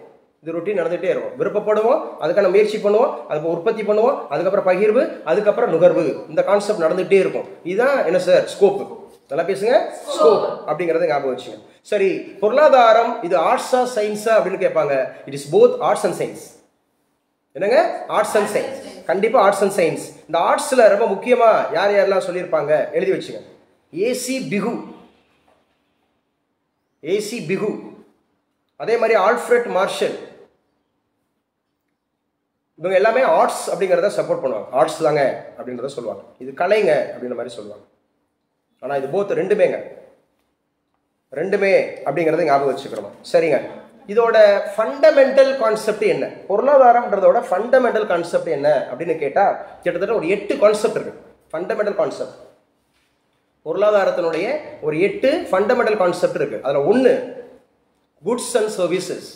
[SPEAKER 1] இது ரொட்டீன் நடந்துகிட்டே இருக்கும். விருப்பப்படுவோம், அதுக்கான முயற்சி பண்ணுவோம், அதுக்கு உற்பத்தி பண்ணுவோம், அதுக்கப்புறம் பகிர்வு, அதுக்கப்புறம் நுகர்வு. இந்த கான்செப்ட் நடந்துகிட்டே இருக்கும். இதுதான் என்ன சார்? ஸ்கோப். நல்லா பேசுங்க. ஸ்கோப் அப்படிங்கறத ஞாபகம் வச்சுங்க. சரி, பொருளாதாரம் இது ஆர்ட்ஸா சயின்ஸா அப்படின்னு கேட்பாங்க. It is both arts and science. என்னங்க? Arts and science. கண்டிப்பா ஆர்ட்ஸ் அண்ட் சயின்ஸ். இந்த ஆர்ட்ஸ்ல ரொம்ப முக்கியமா யார் யாரெல்லாம் சொல்லியிருப்பாங்க எழுதி வச்சுங்க. A C Pigou, A C Pigou. அதே மாதிரி ஆல்ஃபிரட் மார்ஷல். இவங்க எல்லாமே ஆர்ட்ஸ் அப்படிங்கிறத சப்போர்ட் பண்ணுவாங்க. ஆர்ட்ஸ் தாங்க அப்படின்றத சொல்லுவாங்க. இது கலைங்க அப்படின்ற மாதிரி சொல்லுவாங்க. ஆனா இது போத் ரெண்டுமேங்க, ரெண்டுமே அப்படிங்கறத ஞாபகம் வச்சுக்கிறோம். சரிங்க, இதோட ஃபண்டமெண்டல் கான்செப்ட் என்ன? பொருளாதாரம்ன்றதோட ஃபண்டமெண்டல் கான்செப்ட் என்ன அப்படின்னு கேட்டா கிட்டத்தட்ட ஒரு 8 கான்செப்ட் இருக்கு. ஃபண்டமெண்டல் கான்செப்ட் பொருளாதாரத்தினுடைய ஒரு 8 ஃபண்டமெண்டல் கான்செப்ட் இருக்கு. அதுல ஒன்னு goods and services.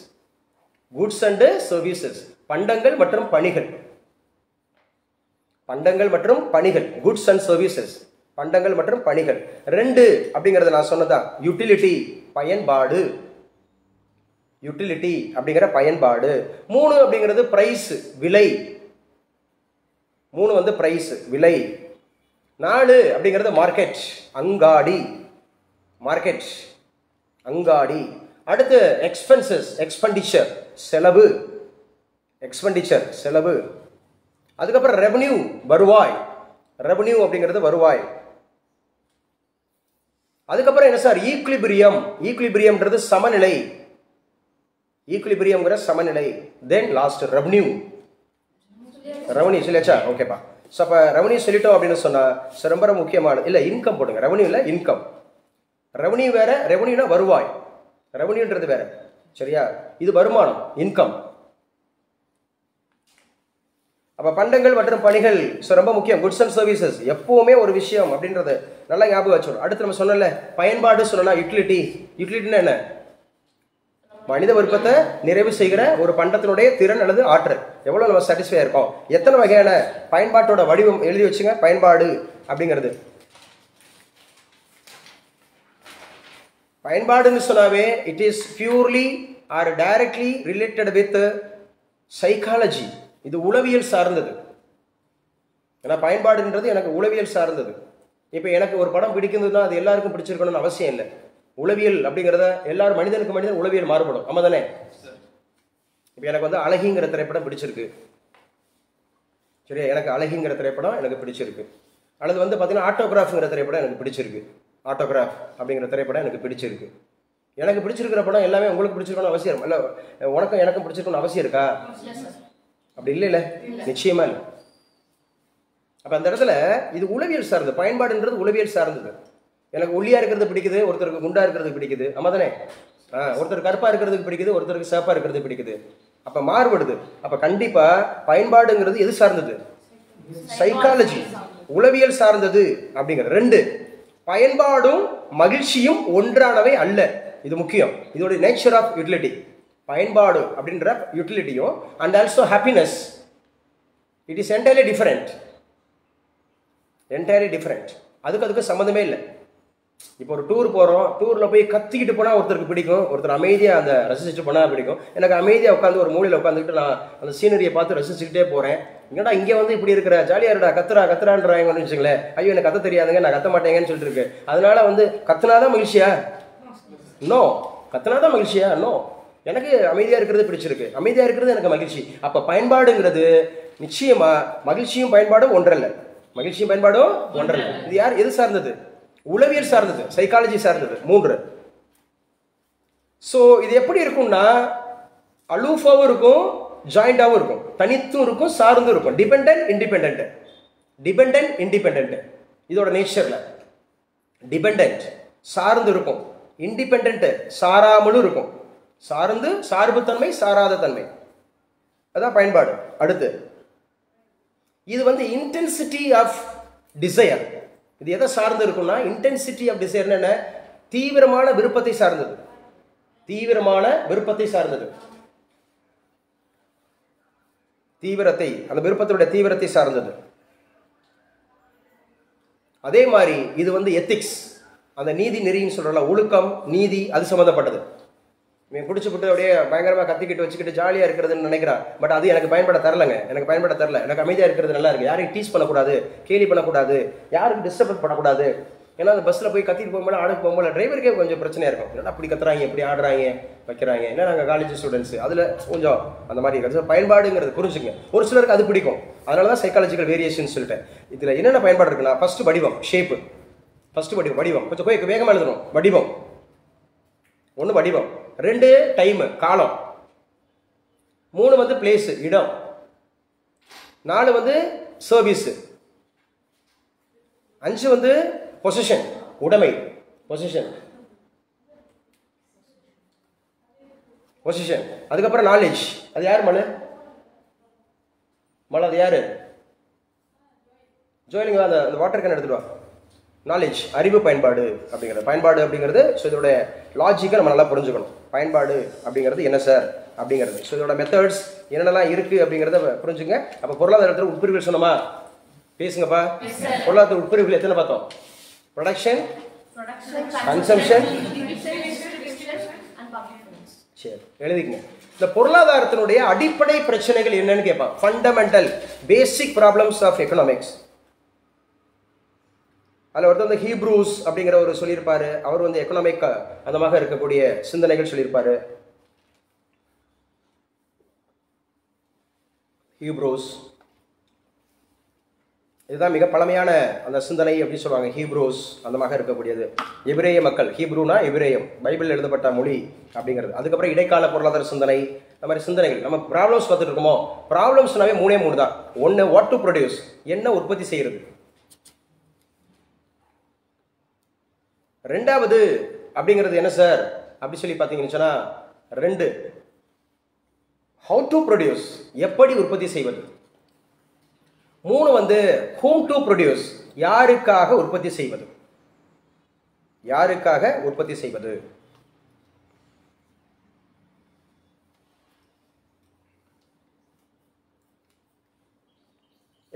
[SPEAKER 1] Goods and services, பண்டங்கள் மற்றும் பணிகள். பண்டங்கள் மற்றும் பணிகள், குட்ஸ் அண்ட் சர்வீசஸ், பண்டங்கள் மற்றும் பணிகள். 2 அப்படிங்கறது நான் சொன்னதான் யூட்டிலிட்டி, பயன்பாடு. யூட்டிலிட்டி அப்படிங்கிற பயன்பாடு. 3 அப்படிங்கிறது பிரைஸ், விலை. 3 வந்து பிரைஸ், விலை. 4 அப்படிங்கிறது மார்க்கெட், அங்காடி. மார்க்கெட், அங்காடி. அடுத்து எக்ஸ்பென்சஸ், எக்ஸ்பெண்டிச்சர், செலவு. எக்ஸ்பெண்டிச்சர், செலவு. அதுக்கப்புறம் ரெவன்யூ, வருவாய். ரெவன்யூ அப்படிங்கிறது வருவாய். அதுக்கப்புறம் என்ன சார்? ஈக்லிபிரியம். ஈக்லிபிரியம்ன்றது சமநிலை. ஈக்லிபிரியம்ங்கிற சமநிலை. Then last revenue. ரெவன்யூ சொல்லியாச்சா? ஓகேப்பா. ஸோ அப்போ ரெவன்யூ சொல்லிட்டோம் அப்படின்னு சொன்னா ரொம்ப ரொம்ப முக்கியமானது. இல்லை, இன்கம் போடுங்க. ரெவன்யூ இல்லை, இன்கம். ரெவன்யூ வேற, ரெவன்யூனா வருவாய். ரெவன்யூன்றது வேற. சரியா? இது வருமானம், இன்கம். அப்ப பண்டங்கள் மற்றும் பணிகள் ரொம்ப முக்கியம். குட்ஸ் அண்ட் சர்வீசஸ் எப்பவுமே ஒரு விஷயம் அப்படின்றது நல்லா ஞாபகம் வச்சுக்கணும். அடுத்து நம்ம சொன்னல பயன்பாடு சொன்னா யூட்டிலிட்டி. யூட்டிலிட்டின்னா என்ன? மனித விருப்பத்தை நிறைவு செய்கிற ஒரு பண்டத்தினுடைய திறன் அல்லது ஆற்றல். எவ்வளவு நம்ம சாட்டிஸ்ஃபை இருக்கோம். எத்தனை வகையான பயன்பாட்டோட வடிவம் எழுதி வச்சுங்க. பயன்பாடு அப்படிங்கிறது, பயன்பாடுன்னு சொன்னாவே it is purely or directly related with psychology. இது உளவியல் சார்ந்தது. ஏன்னா பயன்பாடுன்றது எனக்கு உளவியல் சார்ந்தது. இப்போ எனக்கு ஒரு படம் பிடிக்குதுன்னா அது எல்லாருக்கும் பிடிச்சிருக்கணும்னு அவசியம் இல்லை. உளவியல் அப்படிங்கிறத எல்லாரும் மனிதனுக்கு மனிதன் உளவியல் மாறுபடும். ஆமா தானே? இப்போ எனக்கு வந்து அழகிங்கிற திரைப்படம் பிடிச்சிருக்கு. சரியா? எனக்கு அழகிங்கிற திரைப்படம் எனக்கு பிடிச்சிருக்கு. அல்லது வந்து பார்த்தீங்கன்னா ஆட்டோகிராஃப்ங்கிற திரைப்படம் எனக்கு பிடிச்சிருக்கு. ஆட்டோகிராஃப் அப்படிங்கிற திரைப்படம் எனக்கு பிடிச்சிருக்கு. எனக்கு பிடிச்சிருக்கிற படம் எல்லாமே உங்களுக்கு பிடிச்சிருக்கணும் அவசியம் இல்லை. உனக்கும் எனக்கும் பிடிச்சிருக்கணும் அவசியம் இருக்கா? அப்படி இல்லை. நிச்சயமா இல்லை. அப்போ அந்த இடத்துல இது உளவியல் சார்ந்தது. பயன்பாடுன்றது உளவியல் சார்ந்தது. எனக்கு ஒல்லியா இருக்கிறது பிடிக்குது, ஒருத்தருக்கு குண்டா இருக்கிறது பிடிக்குது. ஆமா தானே? ஒருத்தர் கருப்பா இருக்கிறதுக்கு பிடிக்குது, ஒருத்தருக்கு சிவப்பா இருக்கிறது பிடிக்குது. அப்ப மாறுபடுது. அப்ப கண்டிப்பா பயன்பாடுங்கிறது எது சார்ந்தது? சைக்காலஜி, உளவியல் சார்ந்தது அப்படிங்கிறது. ரெண்டு, பயன்பாடும் மகிழ்ச்சியும் ஒன்றானவை அல்ல. இது முக்கியம். இதோட நேச்சர் ஆஃப் யூட்டிலிட்டி. பயன்பாடு அப்படின்ற யூட்டிலிட்டியும் and also happiness, it is entirely different. Entirely different. அதுக்கு சம்மந்தமே இல்லை. இப்போ ஒரு டூர் போகிறோம். டூரில் போய் கத்திக்கிட்டு போனால் ஒருத்தருக்கு பிடிக்கும், ஒருத்தர் அமைதியாக அந்த ரசிச்சுட்டு போனால் பிடிக்கும். எனக்கு அமைதியாக உட்காந்து ஒரு மூலையில் உட்காந்துக்கிட்டு நான் அந்த சீனரியை பார்த்து ரசிச்சுக்கிட்டே போகிறேன். இங்கடா இங்கே வந்து இப்படி இருக்கிற ஜாலியாக இருக்கா கத்துறான்றாங்கன்னு வச்சுங்களேன். ஐயோ எனக்கு கத்த தெரியாதுங்க, நான் கத்த மாட்டேங்கன்னு சொல்லிட்டு இருக்கு. அதனால வந்து கத்துனாதான் மகிழ்ச்சியா? நோ. கத்துனாதான் மகிழ்ச்சியா? நோ. எனக்கு அமைதியாக இருக்கிறது பிடிச்சிருக்கு. அமைதியாக இருக்கிறது எனக்கு மகிழ்ச்சி. அப்போ பயன்பாடுங்கிறது நிச்சயமா மகிழ்ச்சியும் பயன்பாடும் ஒன்றல்ல. மகிழ்ச்சியும் பயன்பாடும் ஒன்றல்ல. இது யார் எது சார்ந்தது? உளவியல் சார்ந்தது, சைக்காலஜி சார்ந்தது. மூன்று. ஸோ இது எப்படி இருக்கும்னா அலூஃபாவும் இருக்கும், ஜாயிண்டாவும் இருக்கும், தனித்தும் இருக்கும், சார்ந்தும் இருக்கும். Dependent independent. டிபெண்டன்ட் இண்டிபெண்டன்ட் இதோட நேச்சர்ல. டிபெண்டன்ட் சார்ந்து இருக்கும், இண்டிபெண்டன்ட் சாராமலும் இருக்கும். சார்ந்து சார்புத்தன்மை, சாராத தன்மை. அதான் பயன்பாடு. அடுத்து இது வந்து இன்டென்சிட்டி ஆஃப் டிசையர். இது எதை சார்ந்து இருக்கும்னா இன்டென்சிட்டி ஆஃப் டிசைர் என்ன? தீவிரமான விருப்பத்தை சார்ந்தது. தீவிரமான விருப்பத்தை சார்ந்தது. தீவிரத்தை, அந்த விருப்பத்தினுடைய தீவிரத்தை சார்ந்தது. அதே மாதிரி இது வந்து எத்திக்ஸ், அந்த நீதி நெறின்னு சொல்றல, ஒழுக்கம் நீதி, அது சம்மந்தப்பட்டது. இவன் பிடிச்சிட்டு அப்படியே பயங்கரமாக கத்திக்கிட்டு வச்சுக்கிட்டு ஜாலியாக இருக்கிறதுன்னு நினைக்கிறான். பட் அது எனக்கு பயன்பட தரலங்க. எனக்கு பயன்பட தரல. எனக்கு அமைதியாக இருக்கிறது நல்லா இருக்கு. யாரையும் டீஸ் பண்ணக்கூடாது, கேலி பண்ணக்கூடாது, யாருக்கு டிஸ்டர்பன்ஸ் பண்ணக்கூடாது. ஏன்னா அந்த பஸ்ஸில் போய் கத்திட்டு போகும்போது ஆடுக்கு போகும்போது டிரைவருக்கே கொஞ்சம் பிரச்சனையாக இருக்கும். ஏன்னா அப்படி கத்துறாங்க, எப்படி ஆடுறாங்க வைக்கிறாங்க. ஏன்னா நாங்கள் காலேஜ் ஸ்டூடெண்ட்ஸ், அதில் கொஞ்சம் அந்த மாதிரி இருக்கிறது. பயன்பாடுங்கிறது புரிஞ்சுங்க. ஒரு சிலருக்கு அது பிடிக்கும். அதனால தான் சைக்காலஜிக்கல் வேரியேஷன் சொல்லிட்டேன். இதில் என்னென்ன பயன்பாடு இருக்குன்னா, ஃபர்ஸ்ட் வடிவம், ஷேப்பு. ஃபர்ஸ்ட் வடிவம் கொஞ்சம் வேகமாக எழுதணும். வடிவம் ஒன்று, வடிவம். ரெண்டு, டைம், காலம். மூணு வந்து பிளேஸ், இடம். நாலு வந்து சர்வீஸ். அஞ்சு வந்து பொசிஷன், உடைமை. பொசிஷன். அதுக்கப்புறம் நாலேஜ். அது யாரு மனு? அது யாரு? ஜோயிலிங்க அந்த வாட்டர் கேன் எடுத்துட்டு வா. நாலேஜ், அறிவு பயன்பாடு அப்படிங்கிறது. பயன்பாடு அப்படிங்கிறது ஸோ இதோட லாஜிக்கை நம்ம நல்லா புரிஞ்சுக்கணும். பயன்பாடு அப்படிங்கிறது என்ன சார் அப்படிங்கிறது. ஸோ இதோட மெத்தட்ஸ் என்னென்னலாம் இருக்குது அப்படிங்கிறத புரிஞ்சுங்க. அப்போ பொருளாதாரத்தில் உட்பிரிவுகள் சொன்னோமா? பேசுங்கப்பா. பொருளாதார உட்பிரிவுகள் எத்தனை பார்த்தோம்? Production, consumption. சரி, எழுதிக்கங்க. இந்த பொருளாதாரத்தினுடைய அடிப்படை பிரச்சனைகள் என்னன்னு கேட்பான். Fundamental basic problems of economics. அதில் ஒருத்தர் வந்து ஹீப்ரூஸ் அப்படிங்கிற ஒரு சொல்லியிருப்பாரு. அவர் வந்து எக்கனாமிக் அந்த மாதிரி இருக்கக்கூடிய சிந்தனைகள் சொல்லியிருப்பாரு. ஹீப்ரூஸ் இதுதான் மிக பழமையான அந்த சிந்தனை அப்படின்னு சொல்லுவாங்க. ஹீப்ரூஸ் அந்த மாதிரி இருக்கக்கூடியது. எபிரேய மக்கள், ஹீப்ரூனா எபிரேயம், பைபிள் எழுதப்பட்ட மொழி அப்படிங்கிறது. அதுக்கப்புறம் இடைக்கால பொருளாதார சிந்தனை, இந்த மாதிரி சிந்தனைகள். நம்ம ப்ராப்ளம்ஸ் பார்த்துட்டு இருக்கோமோ, ப்ராப்ளம்ஸ்னாவே மூணு தான். ஒன்று, வாட் டு ப்ரொடியூஸ், என்ன உற்பத்தி செய்யறது. ரெண்டாவது அப்படிங்கிறது என்ன சார் அப்படி சொல்லி பார்த்தீங்கன்னு சொன்னால் 2 how to produce எப்படி உற்பத்தி செய்வது. 3 வந்து whom to produce யாருக்காக உற்பத்தி செய்வது. யாருக்காக உற்பத்தி செய்வது.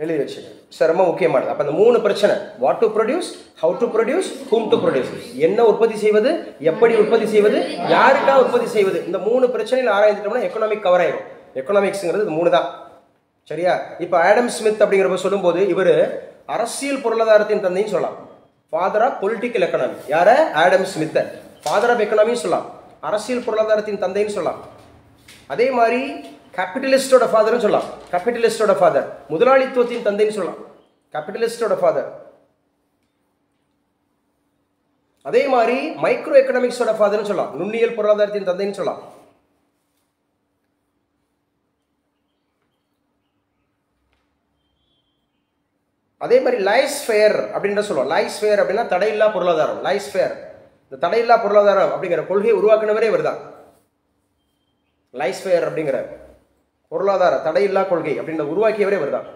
[SPEAKER 1] எழுதி வச்சுங்க சார், ரொம்ப முக்கியமானது. அப்போ அந்த 3 பிரச்சனை, what to produce, how to produce, whom to produce, என்ன உற்பத்தி செய்வது, எப்படி உற்பத்தி செய்வது, யாருக்காக உற்பத்தி செய்வது, இந்த 3 பிரச்சனையில் ஆராய்ந்துட்டோம்னா எக்கனாமிக் கவர் ஆயிடும். எக்கனாமிக்ஸ்ங்கிறது இது 3 தான். சரியா? இப்போ ஆடம் ஸ்மித் அப்படிங்கிறப்ப சொல்லும்போது இவர் அரசியல் பொருளாதாரத்தின் தந்தைன்னு சொல்லலாம். Father of political economy. யார? ஆடம் ஸ்மித்தை. ஃபாதர் ஆஃப் எக்கனாமின்னு சொல்லலாம், அரசியல் பொருளாதாரத்தின் தந்தைன்னு சொல்லலாம். அதே மாதிரி கேபிட்டலிஸ்டோட ஃபாதர்னு சொல்லலாம். கேபிட்டலிஸ்டோட ஃபாதர், முதலாளித்துவத்தின் தந்தைன்னு சொல்லலாம், கேபிட்டலிஸ்டோட ஃபாதர். அதே மாதிரி மைக்ரோ எக்கனாமிக்ஸோட ஃபாதர்னு சொல்லலாம், நுண்ணியல் பொருளாதாரத்தின் தந்தைன்னு சொல்லலாம். அதே மாதிரி லைஸ் ஃபேர் அப்படின்ற சொல்லுவோம். லைஸ் ஃபேர் அப்படின்னா தடையில்லா பொருளாதாரம். லைஸ் ஃபேர், இந்த தடையில்லா பொருளாதாரம் அப்படிங்கிற கொள்கையை உருவாக்குனவரே இவர்தான். லைஸ் ஃபேர் அப்படிங்கிற பொருளாதார தடையில்லா கொள்கை அப்படின்ற உருவாக்கியவரே இவர்தான்.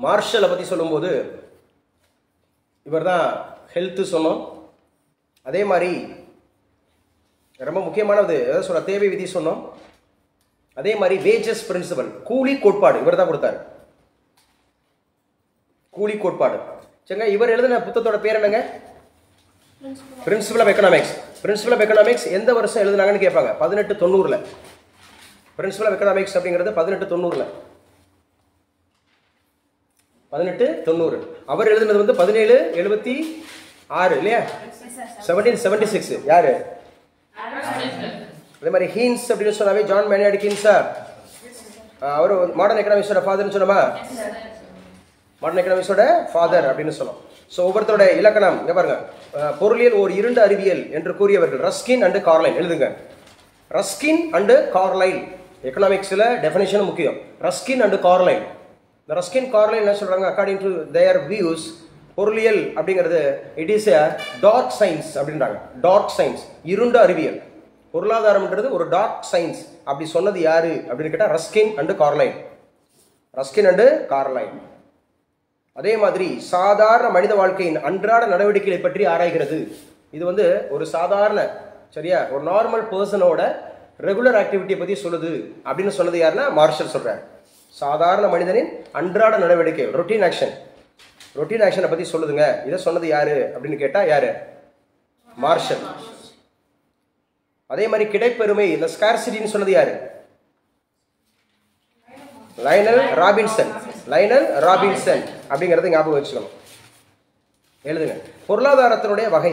[SPEAKER 1] மார்ஷலை பத்தி சொல்லும்போது இவர்தான் ஹெல்த் சொன்னோம். அதே மாதிரி ரொம்ப முக்கியமானது சொல்ல தேவை விதி சொன்னோம். அதே மாதிரி வேஜஸ் பிரின்சிபல், கூலி கோட்பாடு இவர் தான் கொடுத்தாரு. கூலி கோட்பாடு. சரிங்க, இவர் எழுதின புத்தகத்தோட பேர் என்னங்க? Principle of economics. Principle of economics எந்த வருஷம் எழுதுனாங்கன்னு கேட்பாங்க. 1890. பிரின்சிபல் ஆஃப் எக்கனாமிக்ஸ் அப்படிங்கிறது 1890. 1890. அவர் எழுதுனது வந்து 1776 இல்லையா? 1776. யாரு? அதே மாதிரி ஹீன்ஸ் அப்படின்னு சொன்னாவே ஜான் மேனியார்ட் ஹீன்ஸா, அவர் மாடர்ன் எக்கனாமிக்ஸோட ஃபாதர்னு சொன்னோமா? மாடர்ன் எக்கனாமிக்ஸோட ஃபாதர் அப்படின்னு சொன்னோம். ஸோ ஒவ்வொருத்தரோட இலக்கணம் இங்கே பாருங்க. பொருளியல் ஒரு இருண்ட அறிவியல் என்று கூறியவர்கள் ரஸ்கின் அண்டு கார்லைன். எழுதுங்க, ரஸ்கின் அண்டு கார்லைன். எக்கனாமிக்ஸில் டெஃபினேஷன் முக்கியம். Ruskin and Carlyle. இந்த ரஸ்கின் கார்லைன் என்ன சொல்றாங்க? அக்கார்டிங் டு தேர் வியூஸ், பொருளியல் அப்படிங்கிறது it is a dark science அப்படின்றாங்க. டார்க் சயின்ஸ், இருண்ட அறிவியல். பொருளாதாரம்ன்றது ஒரு டார்க் சயின்ஸ் அப்படி சொன்னது யாரு அப்படின்னு கேட்டால் Ruskin and Carlyle. Ruskin and Carlyle. அதே மாதிரி சாதாரண மனித வாழ்க்கையின் அன்றாட நடவடிக்கைகளை பற்றி ஆராய்கிறது. இது வந்து ஒரு சாதாரண, சரியா, ஒரு நார்மல் பர்சனோட ரெகுலர் ஆக்டிவிட்டியை பற்றி சொல்லுது அப்படின்னு சொன்னது யாருன்னா மார்ஷல் சொல்றாரு. சாதாரண மனிதனின் அன்றாட நடவடிக்கை, ரொட்டீன் ஆக்ஷன், ரொட்டீன் ஆக்ஷனை பற்றி சொல்லுதுங்க. இதை சொன்னது யாரு அப்படின்னு கேட்டால் யாரு? மார்ஷல். அதே மாதிரி கிடைப்பெருமை, இந்த ஸ்கார்சிட்டின்னு சொன்னது யாரு? Lionel Robinson. லைனல் ராபின்சன் அப்படிங்கிறது ஞாபகம் வச்சுக்கணும். எழுதுங்க. பொருளாதாரத்தினுடைய வகை.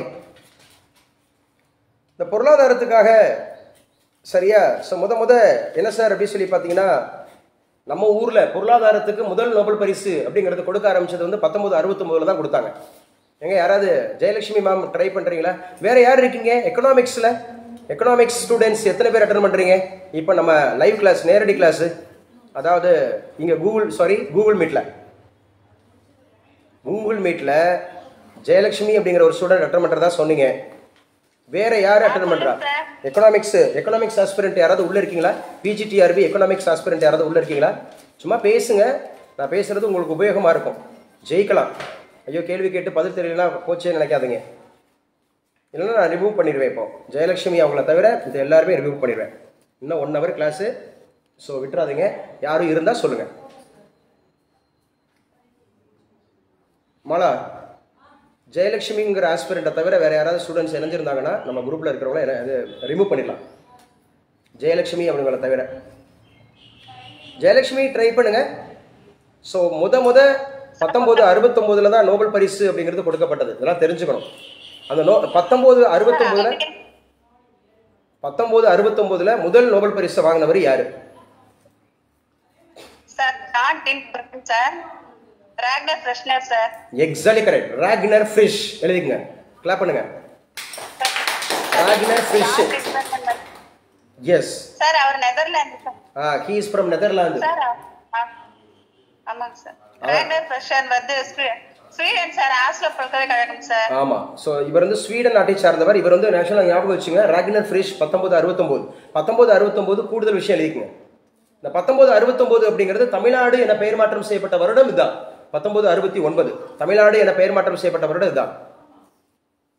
[SPEAKER 1] இந்த பொருளாதாரத்துக்காக சரியா முத என்ன சார் அப்படி சொல்லி பார்த்தீங்கன்னா, நம்ம ஊர்ல பொருளாதாரத்துக்கு முதல் நோபல் பரிசு அப்படிங்கிறது கொடுக்க ஆரம்பிச்சது வந்து 1969 தான் கொடுத்தாங்க. எங்க யாராவது ஜெயலட்சுமி மேம் ட்ரை பண்றீங்களா? வேற யார் இருக்கீங்க எக்கனாமிக்ஸ்ல? எக்கனாமிக்ஸ் ஸ்டூடெண்ட்ஸ் எத்தனை பேர் அட்டெண்ட் பண்றீங்க? இப்போ நம்ம லைவ் கிளாஸ், நேரடி கிளாஸ், அதாவது இங்க கூகுள் மீட்ல ஜெயலட்சுமி அப்படிங்கிற ஒரு ஸ்டூடெண்ட் அட்டெண்ட் பண்றதா சொன்னீங்க. வேற யார் அட்டெண்ட் பண்றா? எக்கனாமிக்ஸ் ஆஸ்பிரண்ட் யாராவது உள்ள இருக்கீங்களா? பிஜிடிஆர்பி எக்கனாமிக்ஸ் ஆஸ்பிரண்ட் யாராவது உள்ள இருக்கீங்களா? சும்மா பேசுங்க, நான் பேசுறது உங்களுக்கு உபயோகமா இருக்கும். ஜெயிக்கலாம். ஐயோ கேள்வி கேட்டு பதில் தெரியலனா போச்சே நினைக்காதீங்க. இல்லைன்னா நான் ரிமூவ் பண்ணிடுவேன். இப்போ ஜெயலட்சுமி அவங்கள தவிர இது எல்லாருமே ரிமூவ் பண்ணிடுவேன். இன்னும் 1 hour கிளாஸு. ஸோ விட்டுறாதீங்க. யாரும் இருந்தால் சொல்லுங்கள். மாலா, ஜெயலட்சுமிங்கிற ஆஸ்பிரண்ட்டை தவிர வேறு யாராவது ஸ்டூடெண்ட்ஸ் இணைஞ்சிருந்தாங்கன்னா நம்ம குரூப்பில் இருக்கிறவங்கள அது ரிமூவ் பண்ணிடலாம். ஜெயலட்சுமி அப்படிங்கிற தவிர ஜெயலட்சுமி ட்ரை பண்ணுங்க. ஸோ முத 1969 தான் நோபல் பரிசு அப்படிங்கிறது கொடுக்கப்பட்டது. இதெல்லாம் தெரிஞ்சுக்கணும். அந்த 1969 முதல் நோபல் பரிசு வாங்கினவர் யாரு? Exactly correct. Ragnar Frisch. எழுதிங்க, கிளாப் பண்ணுங்க. Ragnar Frisch. எஸ்
[SPEAKER 2] சார், அவர் Netherlands sir.
[SPEAKER 1] he is from Netherlands
[SPEAKER 2] sir. ஆமாங்க சார். ராக்னர் ஃபிஷ் வந்து ஸ்வீடன் சார், ஆஸ்லோ பல்கலைக்கழகம் சார்.
[SPEAKER 1] ஆமா. ஸோ இவர் வந்து ஸ்வீடன் நாட்டை சார்ந்தவர். இவர் வந்து நேஷனல் ஞாபகம் வச்சுங்க, ராக்னர் ஃப்ரிஷ் 1969 கூடுதல் விஷயம் எழுதிக்குங்க. இந்த 1969 அப்படிங்கிறது தமிழ்நாடு என பெயர் மாற்றம் செய்யப்பட்ட வருடம் இதுதான். 1969 தமிழ்நாடு என பெயர் மாற்றம் செய்யப்பட்ட வருடம் இதுதான்.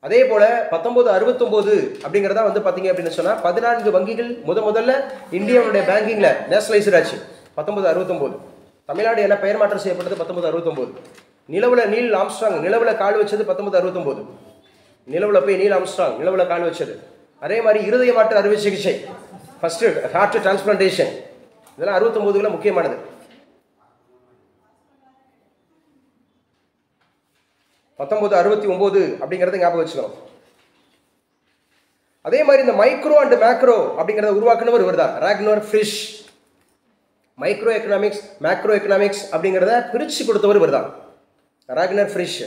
[SPEAKER 1] அதே போல 1969 அப்படிங்கிறதா வந்து பாத்தீங்க அப்படின்னு சொன்னா 14 வங்கிகள் முதல்ல இந்தியாவுடைய பேங்கிங்ல நேஷனலைஸ்ட் ஆச்சு 1969. தமிழ்நாடு என பெயர் மாற்றம் செய்யப்பட்டது 1969. நிலவுல நீல் ஆம்ஸ்ட்ராங் நிலவுல கால் வச்சது 1969. நிலவுல போய் நீல் ஆம்ஸ்ட்ராங் நிலவுல கால் வச்சது. அதே மாதிரி இருதய மாற்று அறுவை சிகிச்சை, ஃபர்ஸ்ட் ஹார்ட் டிரான்ஸ்பிளான்டேஷன், இதெல்லாம் 69ல முக்கியமானது. 1969 அப்படிங்கறத ஞாபகம் வச்சுக்கணும். அதே மாதிரி இந்த மைக்ரோ அண்ட் மேக்ரோ அப்படிங்கறத உருவாக்குனவர் இவர்தான், ராக்னர் Frisch. Micro economics macro economics அப்படிங்கறத பிரிச்சு கொடுத்தவர் இவர்தான், ராக்னர் ஃப்ரிஷ்.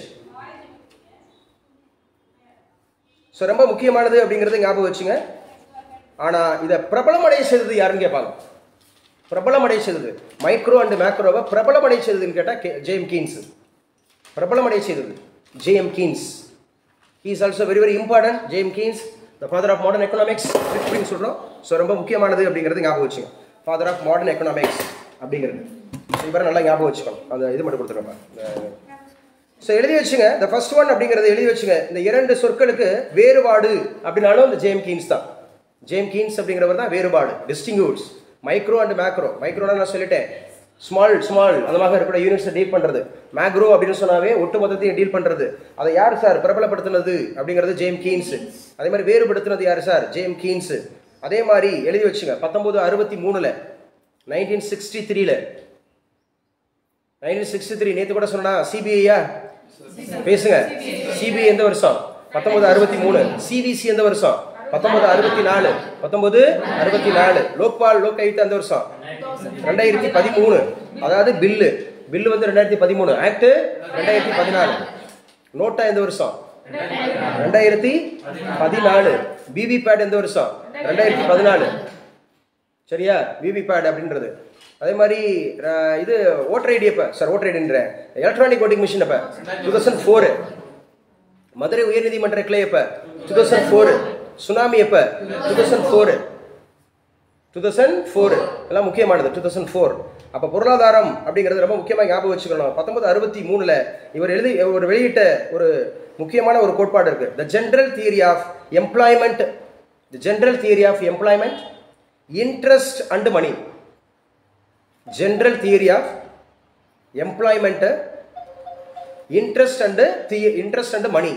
[SPEAKER 1] ஸோ ரொம்ப முக்கியமானது அப்படிங்கறத ஞாபகம் வச்சுங்க. ஆனா இதை பிரபலமடைய செய்தது யாருன்னு கேட்பாங்க. பிரபலமடைய செய்தது மைக்ரோ அண்ட் மேக்ரோவை பிரபலமடைய செய்ததுன்னு கேட்டா ஜேம் கீன்ஸ். பிரபலமடைய செய்தது J M Keynes. He is also very important. J M Keynes, the father of modern economics அப்படின்னு சொல்றோம். ஸோ ரொம்ப முக்கியமானது அப்படிங்கிறது ஞாபகம் வச்சுங்க. ஃபாதர் ஆஃப் மாடர்ன் எக்கனாமிக்ஸ் அப்படிங்கிறது இவரை நல்லா ஞாபகம் வச்சுக்கணும். அந்த இது மட்டும் கொடுத்துருக்கோம். ஸோ எழுதி வச்சுங்க. இந்த ஃபர்ஸ்ட் ஒன் அப்படிங்கிறது எழுதி வச்சுங்க. இந்த இரண்டு சொற்களுக்கு வேறுபாடு அப்படின்னாலும் இந்த ஜேம் கீன்ஸ் தான். ஜேம் கீன்ஸ் அப்படிங்கிறவர் தான் வேறுபாடு, டிஸ்டிங்யூட்ஸ். மைக்ரோ அண்ட் மேக்ரோ, மைக்ரோனா நான் சொல்லிட்டேன் ஸ்மால் அந்த மாதிரி இருக்கிற யூனிட்ஸை டீல் பண்றது. மேக்ரோ அப்படின்னு சொன்னாவே ஒட்டு மொத்தத்தையும் டீல் பண்றது. அதை யார் சார் பிரபலப்படுத்தினது அப்படிங்கிறது ஜேம் கீன்ஸ். அதே மாதிரி வேறுபடுத்தினது யார் சார், ஜேம் கீன்ஸ். அதே மாதிரி எழுதி வச்சுங்க 1963ல 1963 நேத்து கூட சொன்னா சிபிஐயா பேசுங்க. சிபிஐ எந்த வருஷம் 1963. சிவிசி எந்த வருஷம் 1964. லோக்பால் லோக்காயுக்தா எந்த வருஷம் 2013. அதாவது பில்லு வந்து 2013, ஆக்ட் 2014. நோட்டா எந்த வருஷம் 2014. பிபி பேட் எந்த வருஷம் 2014. சரியா, பிபி பேட் அப்படின்றது. அதே மாதிரி இது ஓட்டர் ஐடி எப்ப சார், ஓட்டர் ஐடின்ற எலக்ட்ரானிக் ஓட்டிங் மிஷின் எப்ப 2004. மதுரை உயர்நீதிமன்ற கிளை எப்ப 2004. சுனாமி எப்ப 2004 எல்லாம் முக்கியமானது 2004. அப்ப பொருளாதாரம் அப்படிங்கிறது ரொம்ப முக்கியமா ஞாபகம் வச்சுக்கணும். 1963ல இவர் வெளியிட்ட ஒரு முக்கியமான ஒரு கோட்பாடு இருக்கு, the general theory of employment interest and money. General theory of employment interest and money.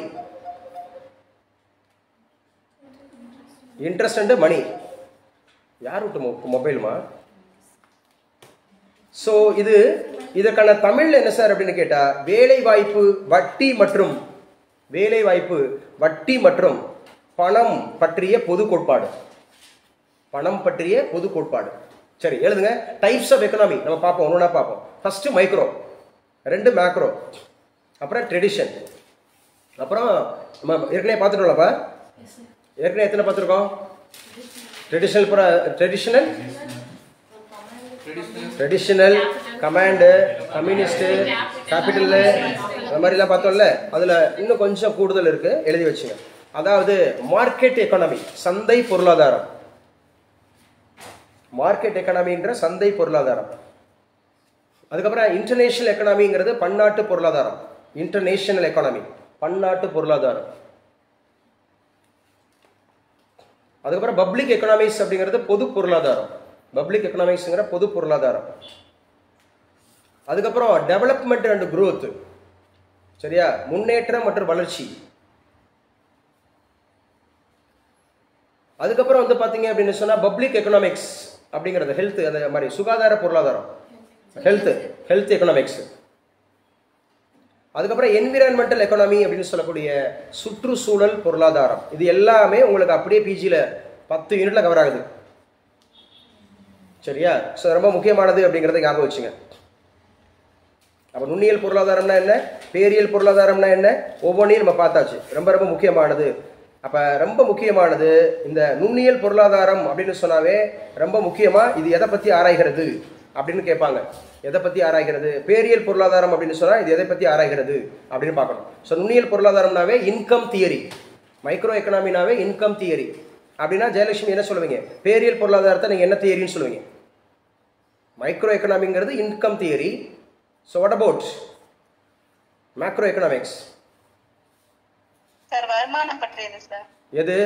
[SPEAKER 1] Interest and money யார் விட்டு மொபைலுமா? ஸோ இதற்கான தமிழ் என்ன சார் அப்படின்னு கேட்டா வேலைவாய்ப்பு வட்டி மற்றும் பணம் பற்றிய பொது கோட்பாடு. சரி எழுதுங்க. டைப்ஸ் ஆஃப் எக்கனாமி நம்ம பார்ப்போம், ஒன்றா பார்ப்போம். ஃபர்ஸ்ட் மைக்ரோ, 2 மேக்ரோ, அப்புறம் ட்ரெடிஷன், அப்புறம் நம்ம ஏற்கனவே பார்த்துட்டோம்லப்பா. ஏற்கனவே எத்தனை பார்த்துருக்கோம்? ட்ரெடிஷனல், கமாண்டு, கம்யூனிஸ்ட், கேபிட்டல், அந்த மாதிரிலாம் பார்த்தோம்ல. அதில் இன்னும் கொஞ்சம் கூடுதல் இருக்கு, எழுதி வச்சுங்க. அதாவது மார்க்கெட் எக்கானமி, சந்தை பொருளாதாரம். மார்க்கெட் எக்கானமின்ற சந்தை பொருளாதாரம். அதுக்கப்புறம் இன்டர்நேஷனல் எக்கானமிங்கிறது பன்னாட்டு பொருளாதாரம். இன்டர்நேஷனல் எக்கானமி பன்னாட்டு பொருளாதாரம். அதுக்கப்புறம் பப்ளிக் எக்கனாமிக்ஸ் அப்படிங்கிறது பொது பொருளாதாரம். பொது பொருளாதாரம். அதுக்கப்புறம் டெவலப்மெண்ட் அண்ட் growth, சரியா, முன்னேற்றம் மற்றும் வளர்ச்சி. அதுக்கப்புறம் வந்து பாத்தீங்க அப்படின்னு சொன்னா பப்ளிக் எக்கனாமிக்ஸ் அப்படிங்கிறது ஹெல்த், அந்த மாதிரி சுகாதார பொருளாதாரம், ஹெல்த் எக்கனாமிக்ஸ். அதுக்கப்புறம் என்விரான்மெண்டல் எக்கானமி அப்படின்னு சொல்லக்கூடிய சுற்றுச்சூழல் பொருளாதாரம். இது எல்லாமே உங்களுக்கு அப்படியே பிஜியில் 10 யூனிட்ல கவர் ஆகுது. சரியா, ஸோ ரொம்ப முக்கியமானது அப்படிங்கிறத ஞாபகம் வச்சுங்க. அப்போ நுண்ணியல் பொருளாதாரம்னா என்ன, பேரியல் பொருளாதாரம்னா என்ன, ஒவ்வொன்றையும் நம்ம பார்த்தாச்சு. ரொம்ப முக்கியமானது. அப்போ ரொம்ப முக்கியமானது இந்த நுண்ணியல் பொருளாதாரம் அப்படின்னு சொன்னாவே ரொம்ப முக்கியமாக இது எதை பற்றி ஆராய்கிறது அப்படின்னு கேட்பாங்க. எதை பற்றி ஆராய்கிறது? பேரியல் பொருளாதாரம் அப்படின்னு சொன்னால் இது எதை பற்றி ஆராய்கிறது அப்படின்னு பார்க்கணும். ஸோ நுண்ணியல் பொருளாதாரம்னாவே இன்கம் தியரி, மைக்ரோ எக்கனாமினாவே இன்கம் தியரி. அப்படின்னா ஜெயலட்சுமி என்ன சொல்லுவீங்க? பேரியல் பொருளாதாரத்தை நீங்கள் என்ன தியரின்னு சொல்லுவீங்க? மைக்ரோ எக்கனாமிங்கிறது income theory. So what about macro economics?
[SPEAKER 2] Sir வருமானம் பற்றியது சார்.
[SPEAKER 1] எது?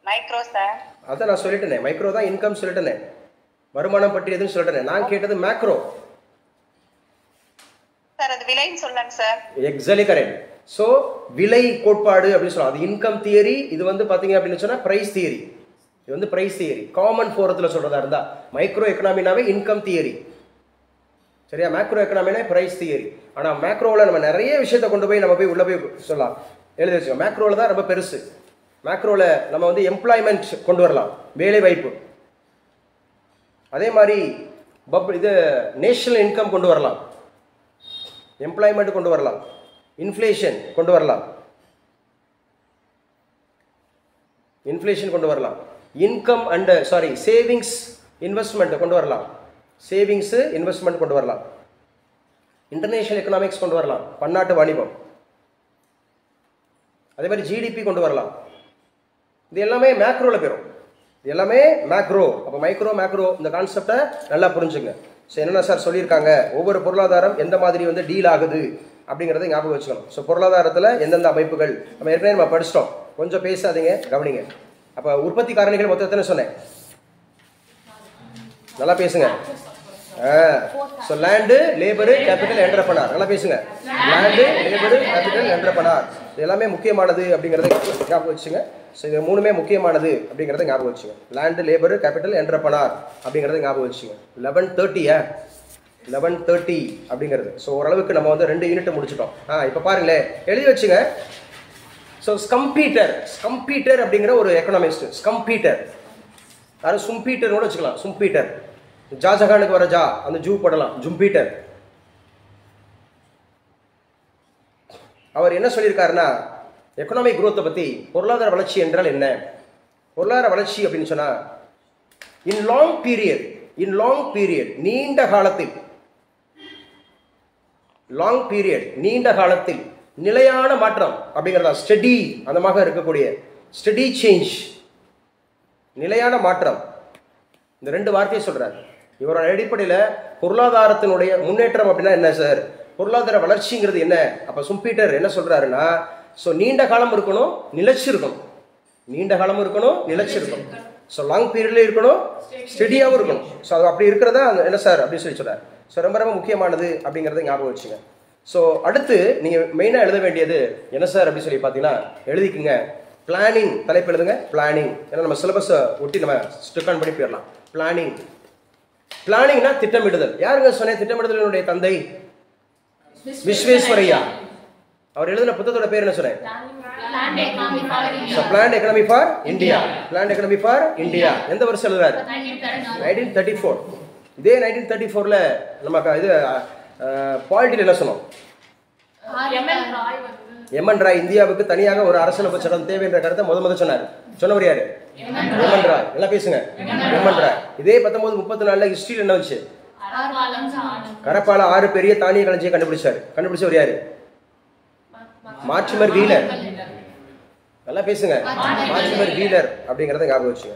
[SPEAKER 2] Micro sir.
[SPEAKER 1] அதான் நான் சொல்லிட்டேனே, மைக்ரோ தான் இன்கம் சொல்லிட்டேனே, வருமானம் பற்றியதுன்னு சொல்லிட்டேனே. நான் கேட்டது மேக்ரோ.
[SPEAKER 2] சார் அது விலைன்னு சொல்லலாம் சார்.
[SPEAKER 1] Exactly correct. ஸோ விலை கோட்பாடு அப்படின்னு சொல்லலாம். அது இன்கம் தியரி. இது வந்து பார்த்தீங்க அப்படின்னு சொன்னால் ப்ரைஸ் தியரி. இது வந்து ப்ரைஸ் தியரி. காமன் ஃபோரத்தில் சொல்கிறதா இருந்தால் மைக்ரோ எக்கனாமினாவே இன்கம் தியரி, சரியா? மேக்ரோ எக்கனாமினா ப்ரைஸ் தியரி. ஆனால் மேக்ரோவில் நம்ம நிறைய விஷயத்தை கொண்டு போய் நம்ம போய் உள்ளே போய் சொல்லலாம், எழுதி வச்சுக்கோங்க. மேக்ரோவில் தான் ரொம்ப பெருசு. மேக்ரோவில் நம்ம வந்து எம்ப்ளாய்மெண்ட் கொண்டு வரலாம், வேலை வாய்ப்பு. அதே மாதிரி இது நேஷனல் இன்கம் கொண்டு வரலாம், எம்ப்ளாய்மெண்ட் கொண்டு வரலாம், இன்ஃப்ளேஷன் கொண்டு வரலாம், இன்ஃப்ளேஷன் கொண்டு வரலாம், இன்கம் அண்ட் சேவிங்ஸ் இன்வெஸ்ட்மெண்ட் கொண்டு வரலாம், சேவிங்ஸ் இன்வெஸ்ட்மெண்ட் கொண்டு வரலாம், இன்டர்நேஷனல் எக்கனாமிக்ஸ் கொண்டு வரலாம், பன்னாட்டு வாணிபம். அதே மாதிரி ஜிடிபி கொண்டு வரலாம். இது எல்லாமே மேக்ரோவில் போயிடும். இது எல்லாமே மேக்ரோ. அப்போ மைக்ரோ மேக்ரோ இந்த கான்செப்டை நல்லா புரிஞ்சுங்க. ஸோ என்னென்ன சார் சொல்லியிருக்காங்க, ஒவ்வொரு பொருளாதாரம் எந்த மாதிரி வந்து டீல் ஆகுது அப்படிங்கிறத ஞாபகம் வச்சுக்கணும். ஸோ பொருளாதாரத்தில் எந்தெந்த அமைப்புகள் நம்ம ஏற்கனவே நம்ம படிச்சிட்டோம். கொஞ்சம் பேசாதீங்க, கவனிங்க. அப்போ உற்பத்தி காரணிகள் மொத்தம் எத்தனை சொன்னேன்? நல்லா பேசுங்க. So land, labour, capital, entrepreneur. நல்லா பேசுங்க. Land, labour, capital, entrepreneur. இது எல்லாமே முக்கியமானது அப்படிங்கிறத ஞாபகம் வச்சுங்க. ஸோ இது மூணுமே முக்கியமானது அப்படிங்கிறத ஞாபகம் வச்சுங்க. லேண்டு, லேபரு, கேபிட்டல், என்டர்பிரனர் அப்படிங்கிறத ஞாபகம் வச்சுங்க. 11:30 அப்படிங்கிறது. ஸோ ஓரளவுக்கு நம்ம வந்து 2 யூனிட் முடிச்சிட்டோம். இப்போ பாருங்களேன், எழுதி வச்சுங்க. ஸோ ஸ்கம்பீட்டர் அப்படிங்கிற ஒரு எக்கனாமிஸ்ட். ஸ்கம்பீட்டர் யாரும் சும்பீட்டர் கூட வச்சுக்கலாம். சும்பீட்டர், ஜாஜகானுக்கு வர ஜா, அந்த ஜூ போடலாம், ஜும்பீட்டர். அவர் என்ன சொல்லியிருக்காருன்னா, எக்கனாமிக் குரோத்தை பற்றி, பொருளாதார வளர்ச்சி என்றால் என்ன, பொருளாதார வளர்ச்சி அப்படின்னு சொன்னா இன் லாங் பீரியட் நீண்ட காலத்தில் நிலையான மாற்றம் அப்படிங்கிறதா. ஸ்டடி அந்த மாதிரி இருக்கக்கூடிய ஸ்டடி சேஞ்ச், நிலையான மாற்றம். இந்த 2 வார்த்தையை சொல்றாரு. இவரோட அடிப்படையில் பொருளாதாரத்தினுடைய முன்னேற்றம் அப்படின்னா என்ன சார், பொருளாதார வளர்ச்சிங்கிறது என்ன? அப்போ சும்பீட்டர் என்ன சொல்றாருன்னா, ஸோ நீண்ட காலம் இருக்கணும், நிலைச்சிருக்கணும். நீண்ட காலமும் இருக்கணும், நிலைச்சிருக்கணும். ஸோ லாங் பீரியட்ல இருக்கணும், ஸ்டெடியாகவும் இருக்கணும். ஸோ அது அப்படி இருக்கிறதா என்ன சார் அப்படின்னு சொல்லி சொல்றாரு. ஸோ ரொம்ப ரொம்ப முக்கியமானது அப்படிங்கிறத ஞாபகம் வச்சுங்க. ஸோ அடுத்து நீங்கள் மெயினாக எழுத வேண்டியது என்ன சார் அப்படின்னு சொல்லி பார்த்தீங்கன்னா, எழுதிக்குங்க பிளானிங். தலைப்பு எழுதுங்க பிளானிங். ஏன்னா நம்ம சிலபஸை ஒட்டி நம்ம ஸ்டிக் ஆன் பண்ணி போயிடலாம். பிளானிங்னா திட்டமிடுதல். யாருங்க சொன்னேன் திட்டமிடுதலினுடைய தந்தை? விஸ்வேஸ்வரையா. அவர் எழுதின புத்தகத்தோட பேர் என்ன சொன்னேன்? Plant economy for India. Plant economy for India. எந்த வருஷம் எழுதுறாரு? 1934. இதே 1934ல நம்ம இது பாலிட்டியில் என்ன சொன்னோம்? எம்என் ராய் இந்தியாவுக்கு தனியாக ஒரு அரசியலமைப்பு சட்டம் தேவை என்ற கருத்தை முதல் சொன்னார். சொன்னவர் யாரு? எம்என் ராய். நல்லா பேசுங்க. எம்என் ராய். இதே 1934 ஹிஸ்டரியில் என்ன வச்சு? கரப்பால 6 பெரிய தானிய களஞ்சியை கண்டுபிடிச்சவர் யாரு? Mortimer wheeler. நல்லா பேசுங்க. மார்டிமர் வீலர் அப்படிங்கிறத ஞாபகம் வச்சுங்க.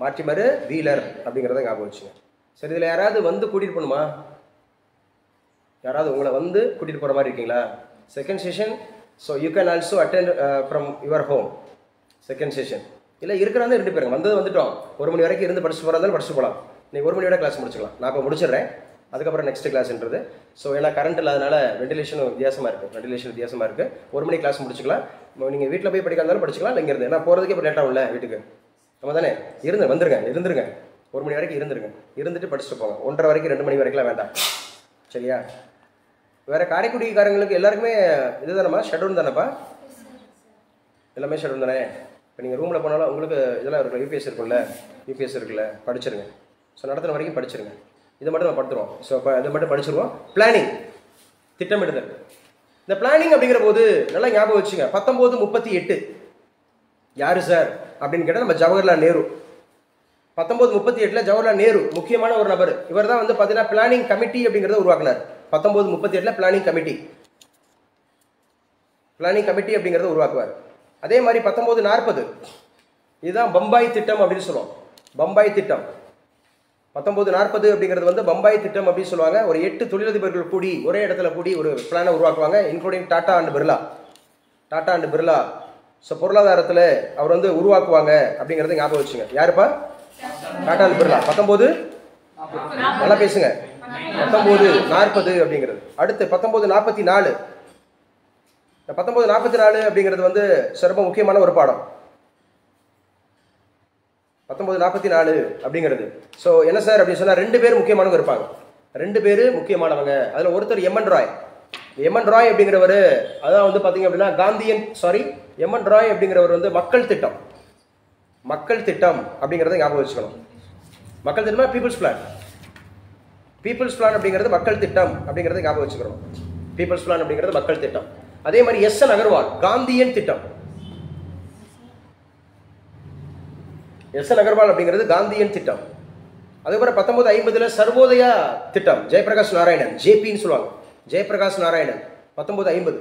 [SPEAKER 1] மார்டிமர் வீலர் அப்படிங்கிறத ஞாபகம் வச்சுங்க. சரி, இதில் யாராவது வந்து கூட்டிகிட்டு போகணுமா? யாராவது உங்களை வந்து கூட்டிகிட்டு போகிற மாதிரி இருக்கீங்களா? Second session. So you can also attend from your home. Second session இல்லை இருக்கிறாங்க 2 பேருங்க வந்துட்டோம். 1 மணி வரைக்கும் இருந்து படிச்சுட்டு போகிறதாலும் படிச்சுட்டு போகலாம். நீங்கள் 1 மணியோட கிளாஸ் முடிச்சுக்கலாம். நான் இப்போ முடிச்சிடுறேன். அதுக்கப்புறம் நெக்ஸ்ட் கிளாஸ்ன்றது. ஸோ ஏன்னா கரண்ட் இல்லாதனால வெண்டிலேஷன் வித்தியாசமாக இருக்குது. 1 மணி கிளாஸ் முடிச்சுக்கலாம். நீங்கள் வீட்டில் போய் படிக்காதாலும் படிச்சுக்கலாம். இல்லை இருந்து ஏன்னா போகிறதுக்கே இப்போ லேட்டாக இல்லை வீட்டுக்கு. நம்ம தானே இருந்துருங்க. 1 மணி வரைக்கும் இருந்துட்டு படிச்சுட்டு போங்க. 1:30 வரைக்கும் 2 மணி வரைக்கும்லாம் வேண்டாம். சரியா? வேறு காரைக்குடிக்காரங்களுக்கு எல்லாருக்குமே இது தானேப்பா, ஷெட்யூல் தானேப்பா? எல்லாமே ஷெட்யூல் தானே. இப்போ நீங்கள் ரூமில் போனாலும் உங்களுக்கு இதெல்லாம் இருக்குல்ல, யூபிஎஸ் இருக்குல்ல, படிச்சிருங்க. ஸோ நடத்துகிற வரைக்கும் படிச்சிருங்க. இதை மட்டும் நம்ம படுத்துருவோம். ஸோ இப்போ இதை மட்டும் படிச்சிருவோம். பிளானிங், திட்டமிடுதல். இந்த பிளானிங் அப்படிங்கிற போது நல்லா ஞாபகம் வச்சுங்க. 1938 யாரு சார் அப்படின்னு கேட்டால் நம்ம ஜவஹர்லால் நேரு. 1938 ஜவஹர்லால் நேரு முக்கியமான ஒரு நபர். இவர் தான் வந்து பார்த்தீங்கன்னா பிளானிங் கமிட்டி அப்படிங்கிறத உருவாக்குனார். 1938 பிளானிங் கமிட்டி அப்படிங்கிறத உருவாக்குவார். அதே மாதிரி 1940 இதுதான் பம்பாய் திட்டம் அப்படின்னு சொல்லுவோம். பம்பாய் திட்டம் 1940 அப்படிங்கிறது வந்து பம்பாய் திட்டம் அப்படின்னு சொல்லுவாங்க. ஒரு 8 தொழிலதிபர்கள் கூடி ஒரே இடத்துல கூடி ஒரு பிளானை உருவாக்குவாங்க, including Tata and Birla. So பொருளாதாரத்தில் அவர் வந்து உருவாக்குவாங்க அப்படிங்கிறத ஞாபகம் வச்சுங்க. யாருப்பா? டாடா அண்ட் பிர்லா. 19 நல்லா பேசுங்க. 1940 அப்படிங்கிறது. அடுத்து 1944. 1944 அப்படிங்கிறது வந்து ரொம்ப முக்கியமான ஒரு பாடம். 1944 அப்படிங்கிறது. ஸோ என்ன சார் அப்படின்னு சொன்னால் 2 பேர் முக்கியமானவங்க இருப்பாங்க. 2 பேர் முக்கியமானவங்க. அதில் ஒருத்தர் எம்என் ராய் அப்படிங்கிறவர். அதான் வந்து பார்த்தீங்க அப்படின்னா எம்என் ராய் அப்படிங்கிறவர் வந்து மக்கள் திட்டம் அப்படிங்கிறத ஞாபகம் வச்சுக்கணும். மக்கள் திட்டம் பீப்புள்ஸ் பிளான் அப்படிங்கிறது மக்கள் திட்டம் அப்படிங்கிறத ஞாபகம் வச்சுக்கணும். பீப்புள்ஸ் பிளான் அப்படிங்கிறது மக்கள் திட்டம். அதே மாதிரி எஸ்.என். அகர்வால் காந்தியன் திட்டம். எஸ்.என். அகர்வால் அப்படிங்கிறது காந்தியன் திட்டம். அதுக்கப்புறம் 1950 சர்வோதயா திட்டம். ஜெயபிரகாஷ் நாராயணன், ஜேபின்னு சொல்லுவாங்க. ஜெயபிரகாஷ் நாராயணன் 1950.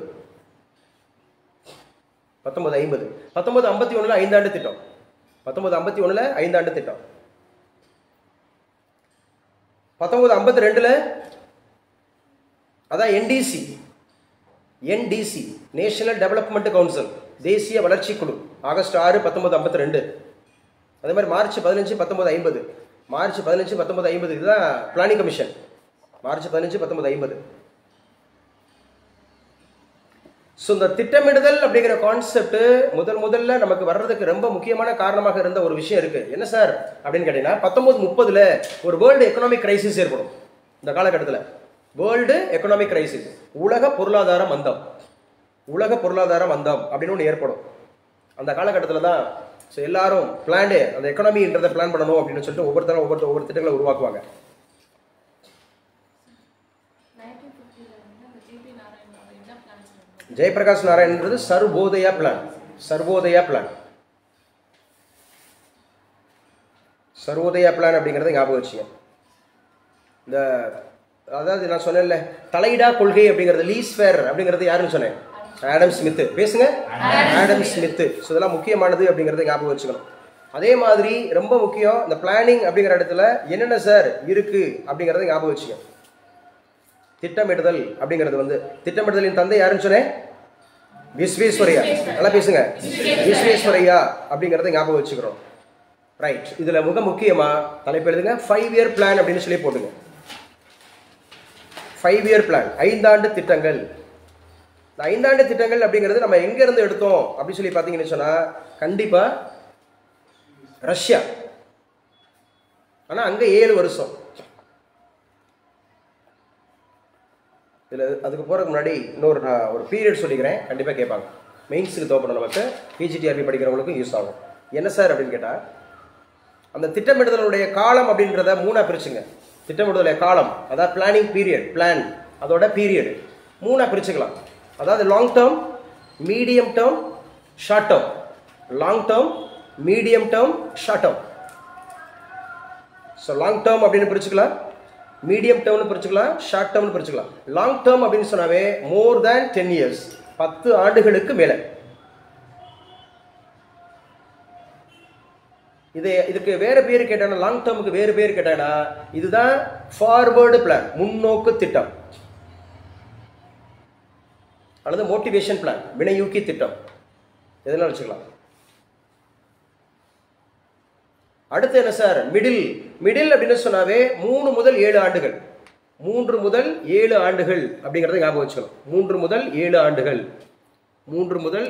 [SPEAKER 1] 1951 5ஆண்டு திட்டம். 1951 5ஆண்டு திட்டம். 1952 அதான் என்டிசி நேஷனல் டெவலப்மெண்ட் கவுன்சில், தேசிய வளர்ச்சி குழு. ஆகஸ்ட் 6 1952. அதே மாதிரி மார்ச் 15 1950. மார்ச் 15 1950 இதுதான் பிளானிங் கமிஷன். மார்ச் 15 1950. ஸோ இந்த திட்டமிடுதல் அப்படிங்கிற கான்செப்ட் முதல்ல நமக்கு வர்றதுக்கு ரொம்ப முக்கியமான காரணமாக இருந்த ஒரு விஷயம் இருக்கு. என்ன சார் அப்படின்னு கேட்டீங்கன்னா 1930 ஒரு வேர்ல்டு எக்கனாமிக் கிரைசிஸ் ஏற்படும். இந்த காலகட்டத்தில் வேர்ல்டு எக்கனாமிக் கிரைசிஸ், உலக பொருளாதார மந்தம் அப்படின்னு ஒன்று ஏற்படும். அந்த காலகட்டத்தில் தான் ஸோ எல்லாரும் அந்த எக்கனாமின்றதை பிளான் பண்ணணும் அப்படின்னு சொல்லிட்டு ஒவ்வொரு திட்டங்களை உருவாக்குவாங்க. ஜெயபிரகாஷ் நாராயணன்றது சர்வோதயா பிளான் அப்படிங்கிறத ஞாபகம் வச்சுங்க. இந்த அதாவது நான் சொன்னேன்ல தலையிடா கொள்கை அப்படிங்கிறது, லீஸ் ஃபேர் அப்படிங்கிறது யாருன்னு சொன்னேன்? Adam Smith. பேசுங்க. Adam Smith. ஸோ இதெல்லாம் முக்கியமானது அப்படிங்கிறத ஞாபகம் வச்சுக்கணும். அதே மாதிரி ரொம்ப முக்கியம் இந்த பிளானிங் அப்படிங்கிற இடத்துல என்னென்ன சார் இருக்கு அப்படிங்கிறத ஞாபகம் வச்சுங்க. திட்டமிடுதல் அப்படிங்கிறது வந்து திட்டமிடுதலின் தந்தை யாருன்னு சொன்னேன்? விஸ்வேஸ்வரையா. நல்லா பேசுங்க. விஸ்வேஸ்வரையா அப்படிங்கிறத ஞாபகம் வச்சுக்கிறோம். ரைட். இதுல மிக முக்கியமா தலைப்பு எழுதுங்க. 5-year plan அப்படின்னு சொல்லி போட்டுங்க. 5-year plan, 5ஆண்டு திட்டங்கள். இந்த 5ஆண்டு திட்டங்கள் அப்படிங்கிறது நம்ம எங்க இருந்து எடுத்தோம் அப்படின்னு சொல்லி பாத்தீங்கன்னு சொன்னா கண்டிப்பா ரஷ்யா. ஆனா அங்க 7 வருஷம். இதுல அதுக்கு போறதுக்கு முன்னாடி இன்னொரு நான் ஒரு பீரியட் சொல்லிக்கிறேன், கண்டிப்பா கேட்பாங்க. மெயின்ஸுக்கு தேவைப்படும், நமக்கு பிஜிடிஆர்பி படிக்கிறவங்களுக்கும் யூஸ் ஆகும். என்ன சார் அப்படின்னு கேட்டா அந்த திட்டமிடுதலுடைய காலம் அப்படின்றத 3ஆ பிரிச்சுங்க. திட்டமிடுதலுடைய காலம் அதாவது பிளானிங் பீரியட், பிளான் அதோட பீரியட் 3ஆ பிரிச்சுக்கலாம். அதாவது long term, medium term, short term. Long term, medium term, short term. So long term அப்படின்னு பிரிச்சுக்கலாம், மீடியம் டேர்ம்னு பிரிச்சுக்கலாம், ஷார்ட் டேர்ம்னு பிரிச்சுக்கலாம். லாங் டேர்ம் அப்படின்னு சொன்னாவே மோர் தேன் 10 years, 10 ஆண்டுகளுக்கு மேல. இதுக்கு வேற பேர் கேட்டானா, லாங் டேர்முக்கு வேறு பேர் கேட்டானா இதுதான் ஃபார்வர்டு பிளான், முன்னோக்கு திட்டம், அல்லது மோட்டிவேஷன் பிளான், வினையூக்கி திட்டம், எதனால வச்சுக்கலாம். அடுத்து என்ன சார்? மிடில் அப்படின்னு சொன்னாவே 3 முதல் 7 ஆண்டுகள். 3 முதல் 7 ஆண்டுகள் அப்படிங்கறத ஞாபகம் வச்சுக்கணும். 3 முதல் 7 ஆண்டுகள். 3 முதல்